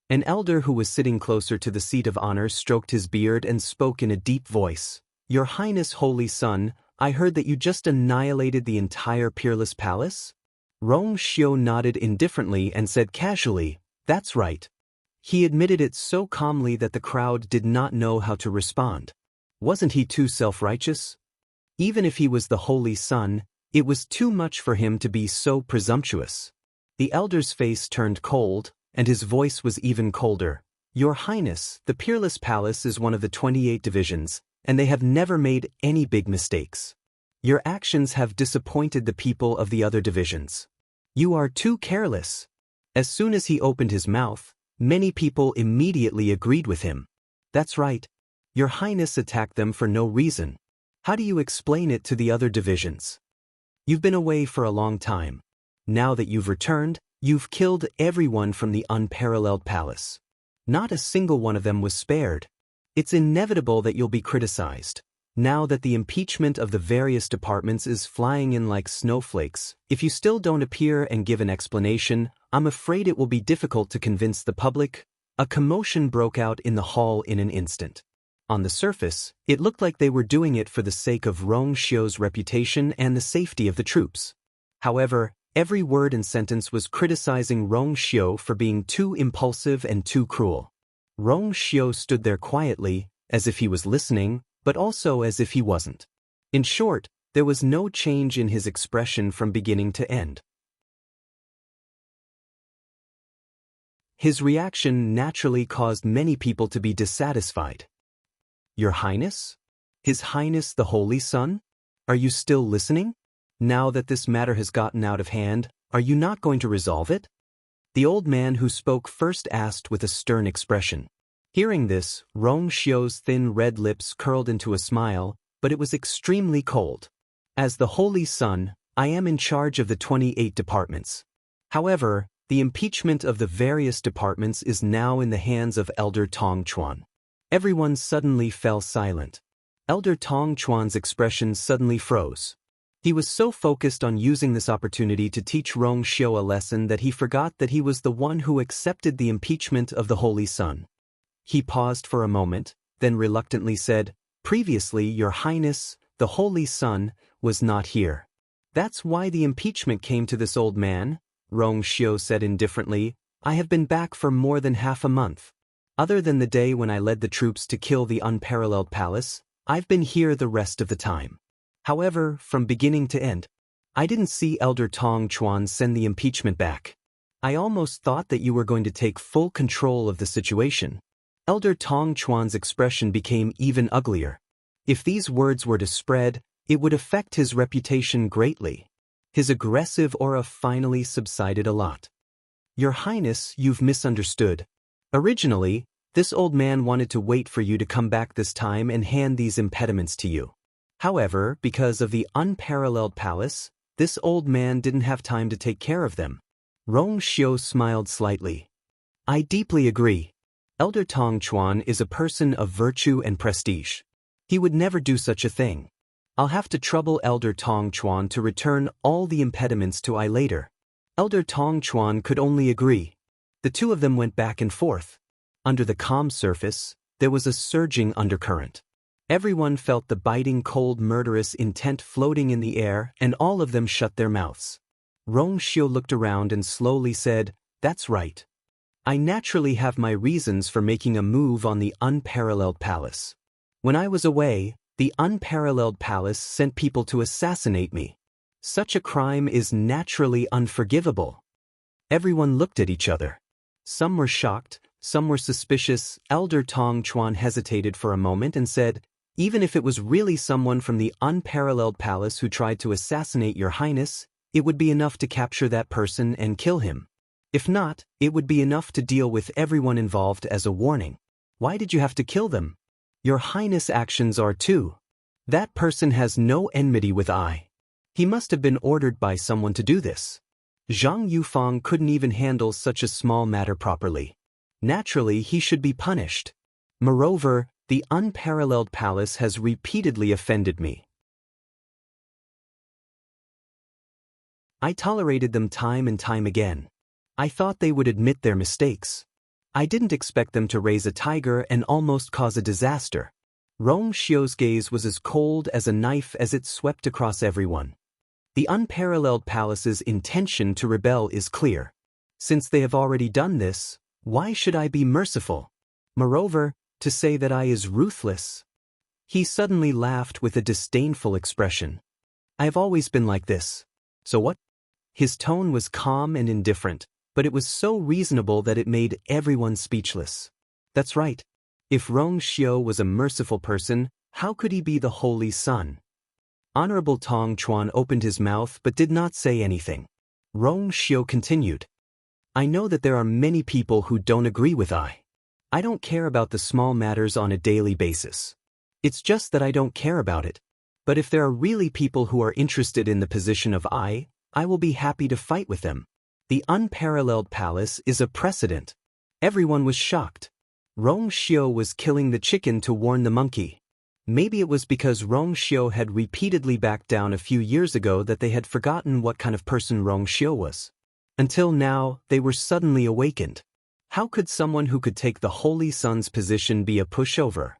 An elder who was sitting closer to the seat of honor stroked his beard and spoke in a deep voice. Your Highness Holy Sun, I heard that you just annihilated the entire peerless palace? Rongxiu nodded indifferently and said casually, that's right. He admitted it so calmly that the crowd did not know how to respond. Wasn't he too self-righteous? Even if he was the Holy Sun, it was too much for him to be so presumptuous. The elder's face turned cold, and his voice was even colder. Your Highness, the Peerless Palace is one of the 28 divisions, and they have never made any big mistakes. Your actions have disappointed the people of the other divisions. You are too careless. As soon as he opened his mouth, many people immediately agreed with him. That's right. Your Highness attacked them for no reason. How do you explain it to the other divisions? You've been away for a long time. Now that you've returned, you've killed everyone from the unparalleled palace. Not a single one of them was spared. It's inevitable that you'll be criticized. Now that the impeachment of the various departments is flying in like snowflakes, if you still don't appear and give an explanation, I'm afraid it will be difficult to convince the public. A commotion broke out in the hall in an instant. On the surface, it looked like they were doing it for the sake of Rongxiu's reputation and the safety of the troops. However, every word and sentence was criticizing Rongxiu for being too impulsive and too cruel. Rongxiu stood there quietly, as if he was listening, but also as if he wasn't. In short, there was no change in his expression from beginning to end. His reaction naturally caused many people to be dissatisfied. Your Highness? His Highness the Holy Sun? Are you still listening? Now that this matter has gotten out of hand, are you not going to resolve it? The old man who spoke first asked with a stern expression. Hearing this, Rongxiu's thin red lips curled into a smile, but it was extremely cold. As the Holy Sun, I am in charge of the 28 departments. However, the impeachment of the various departments is now in the hands of Elder Tong Chuan. Everyone suddenly fell silent. Elder Tong Chuan's expression suddenly froze. He was so focused on using this opportunity to teach Rongxiu a lesson that he forgot that he was the one who accepted the impeachment of the Holy Sun. He paused for a moment, then reluctantly said, previously, Your Highness, the Holy Sun, was not here. That's why the impeachment came to this old man, Rongxiu said indifferently. I have been back for more than half a month. Other than the day when I led the troops to kill the unparalleled palace, I've been here the rest of the time. However, from beginning to end, I didn't see Elder Tong Chuan send the impeachment back. I almost thought that you were going to take full control of the situation. Elder Tong Chuan's expression became even uglier. If these words were to spread, it would affect his reputation greatly. His aggressive aura finally subsided a lot. Your Highness, you've misunderstood. Originally, this old man wanted to wait for you to come back this time and hand these impediments to you. However, because of the unparalleled palace, this old man didn't have time to take care of them. Rong Xiu smiled slightly. I deeply agree. Elder Tong Chuan is a person of virtue and prestige. He would never do such a thing. I'll have to trouble Elder Tong Chuan to return all the impediments to I later. Elder Tong Chuan could only agree. The two of them went back and forth. Under the calm surface, there was a surging undercurrent. Everyone felt the biting cold murderous intent floating in the air, and all of them shut their mouths. Rong Xiu looked around and slowly said, That's right. I naturally have my reasons for making a move on the unparalleled palace. When I was away, the unparalleled palace sent people to assassinate me. Such a crime is naturally unforgivable. Everyone looked at each other. Some were shocked, some were suspicious. Elder Tong Chuan hesitated for a moment and said, Even if it was really someone from the unparalleled palace who tried to assassinate your highness, it would be enough to capture that person and kill him. If not, it would be enough to deal with everyone involved as a warning. Why did you have to kill them? Your highness' actions are too. That person has no enmity with I. He must have been ordered by someone to do this. Zhang Yufang couldn't even handle such a small matter properly. Naturally, he should be punished. Moreover, the unparalleled palace has repeatedly offended me. I tolerated them time and time again. I thought they would admit their mistakes. I didn't expect them to raise a tiger and almost cause a disaster. Rong Xiu's gaze was as cold as a knife as it swept across everyone. The unparalleled palace's intention to rebel is clear. Since they have already done this, why should I be merciful? Moreover, to say that I is ruthless. He suddenly laughed with a disdainful expression. I have always been like this. So what? His tone was calm and indifferent, but it was so reasonable that it made everyone speechless. That's right. If Rong Xiu was a merciful person, how could he be the Holy Son? Honorable Tong Chuan opened his mouth but did not say anything. Rong Xiu continued. I know that there are many people who don't agree with I. I don't care about the small matters on a daily basis. It's just that I don't care about it. But if there are really people who are interested in the position of I will be happy to fight with them. The unparalleled palace is a precedent. Everyone was shocked. Rong Xiu was killing the chicken to warn the monkey. Maybe it was because Rong Xiu had repeatedly backed down a few years ago that they had forgotten what kind of person Rong Xiu was. Until now, they were suddenly awakened. How could someone who could take the Holy Son's position be a pushover?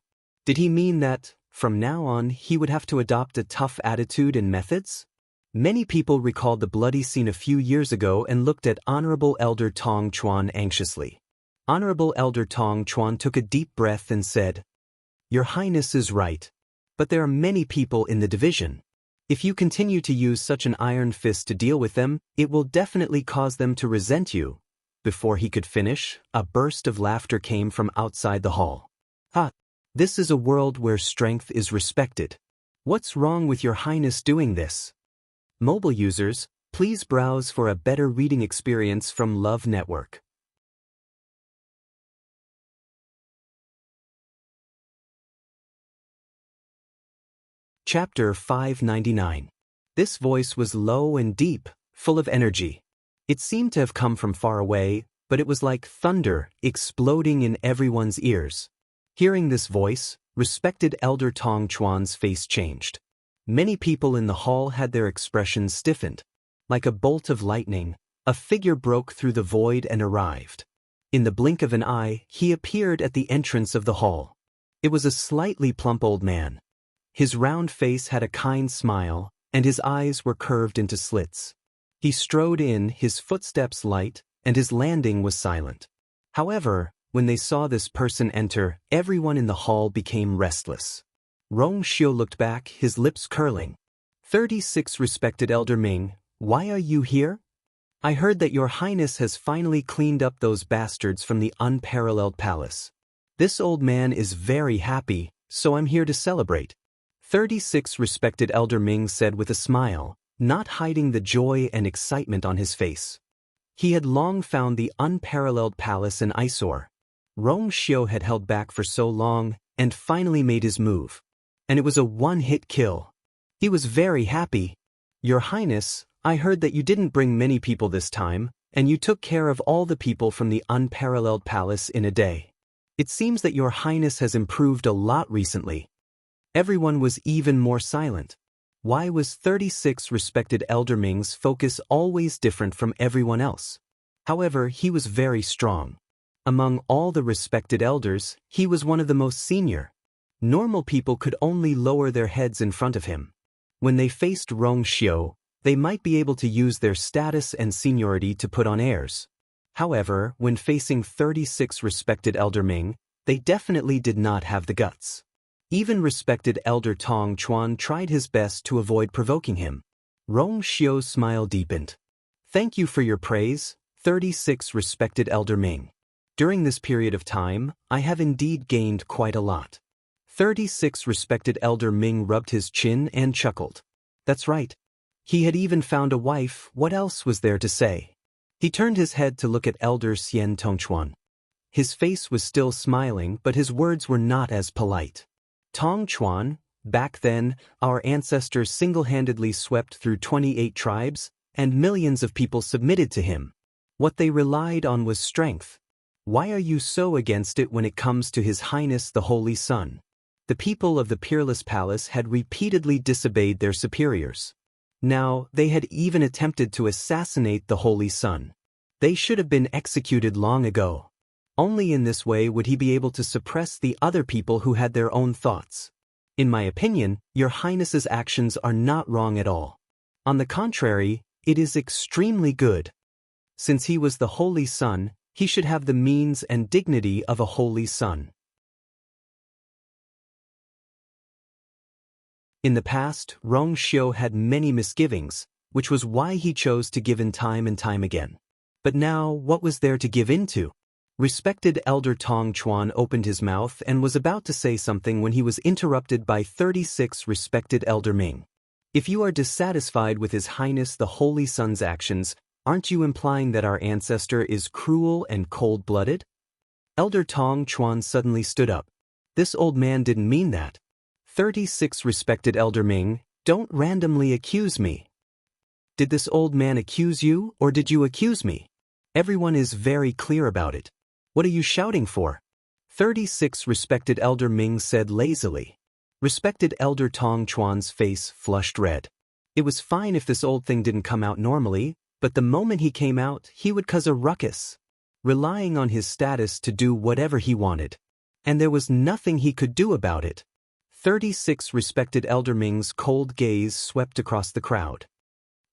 Did he mean that, from now on, he would have to adopt a tough attitude and methods? Many people recalled the bloody scene a few years ago and looked at Honorable Elder Tong Chuan anxiously. Honorable Elder Tong Chuan took a deep breath and said, Your Highness is right. But there are many people in the division. If you continue to use such an iron fist to deal with them, it will definitely cause them to resent you. Before he could finish, a burst of laughter came from outside the hall. Ha! This is a world where strength is respected. What's wrong with Your Highness doing this? Mobile users, please browse for a better reading experience from Love Network. Chapter 599. This voice was low and deep, full of energy. It seemed to have come from far away, but it was like thunder exploding in everyone's ears. Hearing this voice, respected Elder Tong Chuan's face changed. Many people in the hall had their expressions stiffened. Like a bolt of lightning, a figure broke through the void and arrived. In the blink of an eye, he appeared at the entrance of the hall. It was a slightly plump old man. His round face had a kind smile, and his eyes were curved into slits. He strode in, his footsteps light, and his landing was silent. However, when they saw this person enter, everyone in the hall became restless. Rong Xiu looked back, his lips curling. 36 Respected Elder Ming, why are you here? I heard that Your Highness has finally cleaned up those bastards from the unparalleled palace. This old man is very happy, so I'm here to celebrate. 36 Respected Elder Ming said with a smile, not hiding the joy and excitement on his face. He had long found the unparalleled palace an eyesore. Rong Xiu had held back for so long and finally made his move. And it was a one-hit kill. He was very happy. Your Highness, I heard that you didn't bring many people this time, and you took care of all the people from the unparalleled palace in a day. It seems that your Highness has improved a lot recently. Everyone was even more silent. Why was 36 respected Elder Ming's focus always different from everyone else? However, he was very strong. Among all the respected elders, he was one of the most senior. Normal people could only lower their heads in front of him. When they faced Rong Xiu, they might be able to use their status and seniority to put on airs. However, when facing 36 respected Elder Ming, they definitely did not have the guts. Even respected Elder Tong Chuan tried his best to avoid provoking him. Rong Xiu's smile deepened. Thank you for your praise, 36 respected Elder Ming. During this period of time, I have indeed gained quite a lot. 36 respected Elder Ming rubbed his chin and chuckled. That's right. He had even found a wife, what else was there to say? He turned his head to look at Elder Xian Tongchuan. His face was still smiling, but his words were not as polite. Tongchuan, back then, our ancestors single-handedly swept through 28 tribes, and millions of people submitted to him. What they relied on was strength. Why are you so against it when it comes to His Highness the Holy Sun? The people of the Peerless Palace had repeatedly disobeyed their superiors. Now, they had even attempted to assassinate the Holy Sun. They should have been executed long ago. Only in this way would he be able to suppress the other people who had their own thoughts. In my opinion, Your Highness's actions are not wrong at all. On the contrary, it is extremely good. Since he was the Holy Sun, he should have the means and dignity of a Holy Sun. In the past, Rong Xiu had many misgivings, which was why he chose to give in time and time again. But now, what was there to give in to? Respected Elder Tong Chuan opened his mouth and was about to say something when he was interrupted by 36 respected Elder Ming. If you are dissatisfied with His Highness the Holy Sun's actions, aren't you implying that our ancestor is cruel and cold-blooded? Elder Tong Chuan suddenly stood up. This old man didn't mean that. 36 respected Elder Ming, don't randomly accuse me. Did this old man accuse you, or did you accuse me? Everyone is very clear about it. What are you shouting for? 36 respected Elder Ming said lazily. Respected Elder Tong Chuan's face flushed red. It was fine if this old thing didn't come out normally, but the moment he came out, he would cause a ruckus, relying on his status to do whatever he wanted. And there was nothing he could do about it. 36 respected Elder Ming's cold gaze swept across the crowd.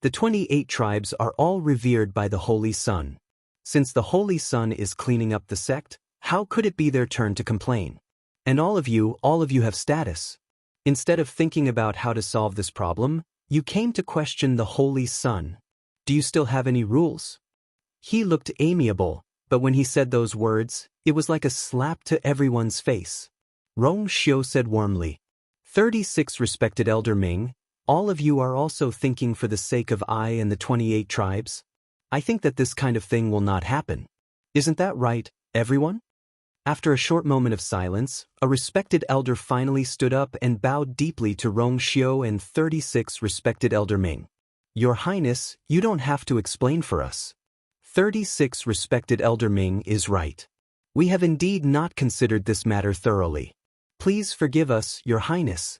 The 28 tribes are all revered by the Holy Sun. Since the Holy Sun is cleaning up the sect, how could it be their turn to complain? And all of you have status. Instead of thinking about how to solve this problem, you came to question the Holy Sun. Do you still have any rules? He looked amiable, but when he said those words, it was like a slap to everyone's face. Rong Xiu said warmly, 36 respected Elder Ming, all of you are also thinking for the sake of I and the 28 tribes? I think that this kind of thing will not happen. Isn't that right, everyone? After a short moment of silence, a respected elder finally stood up and bowed deeply to Rong Xiu and 36 respected Elder Ming. Your Highness, you don't have to explain for us. 36 respected Elder Ming is right. We have indeed not considered this matter thoroughly. Please forgive us, Your Highness.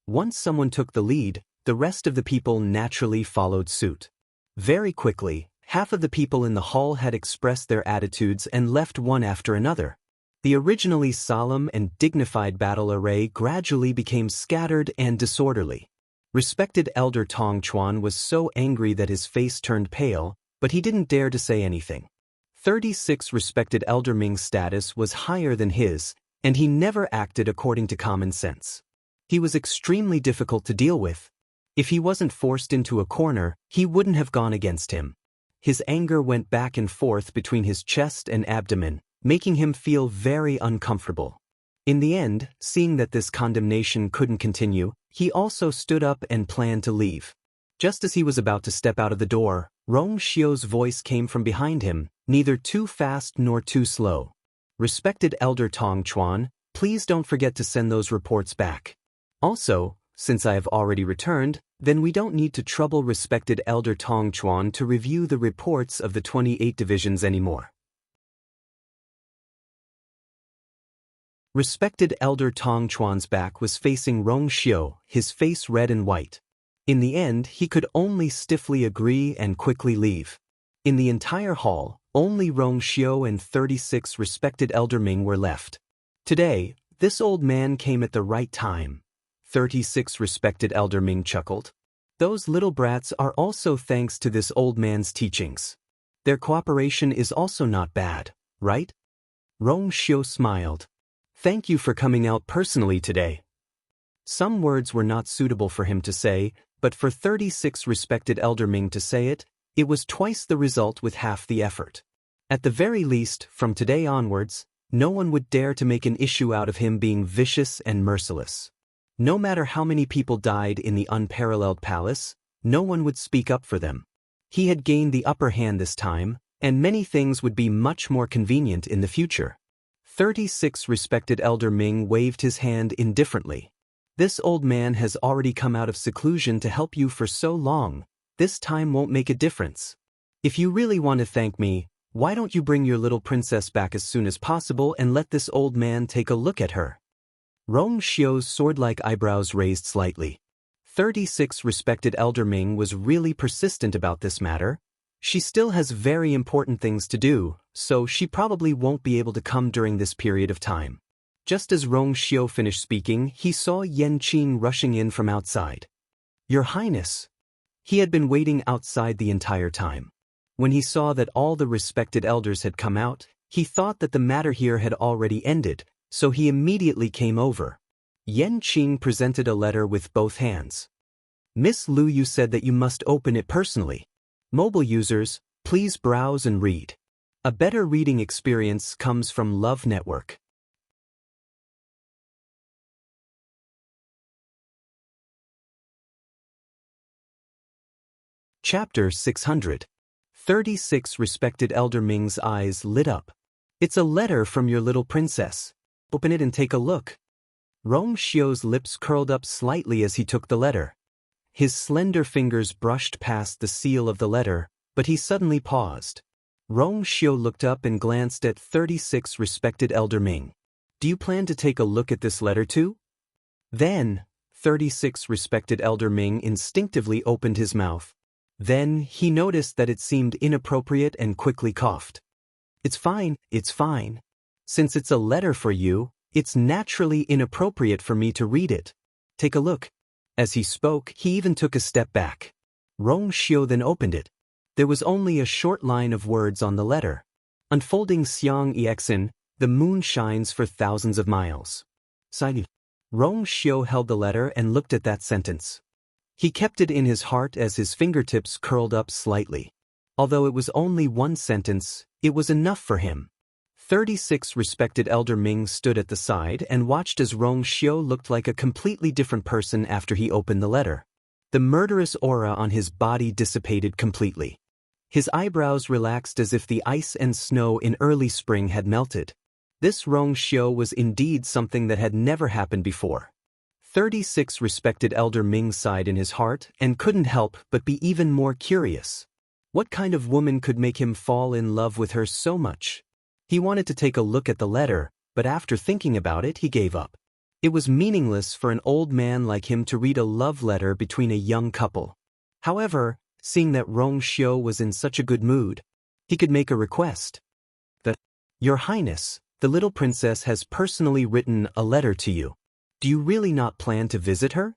Once someone took the lead, the rest of the people naturally followed suit. Very quickly, half of the people in the hall had expressed their attitudes and left one after another. The originally solemn and dignified battle array gradually became scattered and disorderly. Respected Elder Tong Chuan was so angry that his face turned pale, but he didn't dare to say anything. 36 respected Elder Ming's status was higher than his, and he never acted according to common sense. He was extremely difficult to deal with. If he wasn't forced into a corner, he wouldn't have gone against him. His anger went back and forth between his chest and abdomen, making him feel very uncomfortable. In the end, seeing that this condemnation couldn't continue, he also stood up and planned to leave. Just as he was about to step out of the door, Rong Xiu's voice came from behind him, neither too fast nor too slow. Respected Elder Tong Chuan, please don't forget to send those reports back. Also, since I have already returned, then we don't need to trouble respected Elder Tong Chuan to review the reports of the 28 divisions anymore. Respected Elder Tong Chuan's back was facing Rong Xiu, his face red and white. In the end, he could only stiffly agree and quickly leave. In the entire hall, only Rong Xiu and 36 respected Elder Ming were left. Today, this old man came at the right time. 36 respected Elder Ming chuckled. Those little brats are also thanks to this old man's teachings. Their cooperation is also not bad, right? Rong Xiu smiled. Thank you for coming out personally today. Some words were not suitable for him to say, but for 36 respected Elder Ming to say it, it was twice the result with half the effort. At the very least, from today onwards, no one would dare to make an issue out of him being vicious and merciless. No matter how many people died in the unparalleled palace, no one would speak up for them. He had gained the upper hand this time, and many things would be much more convenient in the future. 36 respected Elder Ming waved his hand indifferently. This old man has already come out of seclusion to help you for so long, this time won't make a difference. If you really want to thank me, why don't you bring your little princess back as soon as possible and let this old man take a look at her? Rong Xiu's sword-like eyebrows raised slightly. 36 respected Elder Ming was really persistent about this matter. She still has very important things to do, so she probably won't be able to come during this period of time. Just as Rong Xiu finished speaking, he saw Yan Qing rushing in from outside. Your Highness. He had been waiting outside the entire time. When he saw that all the respected elders had come out, he thought that the matter here had already ended, so he immediately came over. Yan Qing presented a letter with both hands. Miss Lu, you said that you must open it personally. Mobile users, please browse and read. A better reading experience comes from Love Network. Chapter 600. 36 respected Elder Ming's eyes lit up. It's a letter from your little princess. Open it and take a look. Rong Xiu's lips curled up slightly as he took the letter. His slender fingers brushed past the seal of the letter, but he suddenly paused. Rong Xiu looked up and glanced at 36 respected Elder Ming. Do you plan to take a look at this letter too? Then, 36 respected Elder Ming instinctively opened his mouth. Then, he noticed that it seemed inappropriate and quickly coughed. It's fine, it's fine. Since it's a letter for you, it's naturally inappropriate for me to read it. Take a look. As he spoke, he even took a step back. Rong Xiu then opened it. There was only a short line of words on the letter. Unfolding Xiang Yexin, the moon shines for thousands of miles. Sighed. Rong Xiu held the letter and looked at that sentence. He kept it in his heart as his fingertips curled up slightly. Although it was only one sentence, it was enough for him. 36 respected Elder Ming stood at the side and watched as Rong Xiu looked like a completely different person after he opened the letter. The murderous aura on his body dissipated completely. His eyebrows relaxed as if the ice and snow in early spring had melted. This Rong Xiu was indeed something that had never happened before. 36 respected Elder Ming sighed in his heart and couldn't help but be even more curious. What kind of woman could make him fall in love with her so much? He wanted to take a look at the letter, but after thinking about it, he gave up. It was meaningless for an old man like him to read a love letter between a young couple. However, seeing that Rong Xiu was in such a good mood, he could make a request. Your Highness, the little princess has personally written a letter to you. Do you really not plan to visit her?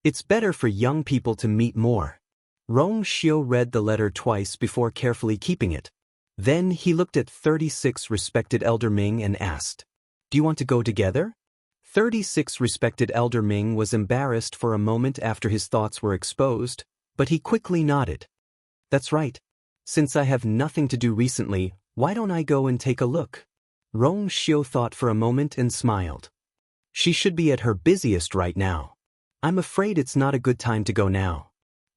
It's better for young people to meet more. Rong Xiu read the letter twice before carefully keeping it. Then he looked at 36 respected Elder Ming and asked, Do you want to go together? 36 respected Elder Ming was embarrassed for a moment after his thoughts were exposed, but he quickly nodded. That's right. Since I have nothing to do recently, why don't I go and take a look? Rong Xiu thought for a moment and smiled. She should be at her busiest right now. I'm afraid it's not a good time to go now.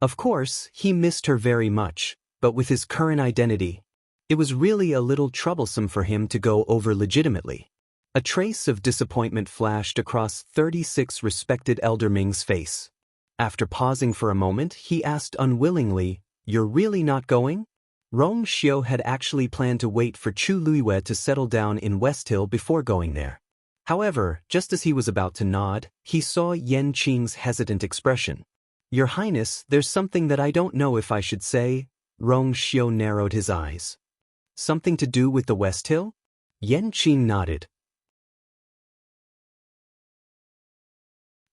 Of course, he missed her very much, but with his current identity, It was really a little troublesome for him to go over legitimately. A trace of disappointment flashed across 36 respected Elder Ming's face. After pausing for a moment, he asked unwillingly, "You're really not going?" Rong Xiu had actually planned to wait for Chu Luiyue to settle down in West Hill before going there. However, just as he was about to nod, he saw Yan Qing's hesitant expression. "Your Highness, there's something that I don't know if I should say." Rong Xiu narrowed his eyes. "Something to do with the West Hill?" Yan Qing nodded.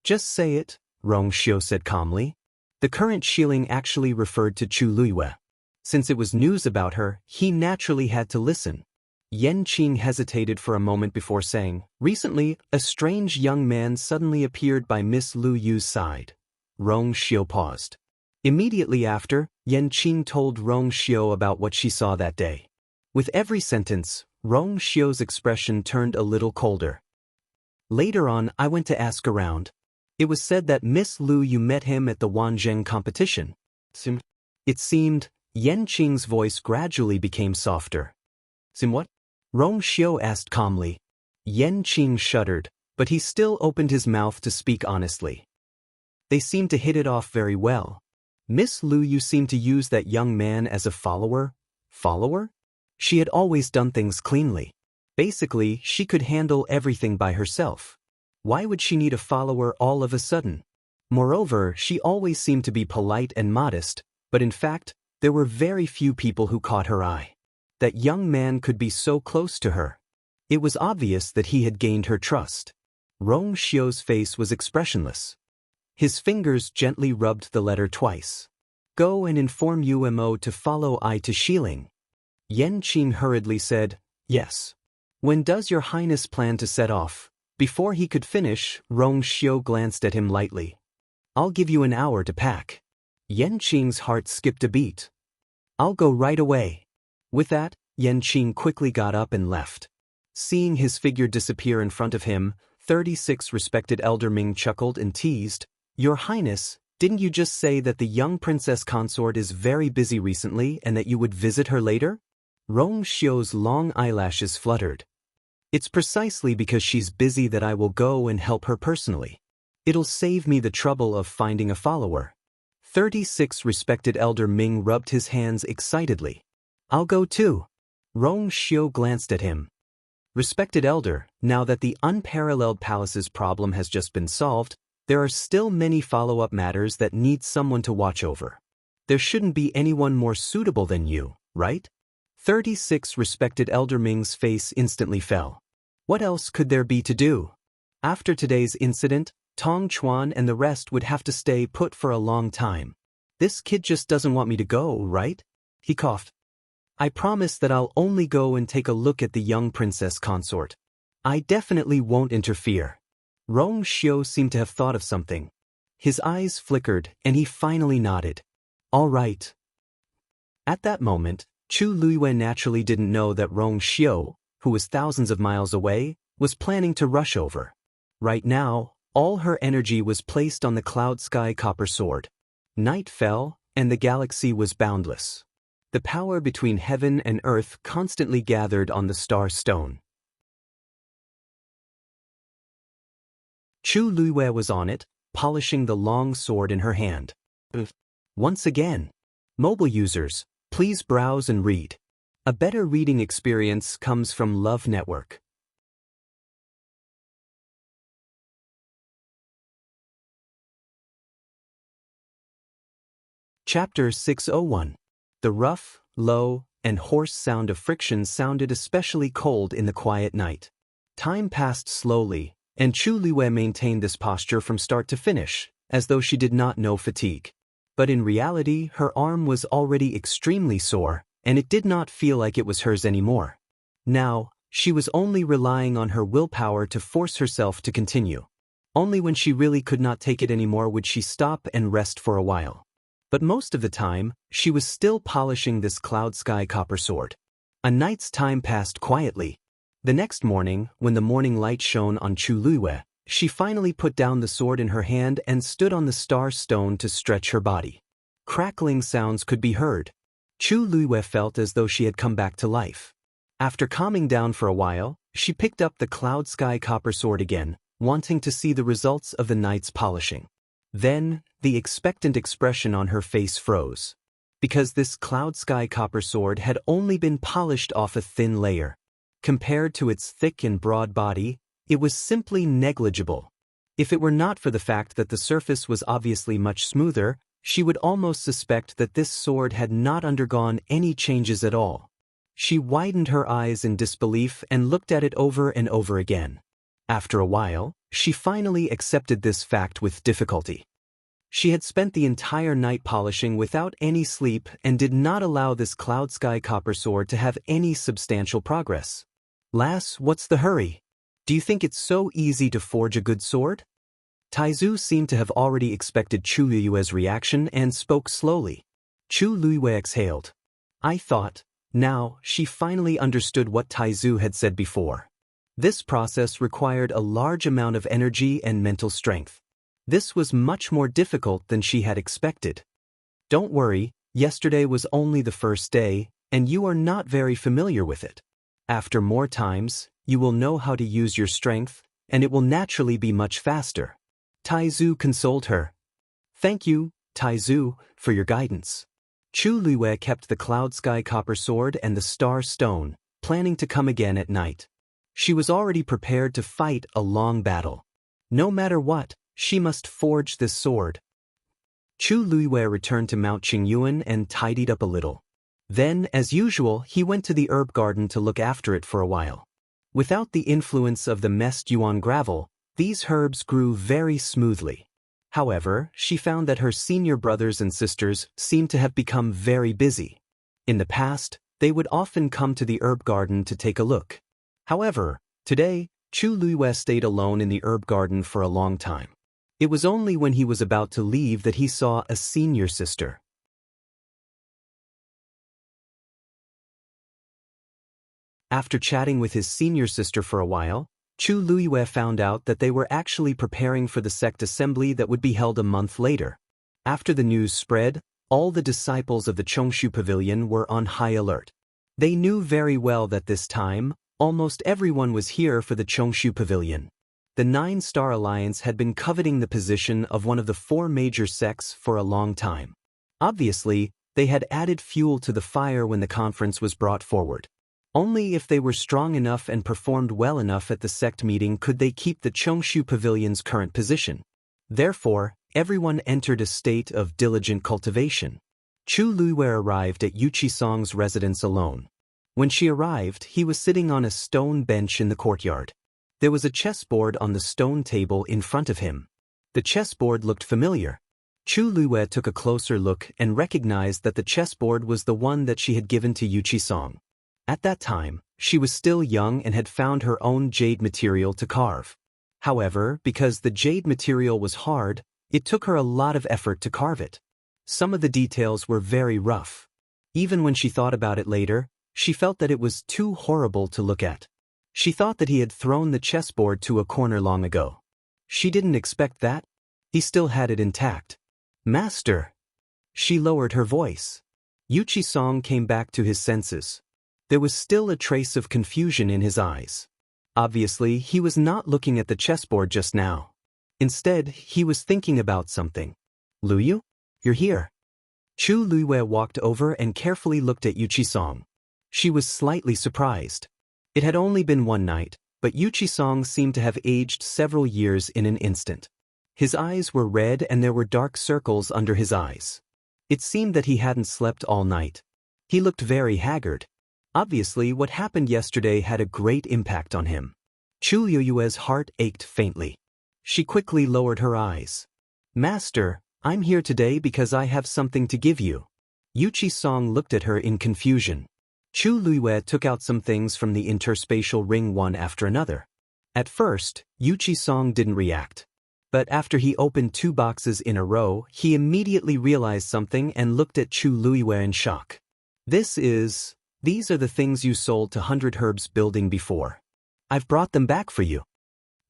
"Just say it," Rong Xiu said calmly. The current shilling actually referred to Chu Luiyue. Since it was news about her, he naturally had to listen. Yan Qing hesitated for a moment before saying, "Recently, a strange young man suddenly appeared by Miss Lu Yu's side." Rong Xiu paused. Immediately after, Yan Qing told Rong Xiu about what she saw that day. With every sentence, Rong Xiu's expression turned a little colder. "Later on, I went to ask around. It was said that Miss Lu Yu met him at the Wanzheng competition." It seemed, Yan Qing's voice gradually became softer. "What?" Rong Xiu asked calmly. Yan Qing shuddered, but he still opened his mouth to speak honestly. "They seemed to hit it off very well. Miss Lu Yu seemed to use that young man as a follower." Follower? She had always done things cleanly. Basically, she could handle everything by herself. Why would she need a follower all of a sudden? Moreover, she always seemed to be polite and modest, but in fact, there were very few people who caught her eye. That young man could be so close to her. It was obvious that he had gained her trust. Rong Xiu's face was expressionless. His fingers gently rubbed the letter twice. "Go and inform UMO to follow I to Xiling." Yan Qing hurriedly said, "Yes." "When does your Highness plan to set off?" Before he could finish, Rong Xiu glanced at him lightly. "I'll give you an hour to pack." Yan Qing's heart skipped a beat. "I'll go right away." With that, Yan Qing quickly got up and left. Seeing his figure disappear in front of him, 36 respected Elder Ming chuckled and teased, "Your Highness, didn't you just say that the young princess consort is very busy recently and that you would visit her later?" Rong Xiu's long eyelashes fluttered. "It's precisely because she's busy that I will go and help her personally. It'll save me the trouble of finding a follower." 36 respected Elder Ming rubbed his hands excitedly. "I'll go too." Rong Xiu glanced at him. "Respected Elder, now that the unparalleled palace's problem has just been solved, there are still many follow-up matters that need someone to watch over. There shouldn't be anyone more suitable than you, right?" 36 respected Elder Ming's face instantly fell. What else could there be to do? After today's incident, Tong Chuan and the rest would have to stay put for a long time. "This kid just doesn't want me to go, right?" He coughed. "I promise that I'll only go and take a look at the young princess consort. I definitely won't interfere." Rong Xiu seemed to have thought of something. His eyes flickered, and he finally nodded. "All right." At that moment, Chu Luiyue naturally didn't know that Rong Xiu, who was thousands of miles away, was planning to rush over. Right now, all her energy was placed on the cloud sky copper sword. Night fell, and the galaxy was boundless. The power between heaven and earth constantly gathered on the star stone. Chu Luiyue was on it, polishing the long sword in her hand. Once again, mobile users, please browse and read. A better reading experience comes from Love Network. Chapter 601. The rough, low, and hoarse sound of friction sounded especially cold in the quiet night. Time passed slowly, and Chu Luiyue maintained this posture from start to finish, as though she did not know fatigue. But in reality, her arm was already extremely sore, and it did not feel like it was hers anymore. Now, she was only relying on her willpower to force herself to continue. Only when she really could not take it anymore would she stop and rest for a while. But most of the time, she was still polishing this cloud sky copper sword. A night's time passed quietly. The next morning, when the morning light shone on Chu Luiyue, she finally put down the sword in her hand and stood on the star stone to stretch her body. Crackling sounds could be heard. Chu Luiyue felt as though she had come back to life. After calming down for a while, she picked up the cloud sky copper sword again, wanting to see the results of the night's polishing. Then, the expectant expression on her face froze. Because this cloud sky copper sword had only been polished off a thin layer. Compared to its thick and broad body, it was simply negligible. If it were not for the fact that the surface was obviously much smoother, she would almost suspect that this sword had not undergone any changes at all. She widened her eyes in disbelief and looked at it over and over again. After a while, she finally accepted this fact with difficulty. She had spent the entire night polishing without any sleep and did not allow this cloud sky copper sword to have any substantial progress. Lass, what's the hurry? Do you think it's so easy to forge a good sword? Taizu seemed to have already expected Chu Luiyue's reaction and spoke slowly. Chu Luiyue exhaled. I thought. Now, she finally understood what Taizu had said before. This process required a large amount of energy and mental strength. This was much more difficult than she had expected. Don't worry, yesterday was only the first day, and you are not very familiar with it. After more times, you will know how to use your strength, and it will naturally be much faster. Taizu consoled her. Thank you, Taizu, for your guidance. Chu Luiyue kept the cloud sky copper sword and the star stone, planning to come again at night. She was already prepared to fight a long battle. No matter what, she must forge this sword. Chu Luiyue returned to Mount Qingyuan and tidied up a little. Then, as usual, he went to the herb garden to look after it for a while. Without the influence of the messed yuan gravel, these herbs grew very smoothly. However, she found that her senior brothers and sisters seemed to have become very busy. In the past, they would often come to the herb garden to take a look. However, today, Chu Luiyue stayed alone in the herb garden for a long time. It was only when he was about to leave that he saw a senior sister. After chatting with his senior sister for a while, Chu Luiyue found out that they were actually preparing for the sect assembly that would be held a month later. After the news spread, all the disciples of the Chongshu Pavilion were on high alert. They knew very well that this time, almost everyone was here for the Chongshu Pavilion. The Nine-Star Alliance had been coveting the position of one of the four major sects for a long time. Obviously, they had added fuel to the fire when the conference was brought forward. Only if they were strong enough and performed well enough at the sect meeting could they keep the Chongshu Pavilion's current position. Therefore, everyone entered a state of diligent cultivation. Chu Luiyue arrived at Yu Qisong's residence alone. When she arrived, he was sitting on a stone bench in the courtyard. There was a chessboard on the stone table in front of him. The chessboard looked familiar. Chu Luiyue took a closer look and recognized that the chessboard was the one that she had given to Yu Qisong. At that time, she was still young and had found her own jade material to carve. However, because the jade material was hard, it took her a lot of effort to carve it. Some of the details were very rough. Even when she thought about it later, she felt that it was too horrible to look at. She thought that he had thrown the chessboard to a corner long ago. She didn't expect that. He still had it intact. Master! She lowered her voice. Yu Qisong came back to his senses. There was still a trace of confusion in his eyes. Obviously, he was not looking at the chessboard just now. Instead, he was thinking about something. Luyu? You're here. Chu Luiyue walked over and carefully looked at Yu Qisong. She was slightly surprised. It had only been one night, but Yu Qisong seemed to have aged several years in an instant. His eyes were red and there were dark circles under his eyes. It seemed that he hadn't slept all night. He looked very haggard. Obviously, what happened yesterday had a great impact on him. Chu Luiyue's heart ached faintly. She quickly lowered her eyes. Master, I'm here today because I have something to give you. Yu Qisong looked at her in confusion. Chu Luiyue took out some things from the interspatial ring one after another. At first, Yu Qisong didn't react. But after he opened 2 boxes in a row, he immediately realized something and looked at Chu Luiyue in shock. These are the things you sold to 100 Herbs Building before. I've brought them back for you.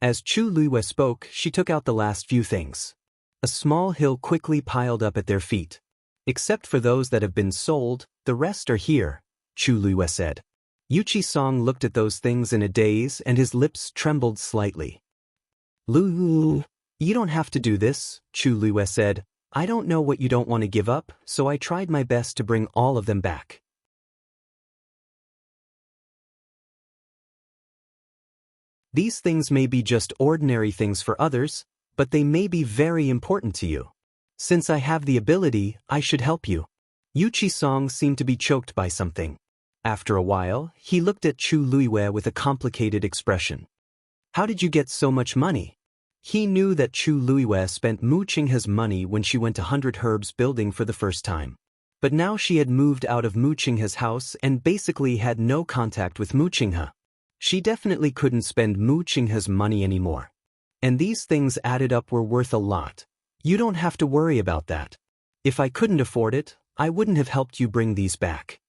As Chu Luiyue spoke, she took out the last few things. A small hill quickly piled up at their feet. Except for those that have been sold, the rest are here, Chu Luiyue said. Yuchi Song looked at those things in a daze and his lips trembled slightly. Lu, you don't have to do this, Chu Luiyue said. I don't know what you don't want to give up, so I tried my best to bring all of them back. These things may be just ordinary things for others, but they may be very important to you. Since I have the ability, I should help you. Yuchi Song seemed to be choked by something. After a while, he looked at Chu Luiyue with a complicated expression. How did you get so much money? He knew that Chu Luiyue spent Wuxia's money when she went to 100 Herbs building for the first time. But now she had moved out of Wuxia's house and basically had no contact with Wuxia. She definitely couldn't spend Wuxia's money anymore. And these things added up were worth a lot. You don't have to worry about that. If I couldn't afford it, I wouldn't have helped you bring these back.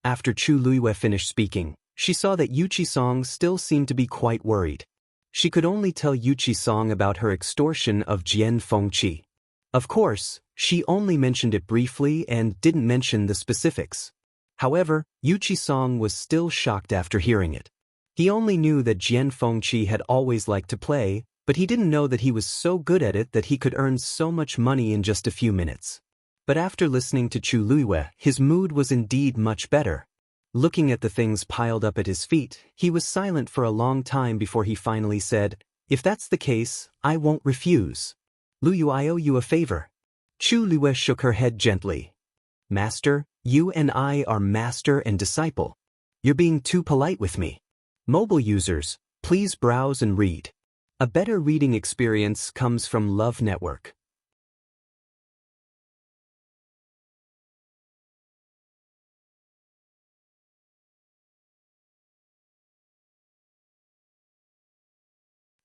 After Chu Luiyue finished speaking, she saw that Yuchi Song still seemed to be quite worried. She could only tell Yuchi Song about her extortion of Jian Fengqi. Of course, she only mentioned it briefly and didn't mention the specifics. However, Yuchi Song was still shocked after hearing it. He only knew that Jian Fengqi had always liked to play, but he didn't know that he was so good at it that he could earn so much money in just a few minutes. But after listening to Chu Luiyue, his mood was indeed much better. Looking at the things piled up at his feet, he was silent for a long time before he finally said, "If that's the case, I won't refuse. Luiyue, I owe you a favor." Chu Luiyue shook her head gently. "Master, you and I are master and disciple. You're being too polite with me. Mobile users, please browse and read. A better reading experience comes from Love Network."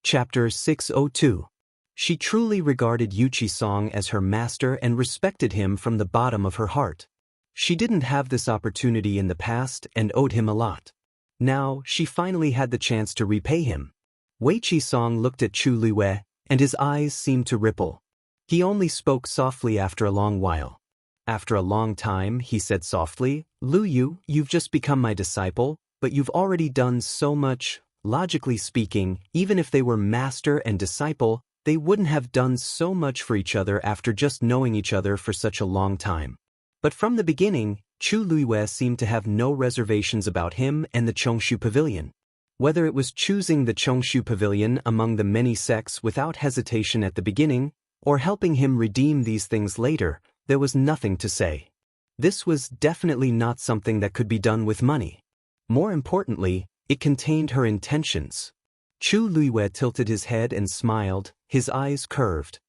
Chapter 602. She truly regarded Yuchi Song as her master and respected him from the bottom of her heart. She didn't have this opportunity in the past and owed him a lot. Now, she finally had the chance to repay him. Yuchi Song looked at Chu Luiyue, and his eyes seemed to ripple. He only spoke softly after a long while. After a long time, he said softly, "Luiyue, you've just become my disciple, but you've already done so much. Logically speaking, even if they were master and disciple, they wouldn't have done so much for each other after just knowing each other for such a long time." But from the beginning, Chu Luiyue seemed to have no reservations about him and the Chongshu Pavilion. Whether it was choosing the Chongshu Pavilion among the many sects without hesitation at the beginning, or helping him redeem these things later, there was nothing to say. This was definitely not something that could be done with money. More importantly, it contained her intentions. Chu Luiyue tilted his head and smiled, his eyes curved.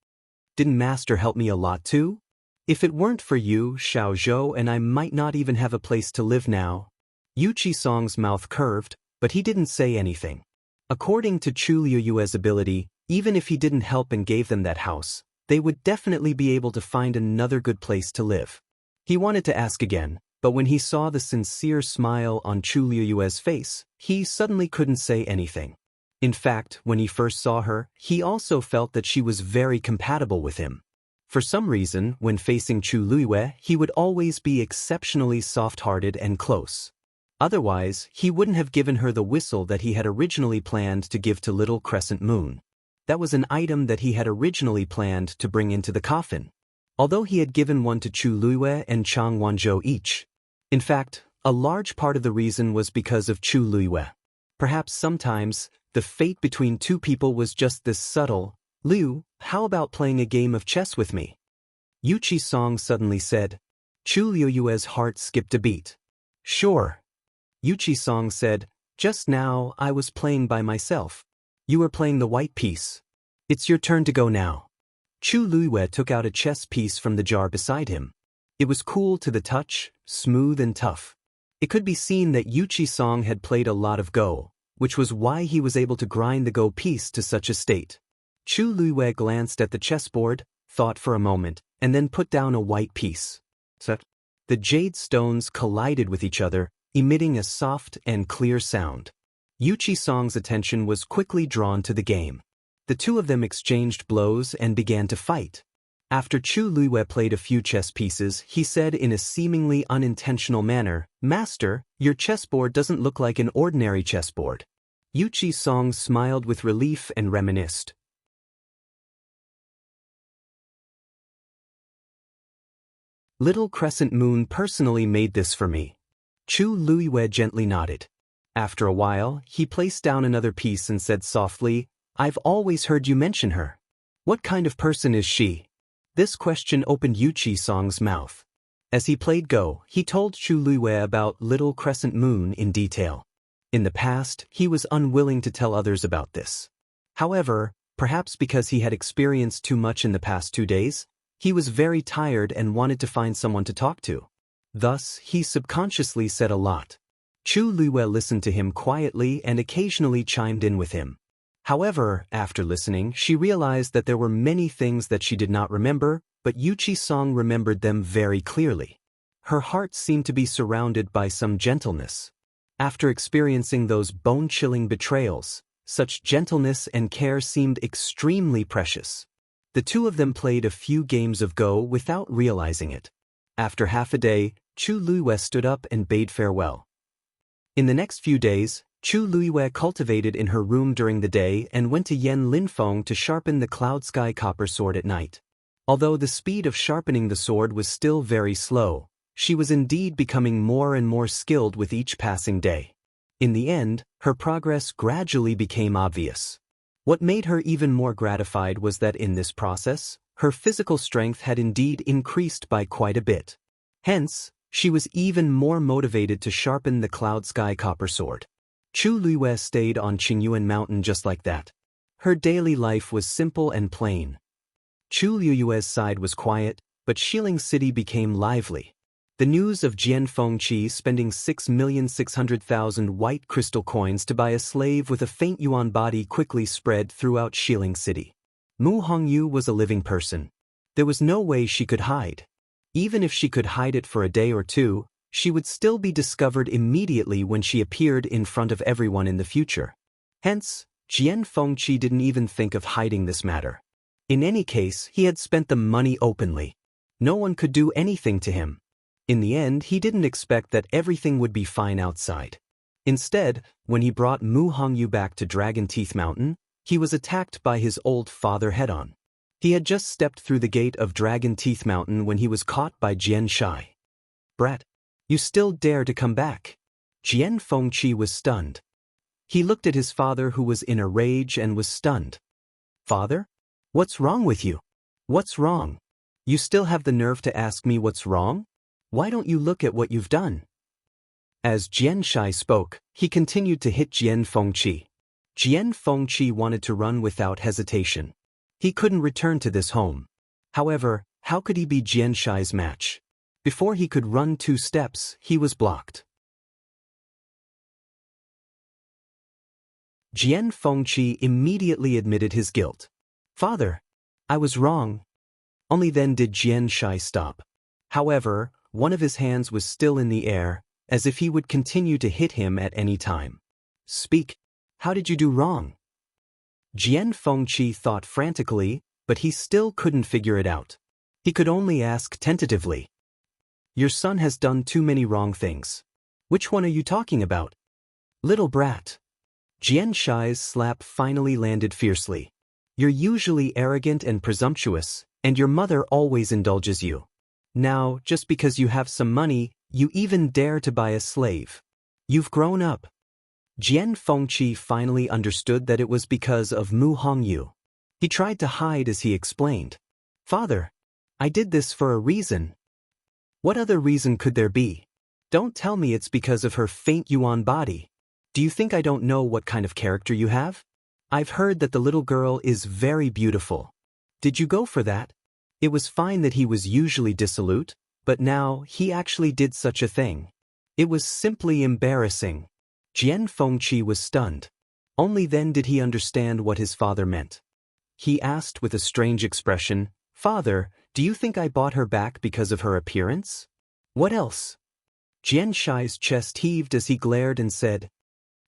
"Didn't Master help me a lot too? If it weren't for you, Xiao Zhou and I might not even have a place to live now." Yuchi Song's mouth curved, but he didn't say anything. According to Chu Luiyue's ability, even if he didn't help and gave them that house, they would definitely be able to find another good place to live. He wanted to ask again, but when he saw the sincere smile on Chu Luiyue's face, he suddenly couldn't say anything. In fact, when he first saw her, he also felt that she was very compatible with him. For some reason, when facing Chu Luiyue, he would always be exceptionally soft-hearted and close. Otherwise, he wouldn't have given her the whistle that he had originally planned to give to Little Crescent Moon. That was an item that he had originally planned to bring into the coffin. Although he had given one to Chu Luiyue and Chang Wanzhou each. In fact, a large part of the reason was because of Chu Luiyue. Perhaps sometimes, the fate between two people was just this subtle. "Liu, how about playing a game of chess with me?" Yuchi Song suddenly said. Chu Luiyue's heart skipped a beat. "Sure." Yuchi Song said, "Just now, I was playing by myself. You were playing the white piece. It's your turn to go now." Chu Luiyue took out a chess piece from the jar beside him. It was cool to the touch, smooth and tough. It could be seen that Yuchi Song had played a lot of Go, which was why he was able to grind the Go piece to such a state. Chu Luiyue glanced at the chessboard, thought for a moment, and then put down a white piece. The jade stones collided with each other, emitting a soft and clear sound. Yuchi Song's attention was quickly drawn to the game. The two of them exchanged blows and began to fight. After Chu Luiyue played a few chess pieces, he said in a seemingly unintentional manner, "Master, your chessboard doesn't look like an ordinary chessboard." Yu Qisong smiled with relief and reminisced. Little Crescent Moon personally made this for me. Chu Luiyue gently nodded. After a while, he placed down another piece and said softly, "I've always heard you mention her. What kind of person is she?" This question opened Yu Qisong's mouth. As he played Go, he told Chu Luiyue about Little Crescent Moon in detail. In the past, he was unwilling to tell others about this. However, perhaps because he had experienced too much in the past 2 days, he was very tired and wanted to find someone to talk to. Thus, he subconsciously said a lot. Chu Luiyue listened to him quietly and occasionally chimed in with him. However, after listening, she realized that there were many things that she did not remember, but Yu Qisong remembered them very clearly. Her heart seemed to be surrounded by some gentleness. After experiencing those bone-chilling betrayals, such gentleness and care seemed extremely precious. The two of them played a few games of Go without realizing it. After half a day, Chu Luiyue stood up and bade farewell. In the next few days, Chu Luiyue cultivated in her room during the day and went to Yan Linfeng to sharpen the Cloud Sky Copper Sword at night. Although the speed of sharpening the sword was still very slow, she was indeed becoming more and more skilled with each passing day. In the end, her progress gradually became obvious. What made her even more gratified was that in this process, her physical strength had indeed increased by quite a bit. Hence, she was even more motivated to sharpen the Cloud Sky Copper Sword. Chu Luiyue stayed on Qingyuan Mountain just like that. Her daily life was simple and plain. Chu Luiyue's side was quiet, but Xiling City became lively. The news of Jian Fengqi spending 6,600,000 white crystal coins to buy a slave with a faint yuan body quickly spread throughout Xiling City. Mu Hongyu was a living person. There was no way she could hide. Even if she could hide it for a day or two, she would still be discovered immediately when she appeared in front of everyone in the future. Hence, Jian Fengqi didn't even think of hiding this matter. In any case, he had spent the money openly. No one could do anything to him. In the end, he didn't expect that everything would be fine outside. Instead, when he brought Mu Hongyu back to Dragon Teeth Mountain, he was attacked by his old father head-on. He had just stepped through the gate of Dragon Teeth Mountain when he was caught by Jian Shai. "Brat, you still dare to come back?" Jian Fengqi was stunned. He looked at his father who was in a rage and was stunned. "Father? What's wrong with you? What's wrong? You still have the nerve to ask me what's wrong? Why don't you look at what you've done?" As Jian Shai spoke, he continued to hit Jian Fengqi. Jian Fengqi wanted to run without hesitation. He couldn't return to this home. However, how could he be Jian Shai's match? Before he could run 2 steps, he was blocked. Jian Fengqi immediately admitted his guilt. "Father, I was wrong." Only then did Jian Shai stop. However, one of his hands was still in the air, as if he would continue to hit him at any time. "Speak. How did you do wrong?" Jian Fengqi thought frantically, but he still couldn't figure it out. He could only ask tentatively. "Your son has done too many wrong things. Which one are you talking about?" "Little brat." Jian Shai's slap finally landed fiercely. "You're usually arrogant and presumptuous, and your mother always indulges you. Now, just because you have some money, you even dare to buy a slave. You've grown up." Jian Fengqi finally understood that it was because of Mu Hongyu. He tried to hide as he explained. "Father, I did this for a reason." "What other reason could there be? Don't tell me it's because of her faint yuan body. Do you think I don't know what kind of character you have? I've heard that the little girl is very beautiful. Did you go for that? It was fine that he was usually dissolute, but now he actually did such a thing. It was simply embarrassing." Jian Fengqi was stunned. Only then did he understand what his father meant. He asked with a strange expression, "Father, do you think I bought her back because of her appearance? What else?" Jian Shai's chest heaved as he glared and said,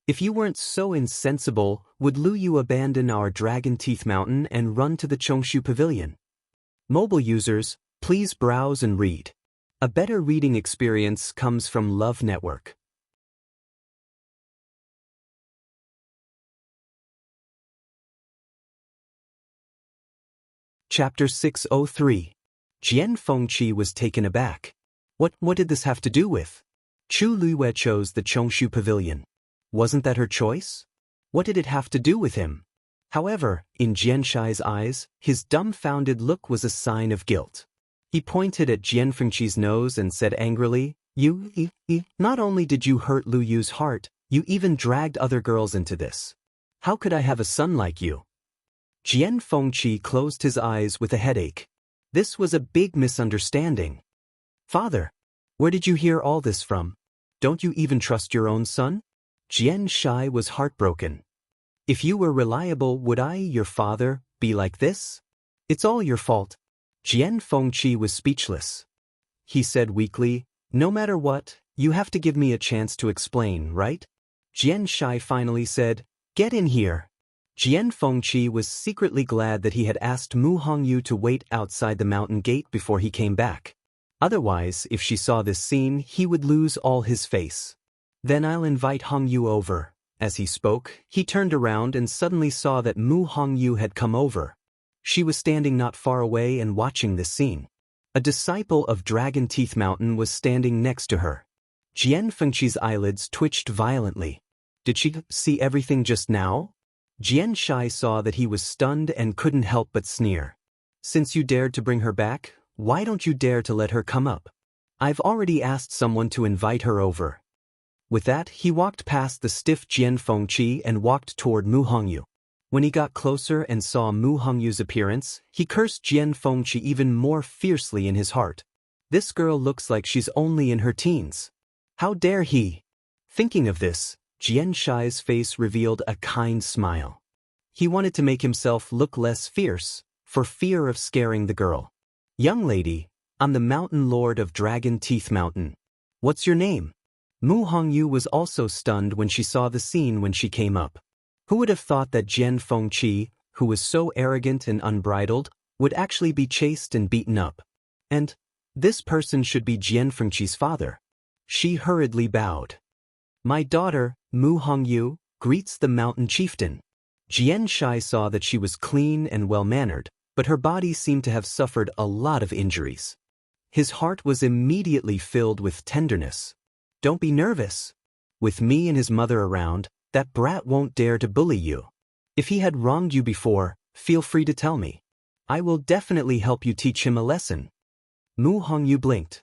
"If you weren't so insensible, would Lu Yu abandon our Dragon Teeth Mountain and run to the Chongshu Pavilion?" Mobile users, please browse and read. A better reading experience comes from Love Network. Chapter 603. Jian Fengqi was taken aback. What did this have to do with? Chu Luiwei chose the Chongshu Pavilion. Wasn't that her choice? What did it have to do with him? However, in Jian Shai's eyes, his dumbfounded look was a sign of guilt. He pointed at Jian Fengqi's nose and said angrily, You, not only did you hurt Lu Yu's heart, you even dragged other girls into this. How could I have a son like you? Jian Fengqi closed his eyes with a headache. This was a big misunderstanding. Father, where did you hear all this from? Don't you even trust your own son? Jian Shai was heartbroken. If you were reliable, would I, your father, be like this? It's all your fault. Jian Fengqi was speechless. He said weakly, No matter what, you have to give me a chance to explain, right? Jian Shai finally said, Get in here. Jian Fengqi was secretly glad that he had asked Mu Hongyu to wait outside the mountain gate before he came back. Otherwise, if she saw this scene, he would lose all his face. Then I'll invite Hongyu over. As he spoke, he turned around and suddenly saw that Mu Hongyu had come over. She was standing not far away and watching this scene. A disciple of Dragon Teeth Mountain was standing next to her. Jian Fengqi's eyelids twitched violently. Did she see everything just now? Jian Shai saw that he was stunned and couldn't help but sneer. Since you dared to bring her back, why don't you dare to let her come up? I've already asked someone to invite her over. With that, he walked past the stiff Jian Fengqi and walked toward Mu Hongyu. When he got closer and saw Mu Hongyu's appearance, he cursed Jian Fengqi even more fiercely in his heart. This girl looks like she's only in her teens. How dare he? Thinking of this, Jian Shai's face revealed a kind smile. He wanted to make himself look less fierce, for fear of scaring the girl. Young lady, I'm the Mountain Lord of Dragon Teeth Mountain. What's your name? Mu Hongyu was also stunned when she saw the scene when she came up. Who would have thought that Jian Fengqi, who was so arrogant and unbridled, would actually be chased and beaten up? And this person should be Jian Fengqi's father. She hurriedly bowed. My daughter, Mu Hongyu, greets the mountain chieftain. Jian Shai saw that she was clean and well-mannered, but her body seemed to have suffered a lot of injuries. His heart was immediately filled with tenderness. Don't be nervous. With me and his mother around, that brat won't dare to bully you. If he had wronged you before, feel free to tell me. I will definitely help you teach him a lesson. Mu Hongyu blinked.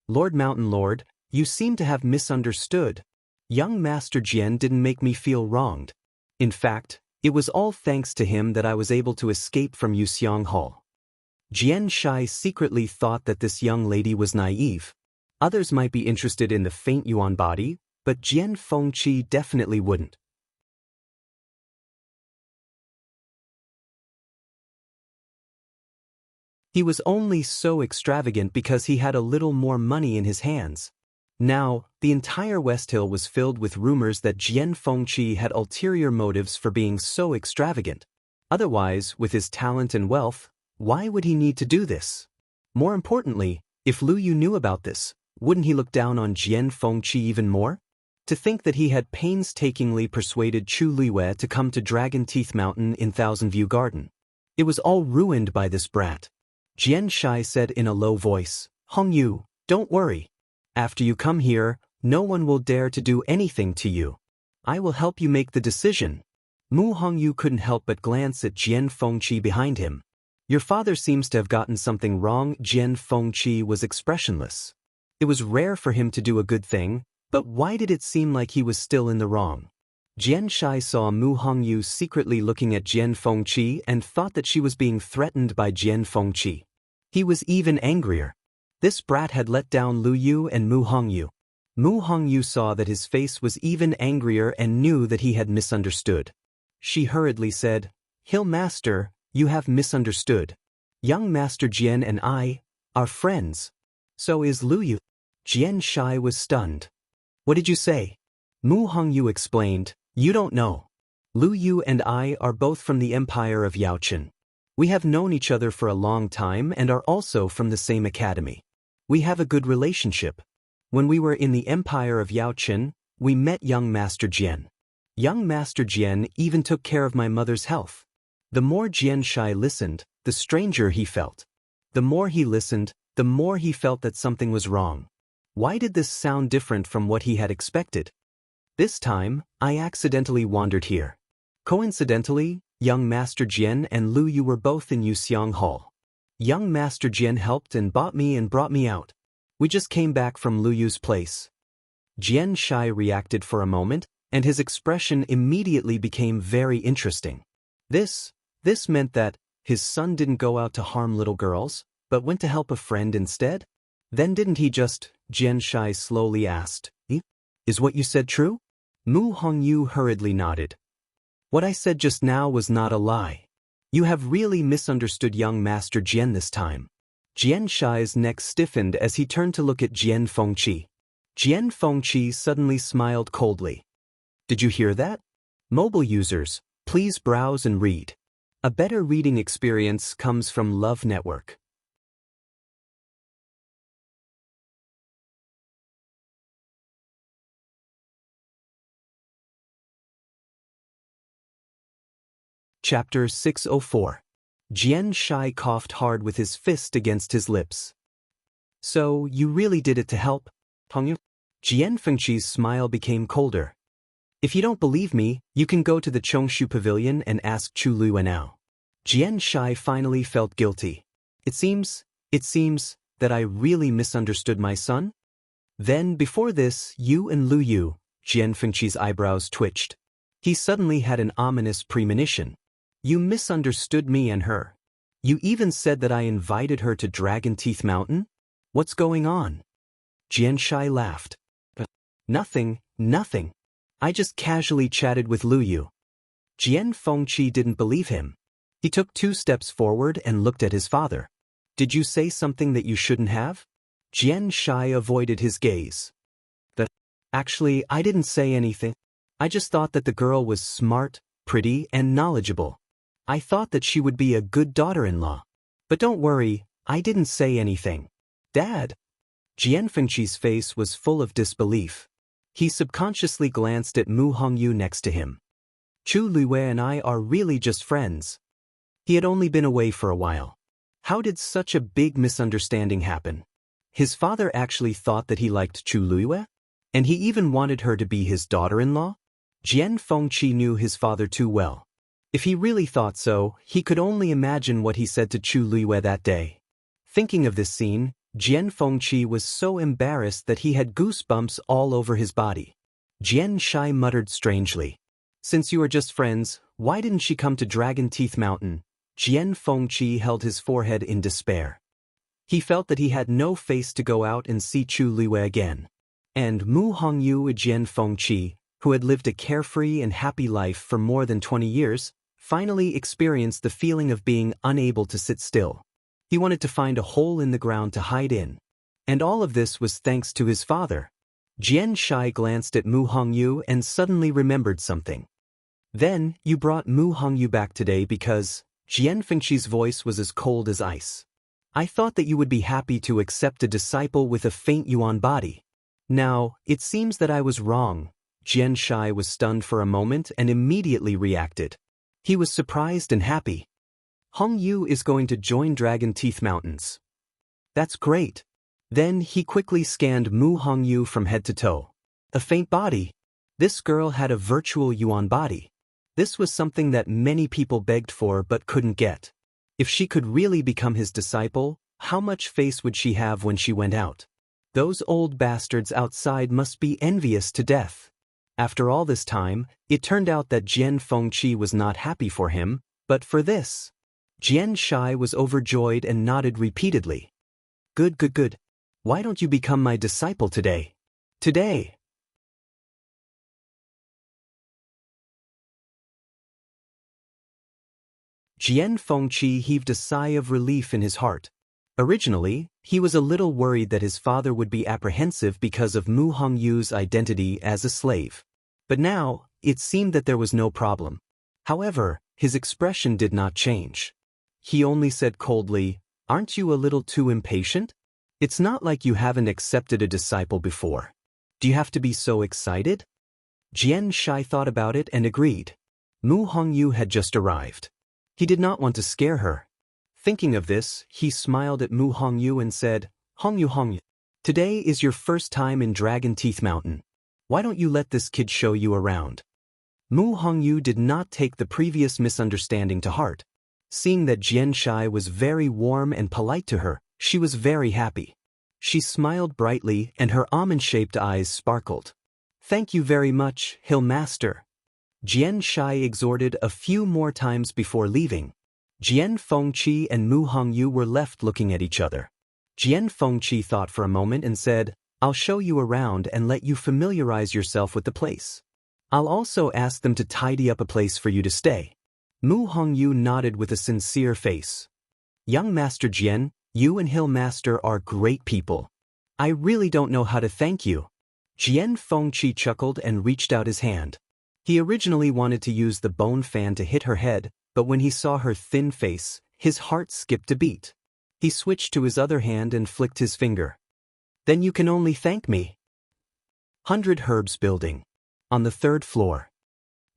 Lord Mountain Lord, you seem to have misunderstood. Young Master Jian didn't make me feel wronged. In fact, it was all thanks to him that I was able to escape from Yuxiang Hall. Jian Shai secretly thought that this young lady was naive. Others might be interested in the faint Yuan body, but Jian Fengqi definitely wouldn't. He was only so extravagant because he had a little more money in his hands. Now, the entire West Hill was filled with rumors that Jian Fengqi had ulterior motives for being so extravagant. Otherwise, with his talent and wealth, why would he need to do this? More importantly, if Lu Yu knew about this, wouldn't he look down on Jian Fengqi even more? To think that he had painstakingly persuaded Chu Luiwei to come to Dragon Teeth Mountain in Thousand View Garden. It was all ruined by this brat. Jian Shai said in a low voice, Hongyu, don't worry. After you come here, no one will dare to do anything to you. I will help you make the decision. Mu Hongyu couldn't help but glance at Jian Fengqi behind him. Your father seems to have gotten something wrong. Jian Fengqi was expressionless. It was rare for him to do a good thing, but why did it seem like he was still in the wrong? Jian Shai saw Mu Hongyu secretly looking at Jian Fengqi and thought that she was being threatened by Jian Fengqi. He was even angrier. This brat had let down Lu Yu and Mu Hongyu. Mu Hongyu saw that his face was even angrier and knew that he had misunderstood. She hurriedly said, Hill Master, you have misunderstood. Young Master Jian and I are friends. So is Lu Yu. Jian Shai was stunned. What did you say? Mu Hongyu explained, You don't know. Lu Yu and I are both from the Empire of Yaochen. We have known each other for a long time and are also from the same academy. We have a good relationship. When we were in the empire of Yaochen, we met young Master Jian. Young Master Jian even took care of my mother's health. The more Xianxia listened, the stranger he felt. The more he listened, the more he felt that something was wrong. Why did this sound different from what he had expected? This time, I accidentally wandered here. Coincidentally, young Master Jian and Lu Yu were both in Yuxiang Hall. Young Master Jian helped and bought me and brought me out. We just came back from Lu Yu's place. Xianxia reacted for a moment, and his expression immediately became very interesting. This meant that his son didn't go out to harm little girls, but went to help a friend instead? Then didn't he just, Xianxia slowly asked. Is what you said true? Mu Hongyu hurriedly nodded. What I said just now was not a lie. You have really misunderstood young Master Jian this time. Xianxia's neck stiffened as he turned to look at Jian Fengqi. Jian Fengqi suddenly smiled coldly. Did you hear that? Mobile users, please browse and read. A better reading experience comes from Love Network. Chapter 604. Xianxia coughed hard with his fist against his lips. So, you really did it to help, Hongyu? Jian Fengqi's smile became colder. If you don't believe me, you can go to the Chongshu Pavilion and ask Chu Lue now. Xianxia finally felt guilty. It seems that I really misunderstood my son? Then, before this, you and Lu Yu, Jian Fengqi's eyebrows twitched. He suddenly had an ominous premonition. You misunderstood me and her. You even said that I invited her to Dragon Teeth Mountain? What's going on? Xianxia laughed. Nothing. I just casually chatted with Lu Yu. Jian Fengqi didn't believe him. He took 2 steps forward and looked at his father. Did you say something that you shouldn't have? Xianxia avoided his gaze. Actually, I didn't say anything. I just thought that the girl was smart, pretty, and knowledgeable. I thought that she would be a good daughter-in-law. But don't worry, I didn't say anything. Dad? Jian Fengqi's face was full of disbelief. He subconsciously glanced at Mu Hongyu next to him. Chu Lue and I are really just friends. He had only been away for a while. How did such a big misunderstanding happen? His father actually thought that he liked Chu Lue? And he even wanted her to be his daughter-in-law? Jian Fengqi knew his father too well. If he really thought so, he could only imagine what he said to Chu Lue that day. Thinking of this scene, Jian Fengqi was so embarrassed that he had goosebumps all over his body. Xianxia muttered strangely. Since you are just friends, why didn't she come to Dragon Teeth Mountain? Jian Fengqi held his forehead in despair. He felt that he had no face to go out and see Chu Lue again. And Mu Hongyu and Jian Fengqi, who had lived a carefree and happy life for more than 20 years, finally experienced the feeling of being unable to sit still. He wanted to find a hole in the ground to hide in. And all of this was thanks to his father. Xianxia glanced at Mu Hongyu and suddenly remembered something. Then, you brought Mu Hongyu back today because Jian Fengqi's voice was as cold as ice. I thought that you would be happy to accept a disciple with a faint yuan body. Now, it seems that I was wrong. Xianxia was stunned for a moment and immediately reacted. He was surprised and happy. Hongyu is going to join Dragon Teeth Mountains. That's great. Then he quickly scanned Mu Hongyu from head to toe. A faint body. This girl had a virtual yuan body. This was something that many people begged for but couldn't get. If she could really become his disciple, how much face would she have when she went out? Those old bastards outside must be envious to death. After all this time, it turned out that Jian Fengqi was not happy for him, but for this. Xianxia was overjoyed and nodded repeatedly. Good. Why don't you become my disciple today? Today. Jian Fengqi heaved a sigh of relief in his heart. Originally, he was a little worried that his father would be apprehensive because of Mu Hongyu's identity as a slave. But now, it seemed that there was no problem. However, his expression did not change. he only said coldly, "Aren't you a little too impatient? It's not like you haven't accepted a disciple before. Do you have to be so excited?" Xianxia thought about it and agreed. Mu Hongyu had just arrived. He did not want to scare her. Thinking of this, he smiled at Mu Hongyu and said, Hongyu, today is your first time in Dragon Teeth Mountain. Why don't you let this kid show you around? Mu Hongyu did not take the previous misunderstanding to heart. Seeing that Xianxia was very warm and polite to her, she was very happy. She smiled brightly and her almond-shaped eyes sparkled. "Thank you very much, Hill Master." Xianxia exhorted a few more times before leaving. Jian Fengqi and Mu Hongyu were left looking at each other. Jian Fengqi thought for a moment and said, "I'll show you around and let you familiarize yourself with the place. I'll also ask them to tidy up a place for you to stay." Mu Hongyu nodded with a sincere face. "Young Master Jian, you and Hill Master are great people. I really don't know how to thank you." Jian Fengqi chuckled and reached out his hand. He originally wanted to use the bone fan to hit her head, but when he saw her thin face, his heart skipped a beat. He switched to his other hand and flicked his finger. "Then you can only thank me." 100 Herbs Building. On the 3rd floor.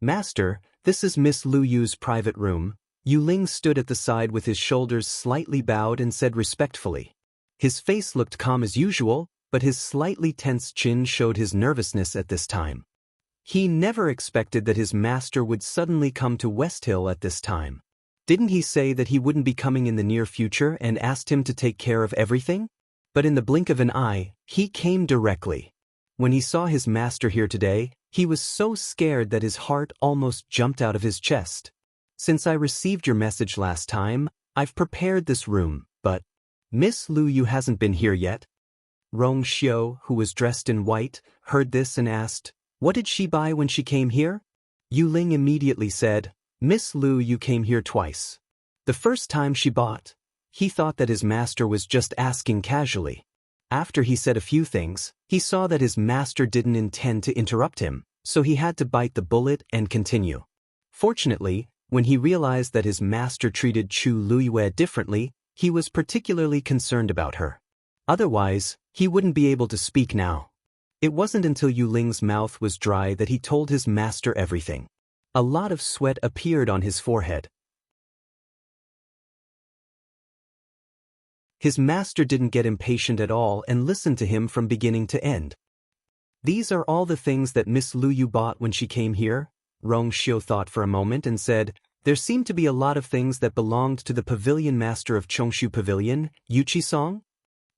"Master, this is Miss Lu Yu's private room." Yu Ling stood at the side with his shoulders slightly bowed and said respectfully. His face looked calm as usual, but his slightly tense chin showed his nervousness at this time. He never expected that his master would suddenly come to West Hill at this time. Didn't he say that he wouldn't be coming in the near future and asked him to take care of everything? But in the blink of an eye, he came directly. When he saw his master here today, he was so scared that his heart almost jumped out of his chest. "Since I received your message last time, I've prepared this room, but Miss Lu Yu hasn't been here yet." Rong Xiu, who was dressed in white, heard this and asked, "What did she buy when she came here?" Yu Ling immediately said, "Miss Lu Yu came here twice. The first time she bought." He thought that his master was just asking casually. After he said a few things, he saw that his master didn't intend to interrupt him, so he had to bite the bullet and continue. Fortunately, when he realized that his master treated Chu Luiyue differently, he was particularly concerned about her. Otherwise, he wouldn't be able to speak now. It wasn't until Yu Ling's mouth was dry that he told his master everything. A lot of sweat appeared on his forehead. His master didn't get impatient at all and listened to him from beginning to end. "These are all the things that Miss Lu Yu bought when she came here?" Rong Xiu thought for a moment and said, "There seemed to be a lot of things that belonged to the pavilion master of Chongshu Pavilion, Yuchi Song?"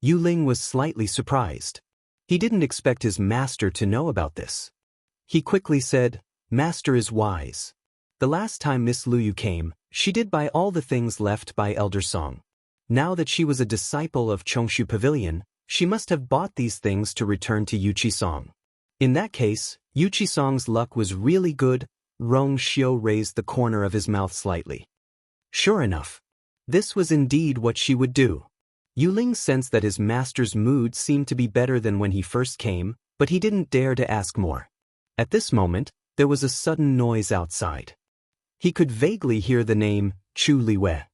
Yu Ling was slightly surprised. He didn't expect his master to know about this. He quickly said, "Master is wise. The last time Miss Lu Yu came, she did buy all the things left by Elder Song. Now that she was a disciple of Chongshu Pavilion, she must have bought these things to return to Yuchi Song. In that case, Yuchi Song's luck was really good." Rong Xiu raised the corner of his mouth slightly. Sure enough, this was indeed what she would do. Yu Ling sensed that his master's mood seemed to be better than when he first came, but he didn't dare to ask more. At this moment, there was a sudden noise outside. He could vaguely hear the name, Chu Liwei.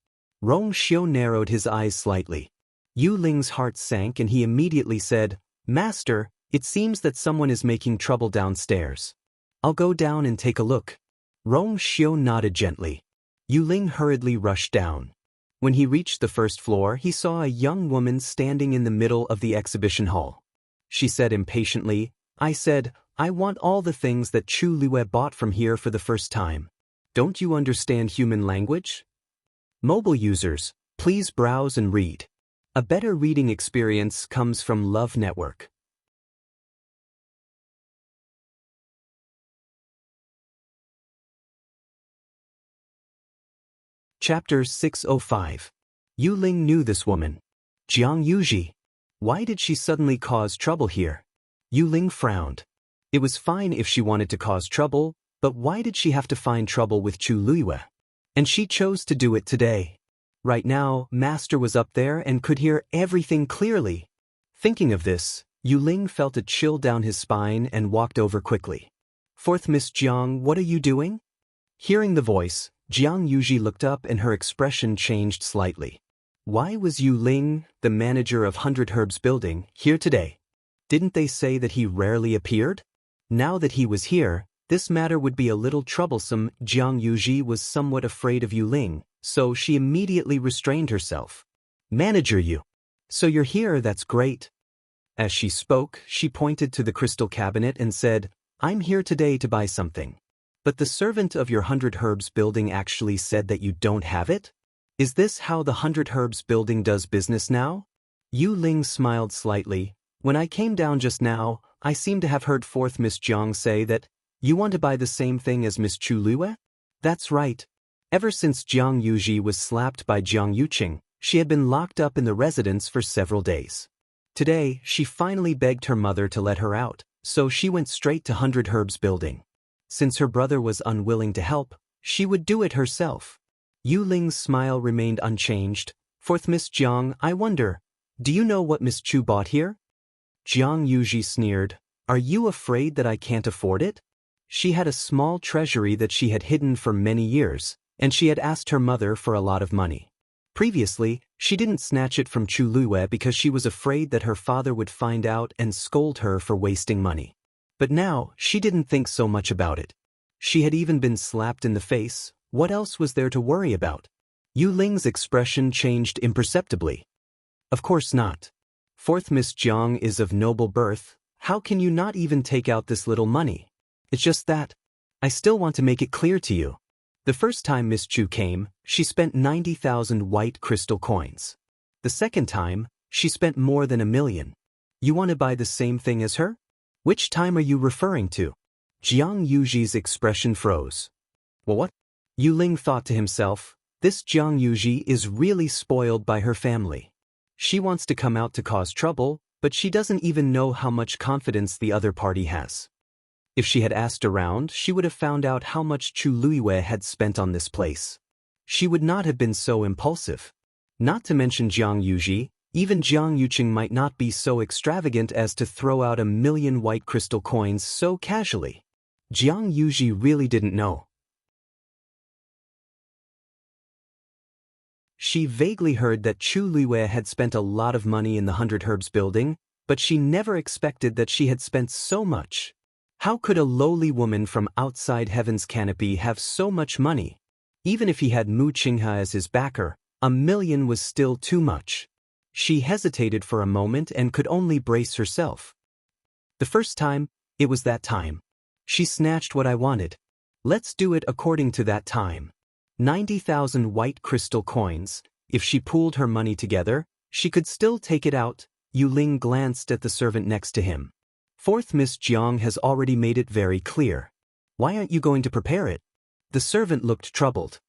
Rong Xiu narrowed his eyes slightly. Yu Ling's heart sank and he immediately said, "Master, it seems that someone is making trouble downstairs. I'll go down and take a look." Rong Xiu nodded gently. Yu Ling hurriedly rushed down. When he reached the 1st floor, he saw a young woman standing in the middle of the exhibition hall. She said impatiently, I want all the things that Chu Liwei bought from here for the first time. Don't you understand human language? Mobile users, please browse and read. A better reading experience comes from Love Network. Chapter 605. Yu Ling knew this woman. Jiang Yuji. Why did she suddenly cause trouble here? Yu Ling frowned. It was fine if she wanted to cause trouble, but why did she have to find trouble with Chu Luiyue? And she chose to do it today. Right now, Master was up there and could hear everything clearly. Thinking of this, Yu Ling felt a chill down his spine and walked over quickly. 4th Miss Jiang, what are you doing? Hearing the voice, Jiang Yuji looked up and her expression changed slightly. Why was Yu Ling, the manager of 100 Herbs Building, here today? Didn't they say that he rarely appeared? Now that he was here, this matter would be a little troublesome. Jiang Yuji was somewhat afraid of Yu Ling, so she immediately restrained herself. Manager Yu. So you're here, that's great. As she spoke, she pointed to the crystal cabinet and said, I'm here today to buy something. But the servant of your 100 Herbs Building actually said that you don't have it? Is this how the 100 Herbs Building does business now? Yu Ling smiled slightly. When I came down just now, I seem to have heard fourth Miss Jiang say that you want to buy the same thing as Miss Chu Luo? That's right. Ever since Jiang Yuji was slapped by Jiang Yuqing, she had been locked up in the residence for several days. Today, she finally begged her mother to let her out, so she went straight to 100 Herbs Building. Since her brother was unwilling to help, she would do it herself. Yu Ling's smile remained unchanged. Fourth Miss Jiang, I wonder, do you know what Miss Chu bought here? Jiang Yuji sneered. Are you afraid that I can't afford it? She had a small treasury that she had hidden for many years, and she had asked her mother for a lot of money. Previously, she didn't snatch it from Chu Luo because she was afraid that her father would find out and scold her for wasting money. But now, she didn't think so much about it. She had even been slapped in the face. What else was there to worry about? Yu Ling's expression changed imperceptibly. Of course not. Fourth Miss Jiang is of noble birth. How can you not even take out this little money? It's just that. I still want to make it clear to you. The first time Miss Chu came, she spent 90,000 white crystal coins. The second time, she spent more than 1 million. You want to buy the same thing as her? Which time are you referring to? Jiang Yuji's expression froze. Well, what? Yu Ling thought to himself, this Jiang Yuji is really spoiled by her family. She wants to come out to cause trouble, but she doesn't even know how much confidence the other party has. If she had asked around, she would have found out how much Chu Luo had spent on this place. She would not have been so impulsive. Not to mention Jiang Yuji, even Jiang Yuqing might not be so extravagant as to throw out 1 million white crystal coins so casually. Jiang Yuji really didn't know. She vaguely heard that Chu Luo had spent a lot of money in the 100 Herbs Building, but she never expected that she had spent so much. How could a lowly woman from outside Heaven's canopy have so much money? Even if he had Mu Qinghe as his backer, 1 million was still too much. She hesitated for a moment and could only brace herself. The first time, it was that time. She snatched what I wanted. Let's do it according to that time. 90,000 white crystal coins. If she pooled her money together, she could still take it out. Yu Ling glanced at the servant next to him. Fourth Miss Jiang has already made it very clear. Why aren't you going to prepare it? The servant looked troubled.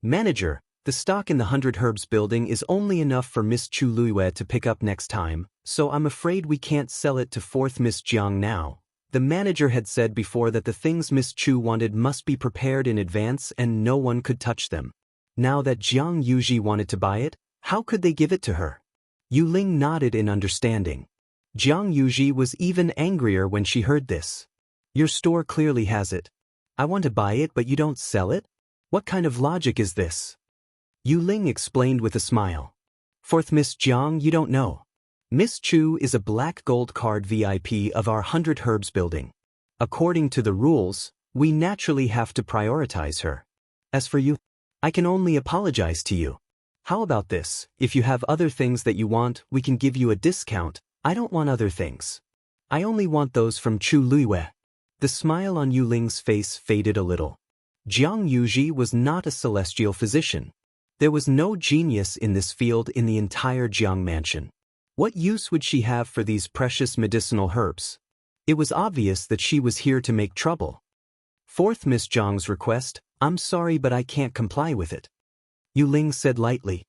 Manager, the stock in the 100 Herbs Building is only enough for Miss Chu Luo to pick up next time, so I'm afraid we can't sell it to fourth Miss Jiang now. The manager had said before that the things Miss Chu wanted must be prepared in advance and no one could touch them. Now that Jiang Yuji wanted to buy it, how could they give it to her? Yu Ling nodded in understanding. Jiang Yuji was even angrier when she heard this. Your store clearly has it. I want to buy it but you don't sell it? What kind of logic is this? Yu Ling explained with a smile. Fourth Miss Jiang, you don't know. Miss Chu is a black gold card VIP of our 100 Herbs Building. According to the rules, we naturally have to prioritize her. As for you, I can only apologize to you. How about this? If you have other things that you want, we can give you a discount. I don't want other things. I only want those from Chu Luo. The smile on Yu Ling's face faded a little. Jiang Yuji was not a celestial physician. There was no genius in this field in the entire Jiang mansion. What use would she have for these precious medicinal herbs? It was obvious that she was here to make trouble. Fourth Miss Jiang's request, I'm sorry but I can't comply with it. Yu Ling said lightly.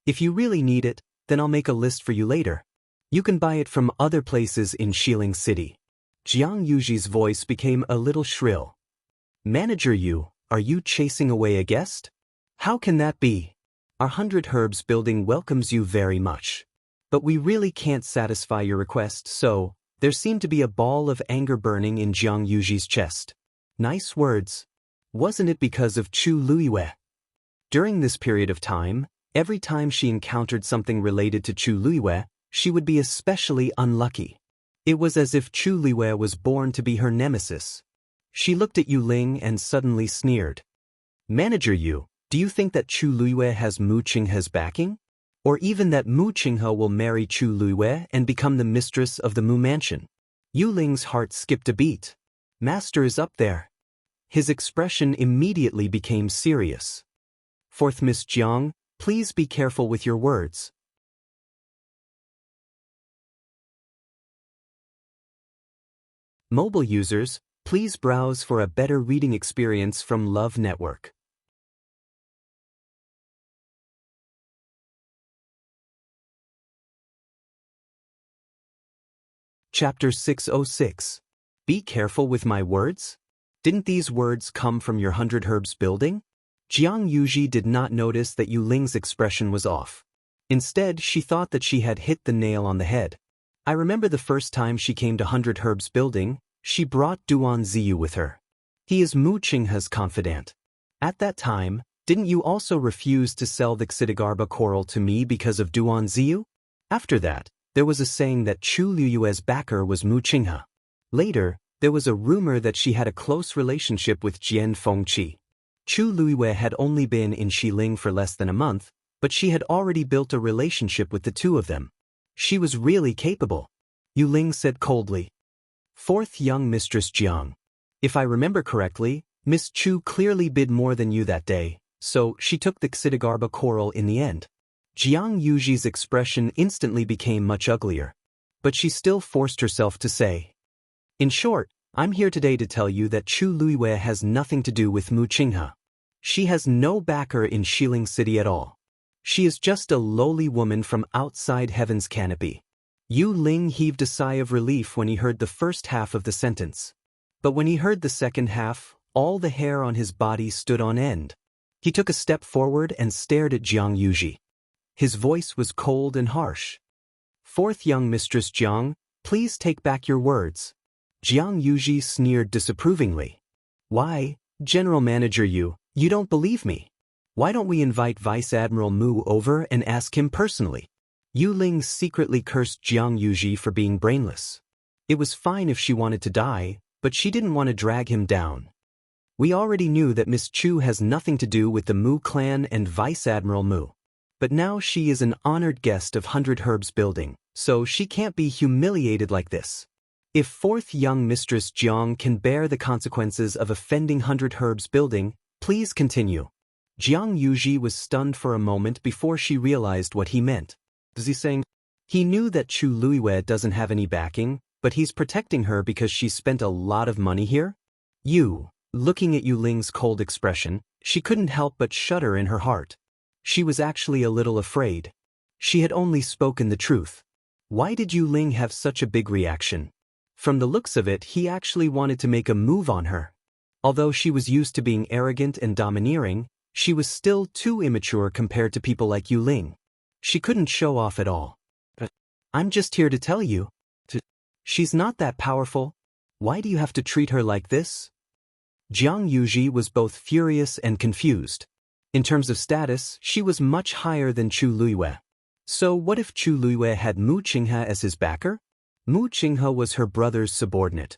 If you really need it, then I'll make a list for you later. You can buy it from other places in Xiling City. Jiang Yuji's voice became a little shrill. Manager Yu, are you chasing away a guest? How can that be? Our 100 Herbs Building welcomes you very much. But we really can't satisfy your request, so, there seemed to be a ball of anger burning in Jiang Yuji's chest. Nice words. Wasn't it because of Chu Luiyue? During this period of time, every time she encountered something related to Chu Luiyue, she would be especially unlucky. It was as if Chu Luiyue was born to be her nemesis. She looked at Yu Ling and suddenly sneered. Manager Yu, do you think that Chu Luiyue has Mu Qinghe's backing? Or even that Mu Qinghe will marry Chu Luiyue and become the mistress of the Mu Mansion? Yu Ling's heart skipped a beat. Master is up there. His expression immediately became serious. Fourth Miss Jiang, please be careful with your words. Mobile users, please browse for a better reading experience from Love Network. Chapter 606. Be careful with my words? Didn't these words come from your 100 Herbs building? Jiang Yuji did not notice that Yu Ling's expression was off. Instead, she thought that she had hit the nail on the head. I remember the first time she came to 100 Herbs building, she brought Duan Ziyu with her. He is Mu Qinghe's confidant. At that time, didn't you also refuse to sell the Xidigarba coral to me because of Duan Ziyu? After that, there was a saying that Chu Luiyue's backer was Mu Qinghe. Later, there was a rumor that she had a close relationship with Jian Fengqi. Chu Luiyue had only been in Xiling for less than a month, but she had already built a relationship with the two of them. She was really capable, Yu Ling said coldly. Fourth young Mistress Jiang. If I remember correctly, Miss Chu clearly bid more than you that day, so she took the Xidigarba coral in the end. Jiang Yuji's expression instantly became much uglier. But she still forced herself to say, in short, I'm here today to tell you that Chu Luiyue has nothing to do with Mu Qinghe. She has no backer in Xiling City at all. She is just a lowly woman from outside heaven's canopy. Yu Ling heaved a sigh of relief when he heard the first half of the sentence. But when he heard the second half, all the hair on his body stood on end. He took a step forward and stared at Jiang Yuji. His voice was cold and harsh. Fourth young Mistress Jiang, please take back your words. Jiang Yuji sneered disapprovingly. Why, General Manager Yu, you don't believe me? Why don't we invite Vice Admiral Mu over and ask him personally? Yu Ling secretly cursed Jiang Yuji for being brainless. It was fine if she wanted to die, but she didn't want to drag him down. We already knew that Miss Chu has nothing to do with the Mu clan and Vice Admiral Mu. But now she is an honored guest of 100 Herbs building, so she can't be humiliated like this. If fourth young Mistress Jiang can bear the consequences of offending 100 Herbs building, please continue. Jiang Yuji was stunned for a moment before she realized what he meant. Was he saying? He knew that Chu Luiyue doesn't have any backing, but he's protecting her because she spent a lot of money here? Looking at Yu Ling's cold expression, she couldn't help but shudder in her heart. She was actually a little afraid. She had only spoken the truth. Why did Yu Ling have such a big reaction? From the looks of it, he actually wanted to make a move on her. Although she was used to being arrogant and domineering, she was still too immature compared to people like Yu Ling. She couldn't show off at all. I'm just here to tell you. She's not that powerful. Why do you have to treat her like this? Jiang Yuji was both furious and confused. In terms of status, she was much higher than Chu Luiyue. So what if Chu Luiyue had Mu Qinghe as his backer? Mu Qinghe was her brother's subordinate.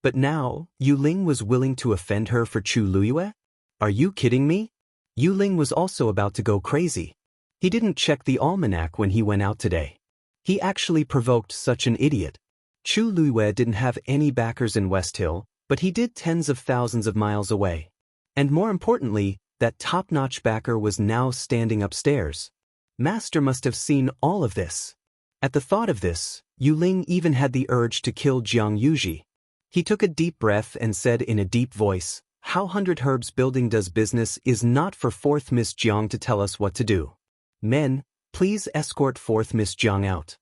But now, Yu Ling was willing to offend her for Chu Luiyue? Are you kidding me? Yu Ling was also about to go crazy. He didn't check the almanac when he went out today. He actually provoked such an idiot. Chu Luiyue didn't have any backers in West Hill, but he did tens of thousands of miles away. And more importantly, that top-notch backer was now standing upstairs. Master must have seen all of this. At the thought of this, Yu Ling even had the urge to kill Jiang Yuji. He took a deep breath and said in a deep voice, "How 100 Herbs building does business is not for 4th Miss Jiang to tell us what to do. Men, please escort 4th Miss Jiang out."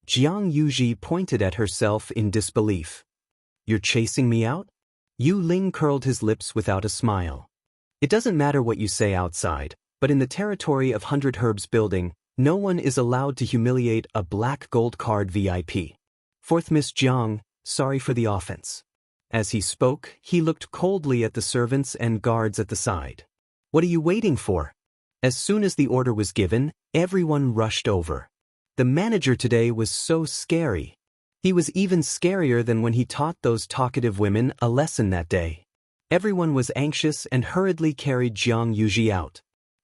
Jiang Yuji pointed at herself in disbelief. "You're chasing me out?" Yu Ling curled his lips without a smile. "It doesn't matter what you say outside, but in the territory of 100 Herbs building, no one is allowed to humiliate a black gold card VIP. Fourth Miss Jiang, sorry for the offense. As he spoke, he looked coldly at the servants and guards at the side. What are you waiting for? As soon as the order was given, everyone rushed over. The manager today was so scary. He was even scarier than when he taught those talkative women a lesson that day. Everyone was anxious and hurriedly carried Jiang Yuji out.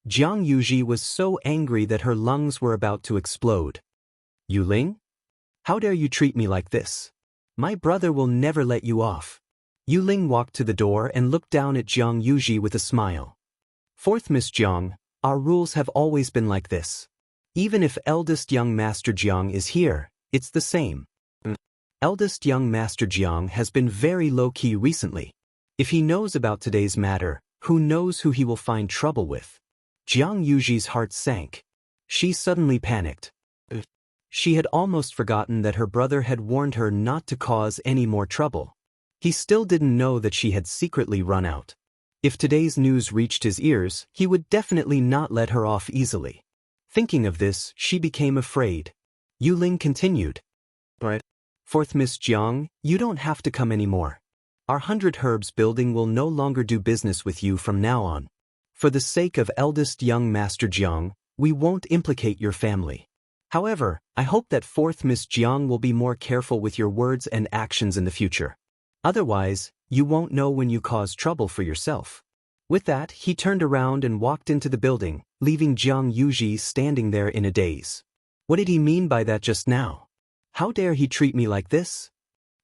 Jiang Yuji was so angry that her lungs were about to explode. Yu Ling? How dare you treat me like this? My brother will never let you off. Yu Ling walked to the door and looked down at Jiang Yuji with a smile. Fourth Miss Jiang, our rules have always been like this. Even if eldest young Master Jiang is here, it's the same. Eldest young Master Jiang has been very low-key recently. If he knows about today's matter, who knows who he will find trouble with? Jiang Yuji's heart sank. She suddenly panicked. She had almost forgotten that her brother had warned her not to cause any more trouble. He still didn't know that she had secretly run out. If today's news reached his ears, he would definitely not let her off easily. Thinking of this, she became afraid. Yu Ling continued. But, Fourth Miss Jiang, you don't have to come anymore. Our 100 Herbs building will no longer do business with you from now on. For the sake of eldest young Master Jiang, we won't implicate your family. However, I hope that Fourth Miss Jiang will be more careful with your words and actions in the future. Otherwise, you won't know when you cause trouble for yourself. With that, he turned around and walked into the building, leaving Jiang Yuji standing there in a daze. What did he mean by that just now? How dare he treat me like this?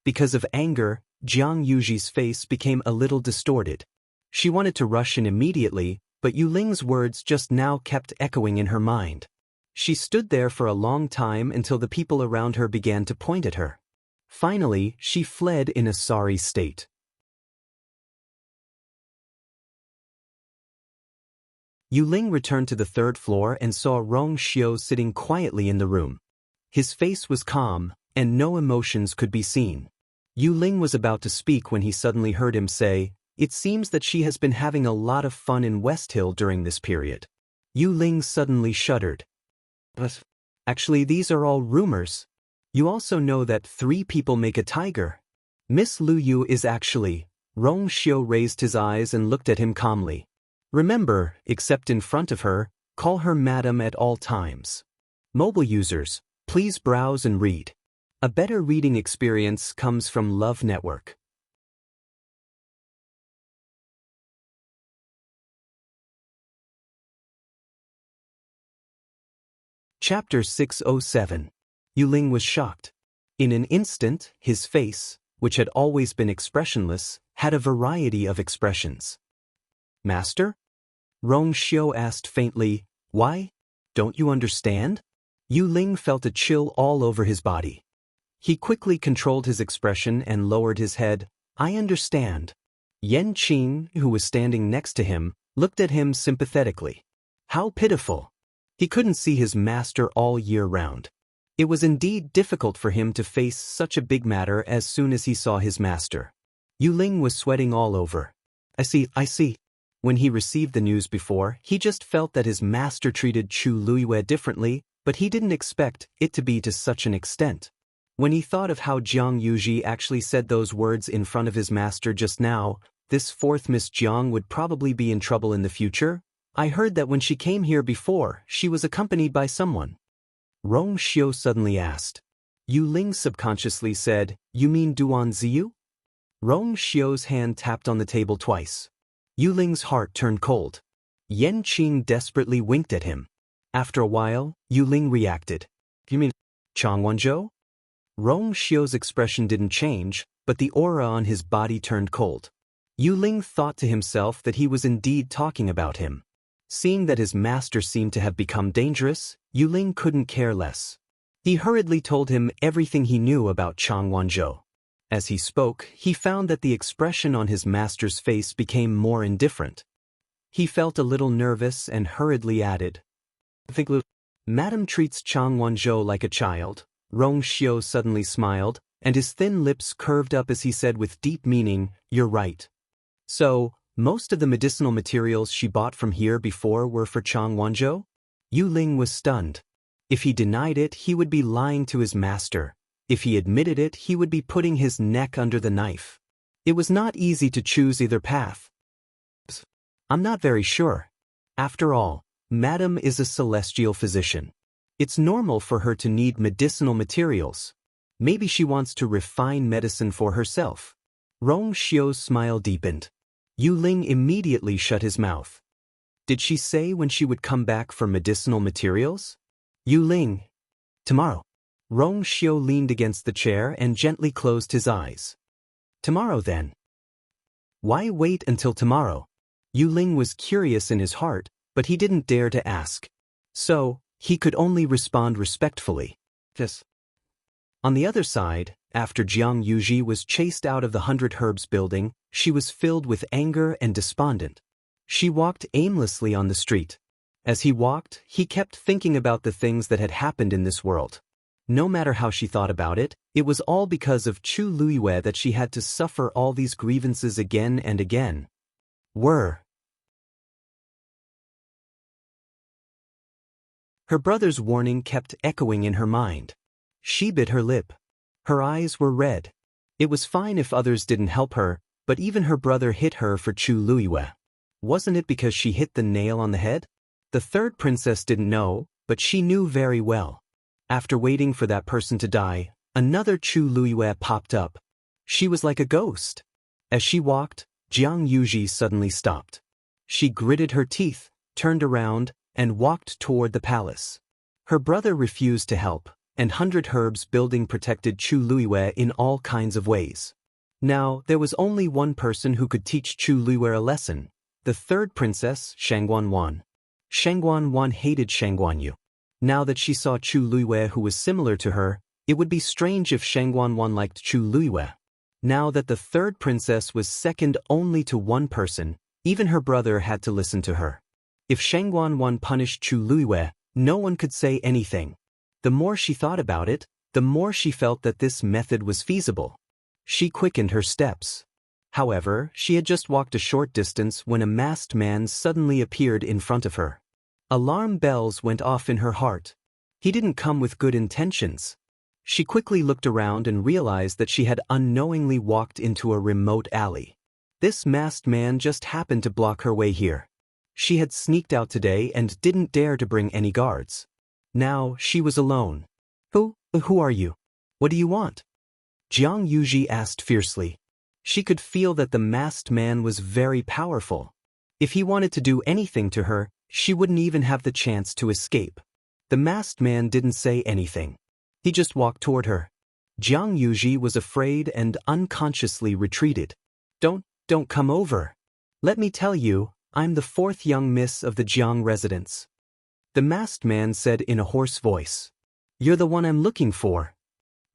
Because of anger, Jiang Yuji's face became a little distorted. She wanted to rush in immediately, but Yu Ling's words just now kept echoing in her mind. She stood there for a long time until the people around her began to point at her. Finally, she fled in a sorry state. Yu Ling returned to the third floor and saw Rong Xiu sitting quietly in the room. His face was calm, and no emotions could be seen. Yu Ling was about to speak when he suddenly heard him say, "It seems that she has been having a lot of fun in West Hill during this period." Yu Ling suddenly shuddered. But actually, these are all rumors. You also know that 3 people make a tiger. Miss Lu Yu is actually... Rong Xiu raised his eyes and looked at him calmly. Remember, except in front of her, call her Madam at all times. Mobile users, please browse and read. A better reading experience comes from Love Network. Chapter 607. Yu Ling was shocked. In an instant, his face, which had always been expressionless, had a variety of expressions. Master? Rong Xiu asked faintly, why? Don't you understand? Yu Ling felt a chill all over his body. He quickly controlled his expression and lowered his head. I understand. Yan Qing, who was standing next to him, looked at him sympathetically. How pitiful. He couldn't see his master all year round. It was indeed difficult for him to face such a big matter as soon as he saw his master. Yu Ling was sweating all over. I see. When he received the news before, he just felt that his master treated Chu Luiyue differently, but he didn't expect it to be to such an extent. When he thought of how Jiang Yuji actually said those words in front of his master just now, this 4th Miss Jiang would probably be in trouble in the future. I heard that when she came here before, she was accompanied by someone. Rong Xiu suddenly asked. Yu Ling subconsciously said, you mean Duan Ziyu? Rong Xiu's hand tapped on the table twice. Yu Ling's heart turned cold. Yan Qing desperately winked at him. After a while, Yu Ling reacted. You mean Chang Wanzhou? Rong Xiu's expression didn't change, but the aura on his body turned cold. Yu Ling thought to himself that he was indeed talking about him. Seeing that his master seemed to have become dangerous, Yu Ling couldn't care less. He hurriedly told him everything he knew about Chang Wanzhou. As he spoke, he found that the expression on his master's face became more indifferent. He felt a little nervous and hurriedly added, I think Madam treats Chang Wanzhou like a child. Rong Xiu suddenly smiled, and his thin lips curved up as he said with deep meaning, you're right. So, most of the medicinal materials she bought from here before were for Chang Wanzhou? Yu Ling was stunned. If he denied it, he would be lying to his master. If he admitted it, he would be putting his neck under the knife. It was not easy to choose either path. I'm not very sure. After all, Madam is a celestial physician. It's normal for her to need medicinal materials. Maybe she wants to refine medicine for herself. Rong Xiu's smile deepened. Yu Ling immediately shut his mouth. Did she say when she would come back for medicinal materials? Yu Ling. Tomorrow. Rong Xiu leaned against the chair and gently closed his eyes. Tomorrow then. Why wait until tomorrow? Yu Ling was curious in his heart, but he didn't dare to ask. So, he could only respond respectfully. Yes. On the other side, after Jiang Yuji was chased out of the 100 Herbs building, she was filled with anger and despondent. She walked aimlessly on the street. As he walked, he kept thinking about the things that had happened in this world. No matter how she thought about it, it was all because of Chu Luiyue that she had to suffer all these grievances again and again. Her brother's warning kept echoing in her mind. She bit her lip. Her eyes were red. It was fine if others didn't help her, but even her brother hit her for Chu Luiyue. Wasn't it because she hit the nail on the head? The third princess didn't know, but she knew very well. After waiting for that person to die, another Chu Luiyue popped up. She was like a ghost. As she walked, Jiang Yuji suddenly stopped. She gritted her teeth, turned around, and walked toward the palace. Her brother refused to help, and 100 Herbs building protected Chu Luiyue in all kinds of ways. Now, there was only one person who could teach Chu Luiyue a lesson, the third princess, Shangguan. Shangguan hated Shangguanyu. Now that she saw Chu Luiyue who was similar to her, it would be strange if Shangguan liked Chu Luiyue. Now that the third princess was second only to one person, even her brother had to listen to her. If Shangguan punished Chu Luiyue, no one could say anything. The more she thought about it, the more she felt that this method was feasible. She quickened her steps. However, she had just walked a short distance when a masked man suddenly appeared in front of her. Alarm bells went off in her heart. He didn't come with good intentions. She quickly looked around and realized that she had unknowingly walked into a remote alley. This masked man just happened to block her way here. She had sneaked out today and didn't dare to bring any guards. Now she was alone. Who are you? What do you want? Jiang Yuji asked fiercely. She could feel that the masked man was very powerful. If he wanted to do anything to her, she wouldn't even have the chance to escape. The masked man didn't say anything. He just walked toward her. Jiang Yuji was afraid and unconsciously retreated. Don't come over. Let me tell you, I'm the fourth young miss of the Jiang residence. The masked man said in a hoarse voice. You're the one I'm looking for.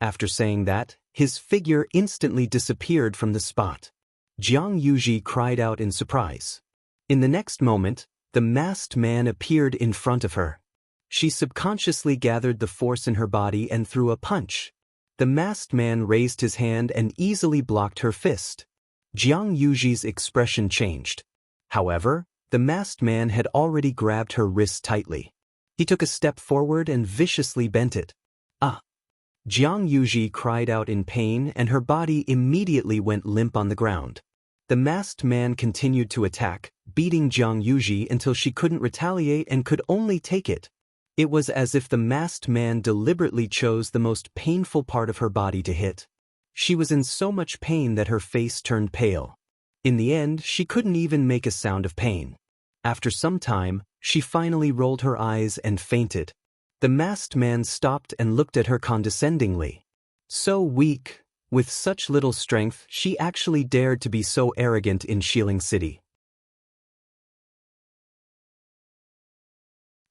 After saying that, his figure instantly disappeared from the spot. Jiang Yuji cried out in surprise. In the next moment, the masked man appeared in front of her. She subconsciously gathered the force in her body and threw a punch. The masked man raised his hand and easily blocked her fist. Jiang Yuji's expression changed. However, the masked man had already grabbed her wrist tightly. He took a step forward and viciously bent it. Ah! Jiang Yuji cried out in pain and her body immediately went limp on the ground. The masked man continued to attack, beating Jiang Yuji until she couldn't retaliate and could only take it. It was as if the masked man deliberately chose the most painful part of her body to hit. She was in so much pain that her face turned pale. In the end, she couldn't even make a sound of pain. After some time, she finally rolled her eyes and fainted. The masked man stopped and looked at her condescendingly. So weak, with such little strength, she actually dared to be so arrogant in Xiling City.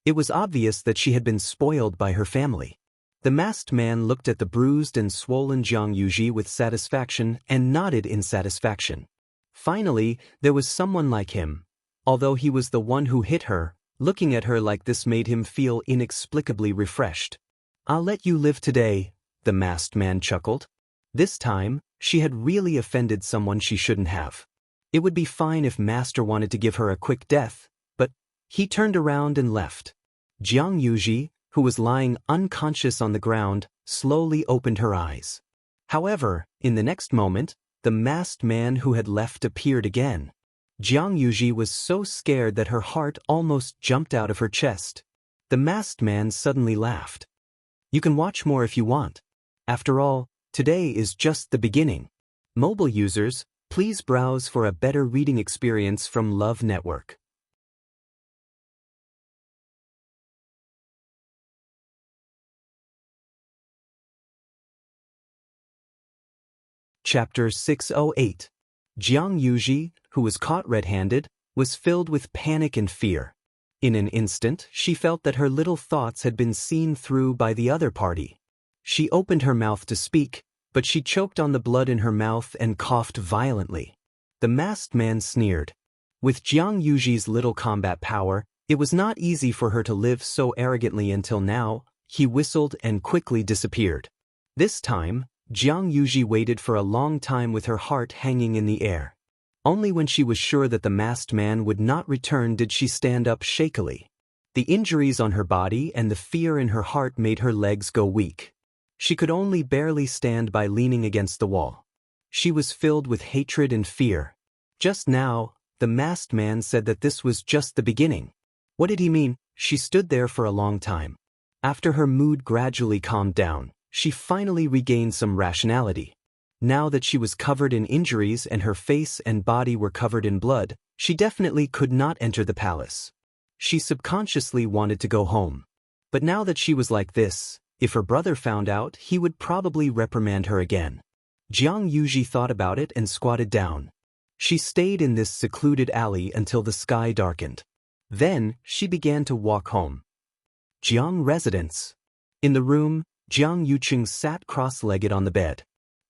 It was obvious that she had been spoiled by her family. The masked man looked at the bruised and swollen Jiang Yuji with satisfaction and nodded in satisfaction. Finally, there was someone like him. Although he was the one who hit her, looking at her like this made him feel inexplicably refreshed. I'll let you live today, the masked man chuckled. This time, she had really offended someone she shouldn't have. It would be fine if Master wanted to give her a quick death, but he turned around and left. Jiang Yuji, who was lying unconscious on the ground, slowly opened her eyes. However, in the next moment, the masked man who had left appeared again. Jiang Yuji was so scared that her heart almost jumped out of her chest. The masked man suddenly laughed. "You can watch more if you want. After all, today is just the beginning." Mobile users, please browse for a better reading experience from Love Network. Chapter 608. Jiang Yuji, who was caught red-handed, was filled with panic and fear. In an instant, she felt that her little thoughts had been seen through by the other party. She opened her mouth to speak, but she choked on the blood in her mouth and coughed violently. The masked man sneered. With Jiang Yuji's little combat power, it was not easy for her to live so arrogantly until now. He whistled and quickly disappeared. This time, Jiang Yuji waited for a long time with her heart hanging in the air. Only when she was sure that the masked man would not return did she stand up shakily. The injuries on her body and the fear in her heart made her legs go weak. She could only barely stand by leaning against the wall. She was filled with hatred and fear. Just now, the masked man said that this was just the beginning. What did he mean? She stood there for a long time. After her mood gradually calmed down, she finally regained some rationality. Now that she was covered in injuries and her face and body were covered in blood, she definitely could not enter the palace. She subconsciously wanted to go home. But now that she was like this, if her brother found out, he would probably reprimand her again. Jiang Yuji thought about it and squatted down. She stayed in this secluded alley until the sky darkened. Then, she began to walk home. Jiang residence. In the room, Jiang Yuqing sat cross-legged on the bed.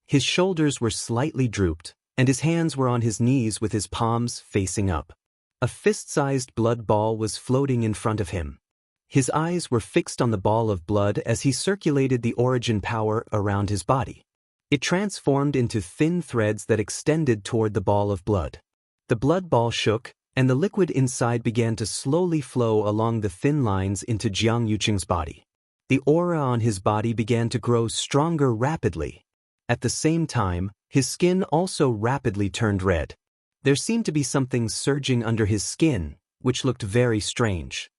His shoulders were slightly drooped, and his hands were on his knees with his palms facing up. A fist-sized blood ball was floating in front of him. His eyes were fixed on the ball of blood as he circulated the origin power around his body. It transformed into thin threads that extended toward the ball of blood. The blood ball shook, and the liquid inside began to slowly flow along the thin lines into Jiang Yuqing's body. The aura on his body began to grow stronger rapidly. At the same time, his skin also rapidly turned red. There seemed to be something surging under his skin, which looked very strange.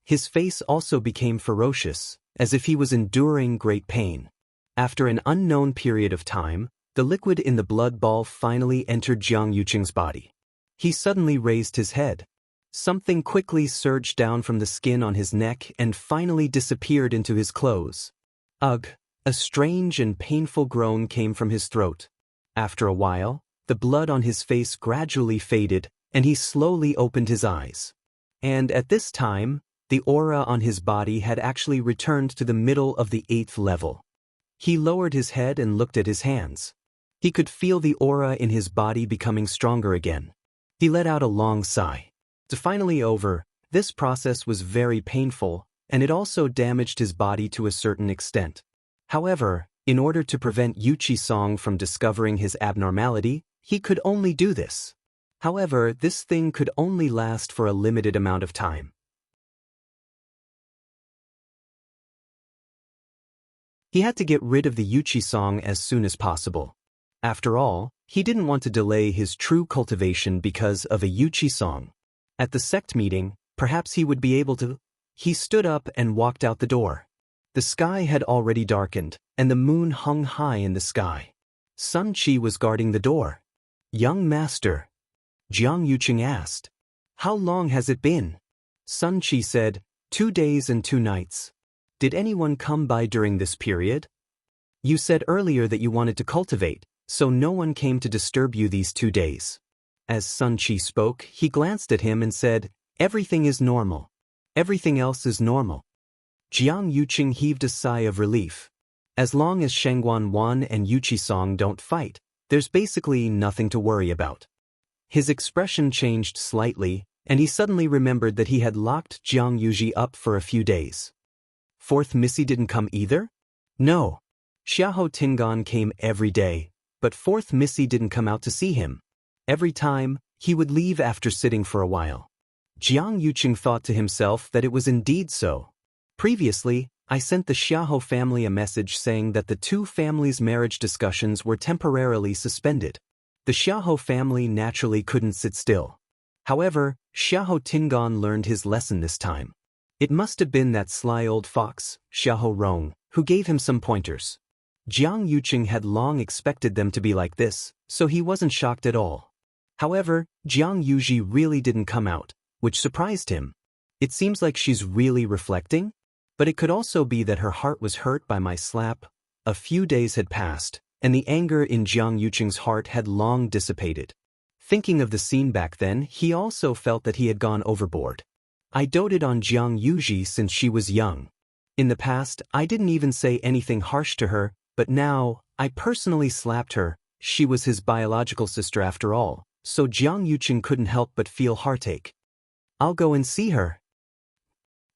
His face also became ferocious, as if he was enduring great pain. After an unknown period of time, the liquid in the blood ball finally entered Jiang Yuqing's body. He suddenly raised his head. Something quickly surged down from the skin on his neck and finally disappeared into his clothes. Ugh! A strange and painful groan came from his throat. After a while, the blood on his face gradually faded, and he slowly opened his eyes. And at this time, the aura on his body had actually returned to the middle of the 8th level. He lowered his head and looked at his hands. He could feel the aura in his body becoming stronger again. He let out a long sigh. Finally over, this process was very painful, and it also damaged his body to a certain extent. However, in order to prevent Yuchi Song from discovering his abnormality, he could only do this. However, this thing could only last for a limited amount of time. He had to get rid of the Yuchi Song as soon as possible. After all, he didn't want to delay his true cultivation because of a Yuchi Song. At the sect meeting, perhaps he would be able to. He stood up and walked out the door. The sky had already darkened, and the moon hung high in the sky. Sun Qi was guarding the door. "Young master," Jiang Yuqing asked. "How long has it been?" Sun Qi said, 2 days and 2 nights. "Did anyone come by during this period?" "You said earlier that you wanted to cultivate, so no one came to disturb you these 2 days. As Sun Qi spoke, he glanced at him and said, "Everything is normal. Everything else is normal." Jiang Yuqing heaved a sigh of relief. As long as Shengguan Wan and Yuchi Song don't fight, there's basically nothing to worry about. His expression changed slightly, and he suddenly remembered that he had locked Jiang Yuji up for a few days. Fourth Missy didn't come either? No. Xiahou Tingan came every day, but Fourth Missy didn't come out to see him. Every time, he would leave after sitting for a while. Jiang Yuqing thought to himself that it was indeed so. Previously, I sent the Xiahou family a message saying that the two families' marriage discussions were temporarily suspended. The Xiahou family naturally couldn't sit still. However, Xiahou Tingan learned his lesson this time. It must have been that sly old fox, Xiahou Rong, who gave him some pointers. Jiang Yuqing had long expected them to be like this, so he wasn't shocked at all. However, Jiang Yuji really didn't come out, which surprised him. It seems like she's really reflecting? But it could also be that her heart was hurt by my slap. A few days had passed, and the anger in Jiang Yuqing's heart had long dissipated. Thinking of the scene back then, he also felt that he had gone overboard. I doted on Jiang Yuji since she was young. In the past, I didn't even say anything harsh to her, but now, I personally slapped her. She was his biological sister after all, so Jiang Yuqing couldn't help but feel heartache. I'll go and see her.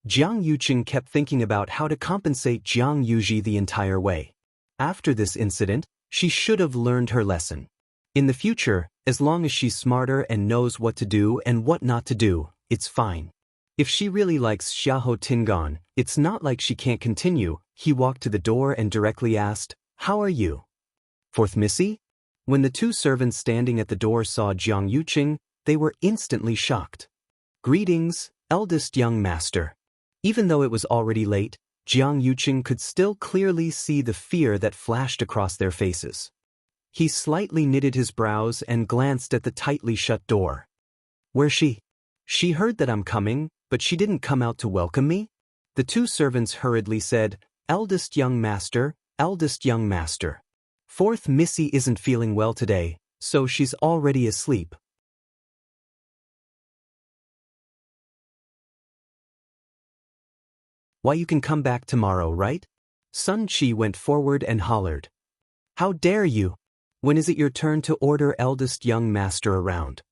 Jiang Yuqing kept thinking about how to compensate Jiang Yuji the entire way. After this incident, she should have learned her lesson. In the future, as long as she's smarter and knows what to do and what not to do, it's fine. If she really likes Xiahou Tingan, it's not like she can't continue. He walked to the door and directly asked, "How are you?" "Fourth Missy?" When the two servants standing at the door saw Jiang Yuqing, they were instantly shocked. "Greetings, eldest young master." Even though it was already late, Jiang Yuqing could still clearly see the fear that flashed across their faces. He slightly knitted his brows and glanced at the tightly shut door. "Where's she?" "She heard that I'm coming, but she didn't come out to welcome me?" The two servants hurriedly said, "Eldest young master, eldest young master. Fourth Missy isn't feeling well today, so she's already asleep." "Why, you can come back tomorrow, right?" Sun Chi went forward and hollered. "How dare you? When is it your turn to order eldest young master around?"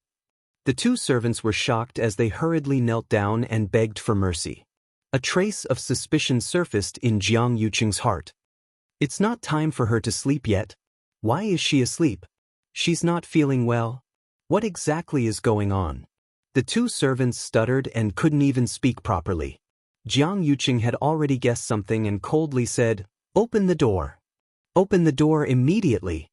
The two servants were shocked as they hurriedly knelt down and begged for mercy. A trace of suspicion surfaced in Jiang Yuqing's heart. It's not time for her to sleep yet. Why is she asleep? She's not feeling well. What exactly is going on? The two servants stuttered and couldn't even speak properly. Jiang Yuqing had already guessed something and coldly said, "Open the door. Open the door immediately."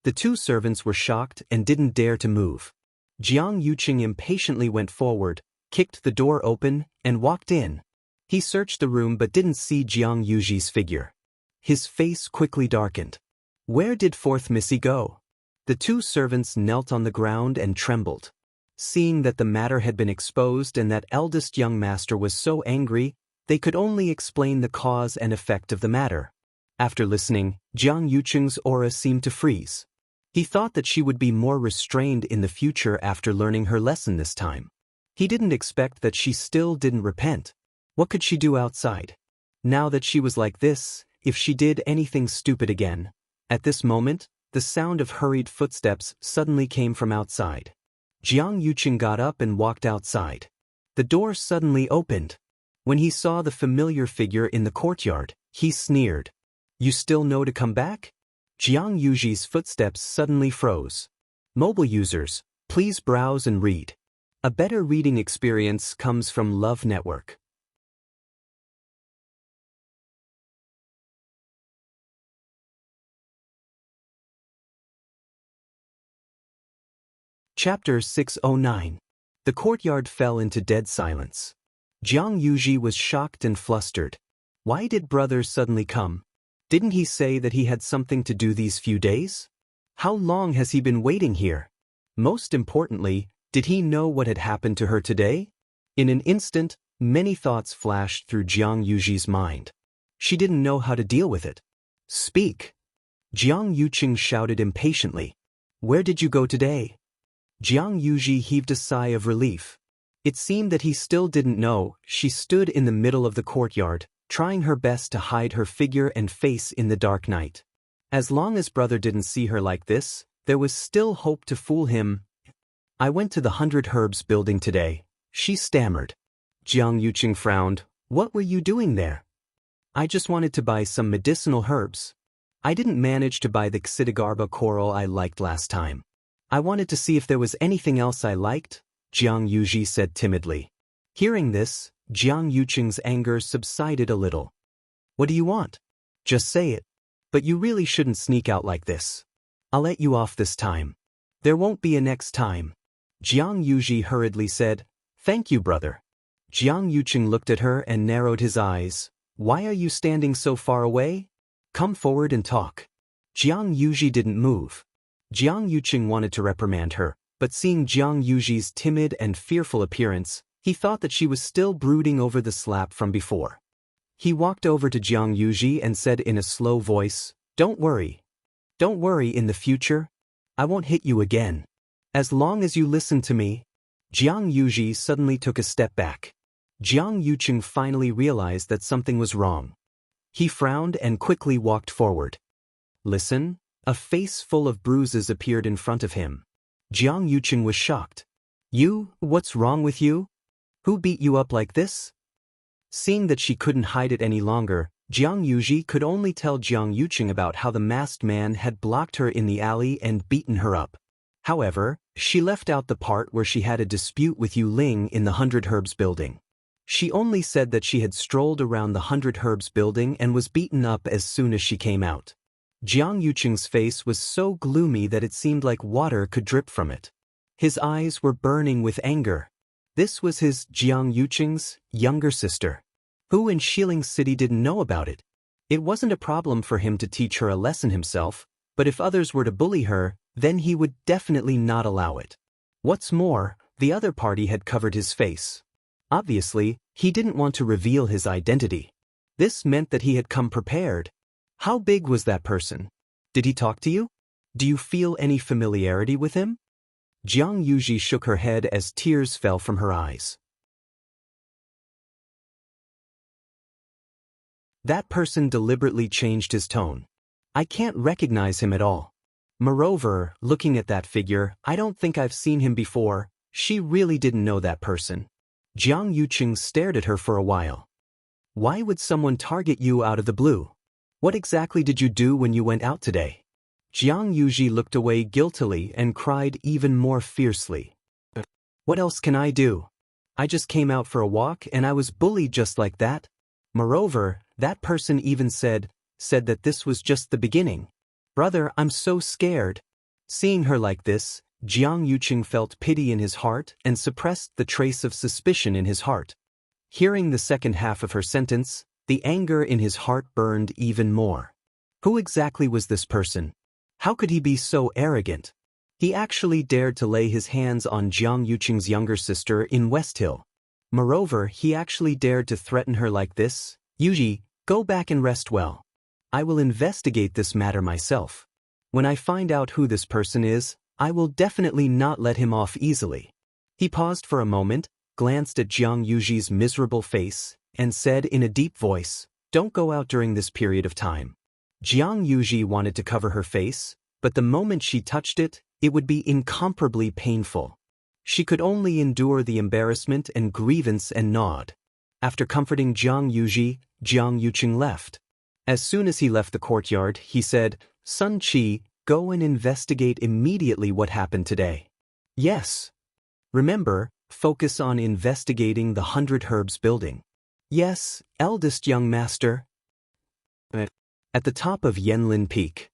The two servants were shocked and didn't dare to move. Jiang Yuqing impatiently went forward, kicked the door open, and walked in. He searched the room but didn't see Jiang Yuji's figure. His face quickly darkened. Where did fourth Missy go? The two servants knelt on the ground and trembled. Seeing that the matter had been exposed and that eldest young master was so angry, they could only explain the cause and effect of the matter. After listening, Jiang Yuqing's aura seemed to freeze. He thought that she would be more restrained in the future after learning her lesson this time. He didn't expect that she still didn't repent. What could she do outside? Now that she was like this, if she did anything stupid again. At this moment, the sound of hurried footsteps suddenly came from outside. Jiang Yuqing got up and walked outside. The door suddenly opened. When he saw the familiar figure in the courtyard, he sneered. "You still know to come back?" Jiang Yuji's footsteps suddenly froze. Mobile users, please browse and read. A better reading experience comes from Love Network. Chapter 609. The courtyard fell into dead silence. Jiang Yuji was shocked and flustered. Why did brother suddenly come? Didn't he say that he had something to do these few days? How long has he been waiting here? Most importantly, did he know what had happened to her today? In an instant, many thoughts flashed through Jiang Yuji's mind. She didn't know how to deal with it. "Speak!" Jiang Yuqing shouted impatiently. "Where did you go today?" Jiang Yuji heaved a sigh of relief. It seemed that he still didn't know. She stood in the middle of the courtyard, trying her best to hide her figure and face in the dark night. As long as brother didn't see her like this, there was still hope to fool him. "I went to the 100 Herbs building today," she stammered. Jiang Yuqing frowned. "What were you doing there?" "I just wanted to buy some medicinal herbs. I didn't manage to buy the Xidigarba coral I liked last time. I wanted to see if there was anything else I liked," Jiang Yuji said timidly. Hearing this, Jiang Yuqing's anger subsided a little. What do you want? Just say it. But you really shouldn't sneak out like this. I'll let you off this time. There won't be a next time. Jiang Yuji hurriedly said, Thank you, brother. Jiang Yuqing looked at her and narrowed his eyes. Why are you standing so far away? Come forward and talk. Jiang Yuji didn't move. Jiang Yuqing wanted to reprimand her, but seeing Jiang Yuji's timid and fearful appearance, he thought that she was still brooding over the slap from before. He walked over to Jiang Yuji and said in a slow voice, Don't worry. Don't worry, in the future, I won't hit you again. As long as you listen to me. Jiang Yuji suddenly took a step back. Jiang Yuqing finally realized that something was wrong. He frowned and quickly walked forward. Listen? A face full of bruises appeared in front of him. Jiang Yuqing was shocked. You, what's wrong with you? Who beat you up like this? Seeing that she couldn't hide it any longer, Jiang Yuji could only tell Jiang Yuqing about how the masked man had blocked her in the alley and beaten her up. However, she left out the part where she had a dispute with Yu Ling in the 100 Herbs building. She only said that she had strolled around the 100 Herbs building and was beaten up as soon as she came out. Jiang Yuqing's face was so gloomy that it seemed like water could drip from it. His eyes were burning with anger. This was his, Jiang Yuqing's, younger sister. Who in Xiling City didn't know about it? It wasn't a problem for him to teach her a lesson himself, but if others were to bully her, then he would definitely not allow it. What's more, the other party had covered his face. Obviously, he didn't want to reveal his identity. This meant that he had come prepared. How big was that person? Did he talk to you? Do you feel any familiarity with him? Jiang Yuji shook her head as tears fell from her eyes. That person deliberately changed his tone. I can't recognize him at all. Moreover, looking at that figure, I don't think I've seen him before. She really didn't know that person. Jiang Yuqing stared at her for a while. Why would someone target you out of the blue? What exactly did you do when you went out today? Jiang Yuji looked away guiltily and cried even more fiercely. What else can I do? I just came out for a walk and I was bullied just like that. Moreover, that person even said that this was just the beginning. Brother, I'm so scared. Seeing her like this, Jiang Yuqing felt pity in his heart and suppressed the trace of suspicion in his heart. Hearing the second half of her sentence, the anger in his heart burned even more. Who exactly was this person? How could he be so arrogant? He actually dared to lay his hands on Jiang Yuqing's younger sister in West Hill. Moreover, he actually dared to threaten her like this. Yuji, go back and rest well. I will investigate this matter myself. When I find out who this person is, I will definitely not let him off easily. He paused for a moment, glanced at Jiang Yuji's miserable face, and said in a deep voice, Don't go out during this period of time. Jiang Yuji wanted to cover her face, but the moment she touched it, it would be incomparably painful. She could only endure the embarrassment and grievance and nod. After comforting Jiang Yuji, Jiang Yuqing left. As soon as he left the courtyard, he said, Sun Qi, go and investigate immediately what happened today. Yes. Remember, focus on investigating the 100 Herbs building. Yes, eldest young master. At the top of Yanlin Peak,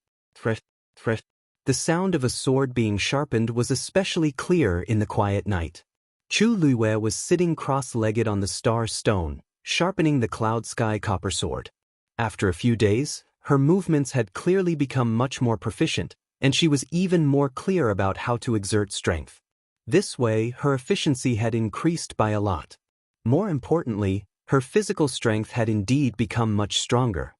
the sound of a sword being sharpened was especially clear in the quiet night. Chu Luiwei was sitting cross-legged on the star stone, sharpening the cloud sky copper sword. After a few days, her movements had clearly become much more proficient, and she was even more clear about how to exert strength. This way, her efficiency had increased by a lot. More importantly, her physical strength had indeed become much stronger.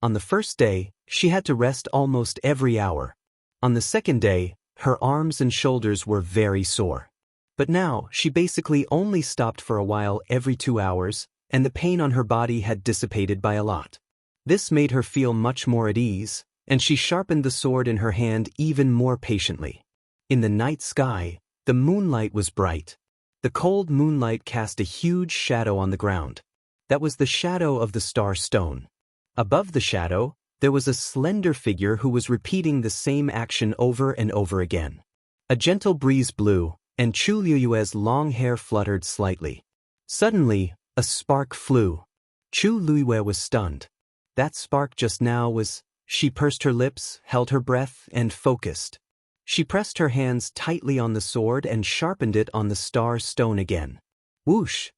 On the first day, she had to rest almost every hour. On the second day, her arms and shoulders were very sore. But now, she basically only stopped for a while every 2 hours, and the pain on her body had dissipated by a lot. This made her feel much more at ease, and she sharpened the sword in her hand even more patiently. In the night sky, the moonlight was bright. The cold moonlight cast a huge shadow on the ground. That was the shadow of the star stone. Above the shadow, there was a slender figure who was repeating the same action over and over again. A gentle breeze blew, and Chu Luiyue's long hair fluttered slightly. Suddenly, a spark flew. Chu Luiyue was stunned. That spark just now was... She pursed her lips, held her breath, and focused. She pressed her hands tightly on the sword and sharpened it on the star stone again. Whoosh!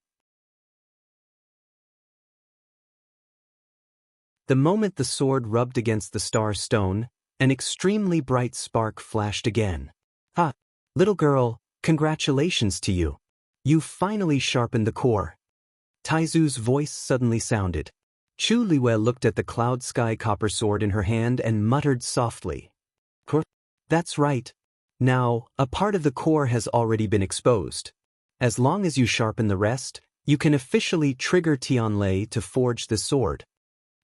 The moment the sword rubbed against the star stone, an extremely bright spark flashed again. "Ha! Little girl, congratulations to you. You've finally sharpened the core." Taizu's voice suddenly sounded. Chu Liwei looked at the cloud sky copper sword in her hand and muttered softly. "That's right. Now, a part of the core has already been exposed. As long as you sharpen the rest, you can officially trigger Tianlei to forge the sword."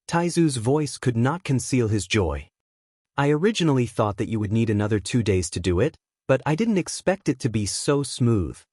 Taizu's voice could not conceal his joy. "I originally thought that you would need another 2 days to do it, but I didn't expect it to be so smooth."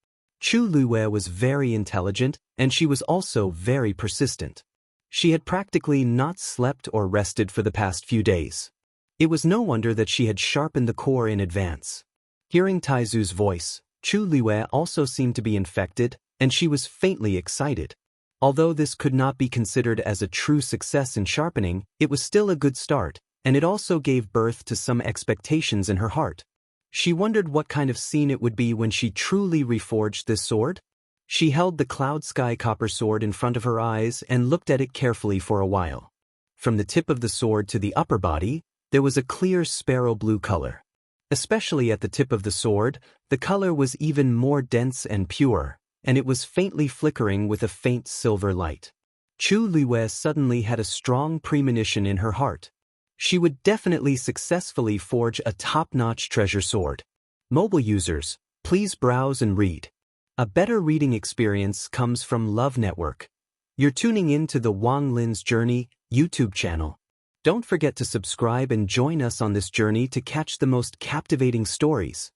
Chu Liwei was very intelligent, and she was also very persistent. She had practically not slept or rested for the past few days. It was no wonder that she had sharpened the core in advance. Hearing Taizu's voice, Chu Liwei also seemed to be infected, and she was faintly excited. Although this could not be considered as a true success in sharpening, it was still a good start, and it also gave birth to some expectations in her heart. She wondered what kind of scene it would be when she truly reforged this sword. She held the cloud sky copper sword in front of her eyes and looked at it carefully for a while. From the tip of the sword to the upper body, there was a clear sparrow blue color. Especially at the tip of the sword, the color was even more dense and pure, and it was faintly flickering with a faint silver light. Chu Liwei suddenly had a strong premonition in her heart. She would definitely successfully forge a top-notch treasure sword. Mobile users, please browse and read. A better reading experience comes from Love Network. You're tuning in to the Wang Lin's Journey YouTube channel. Don't forget to subscribe and join us on this journey to catch the most captivating stories.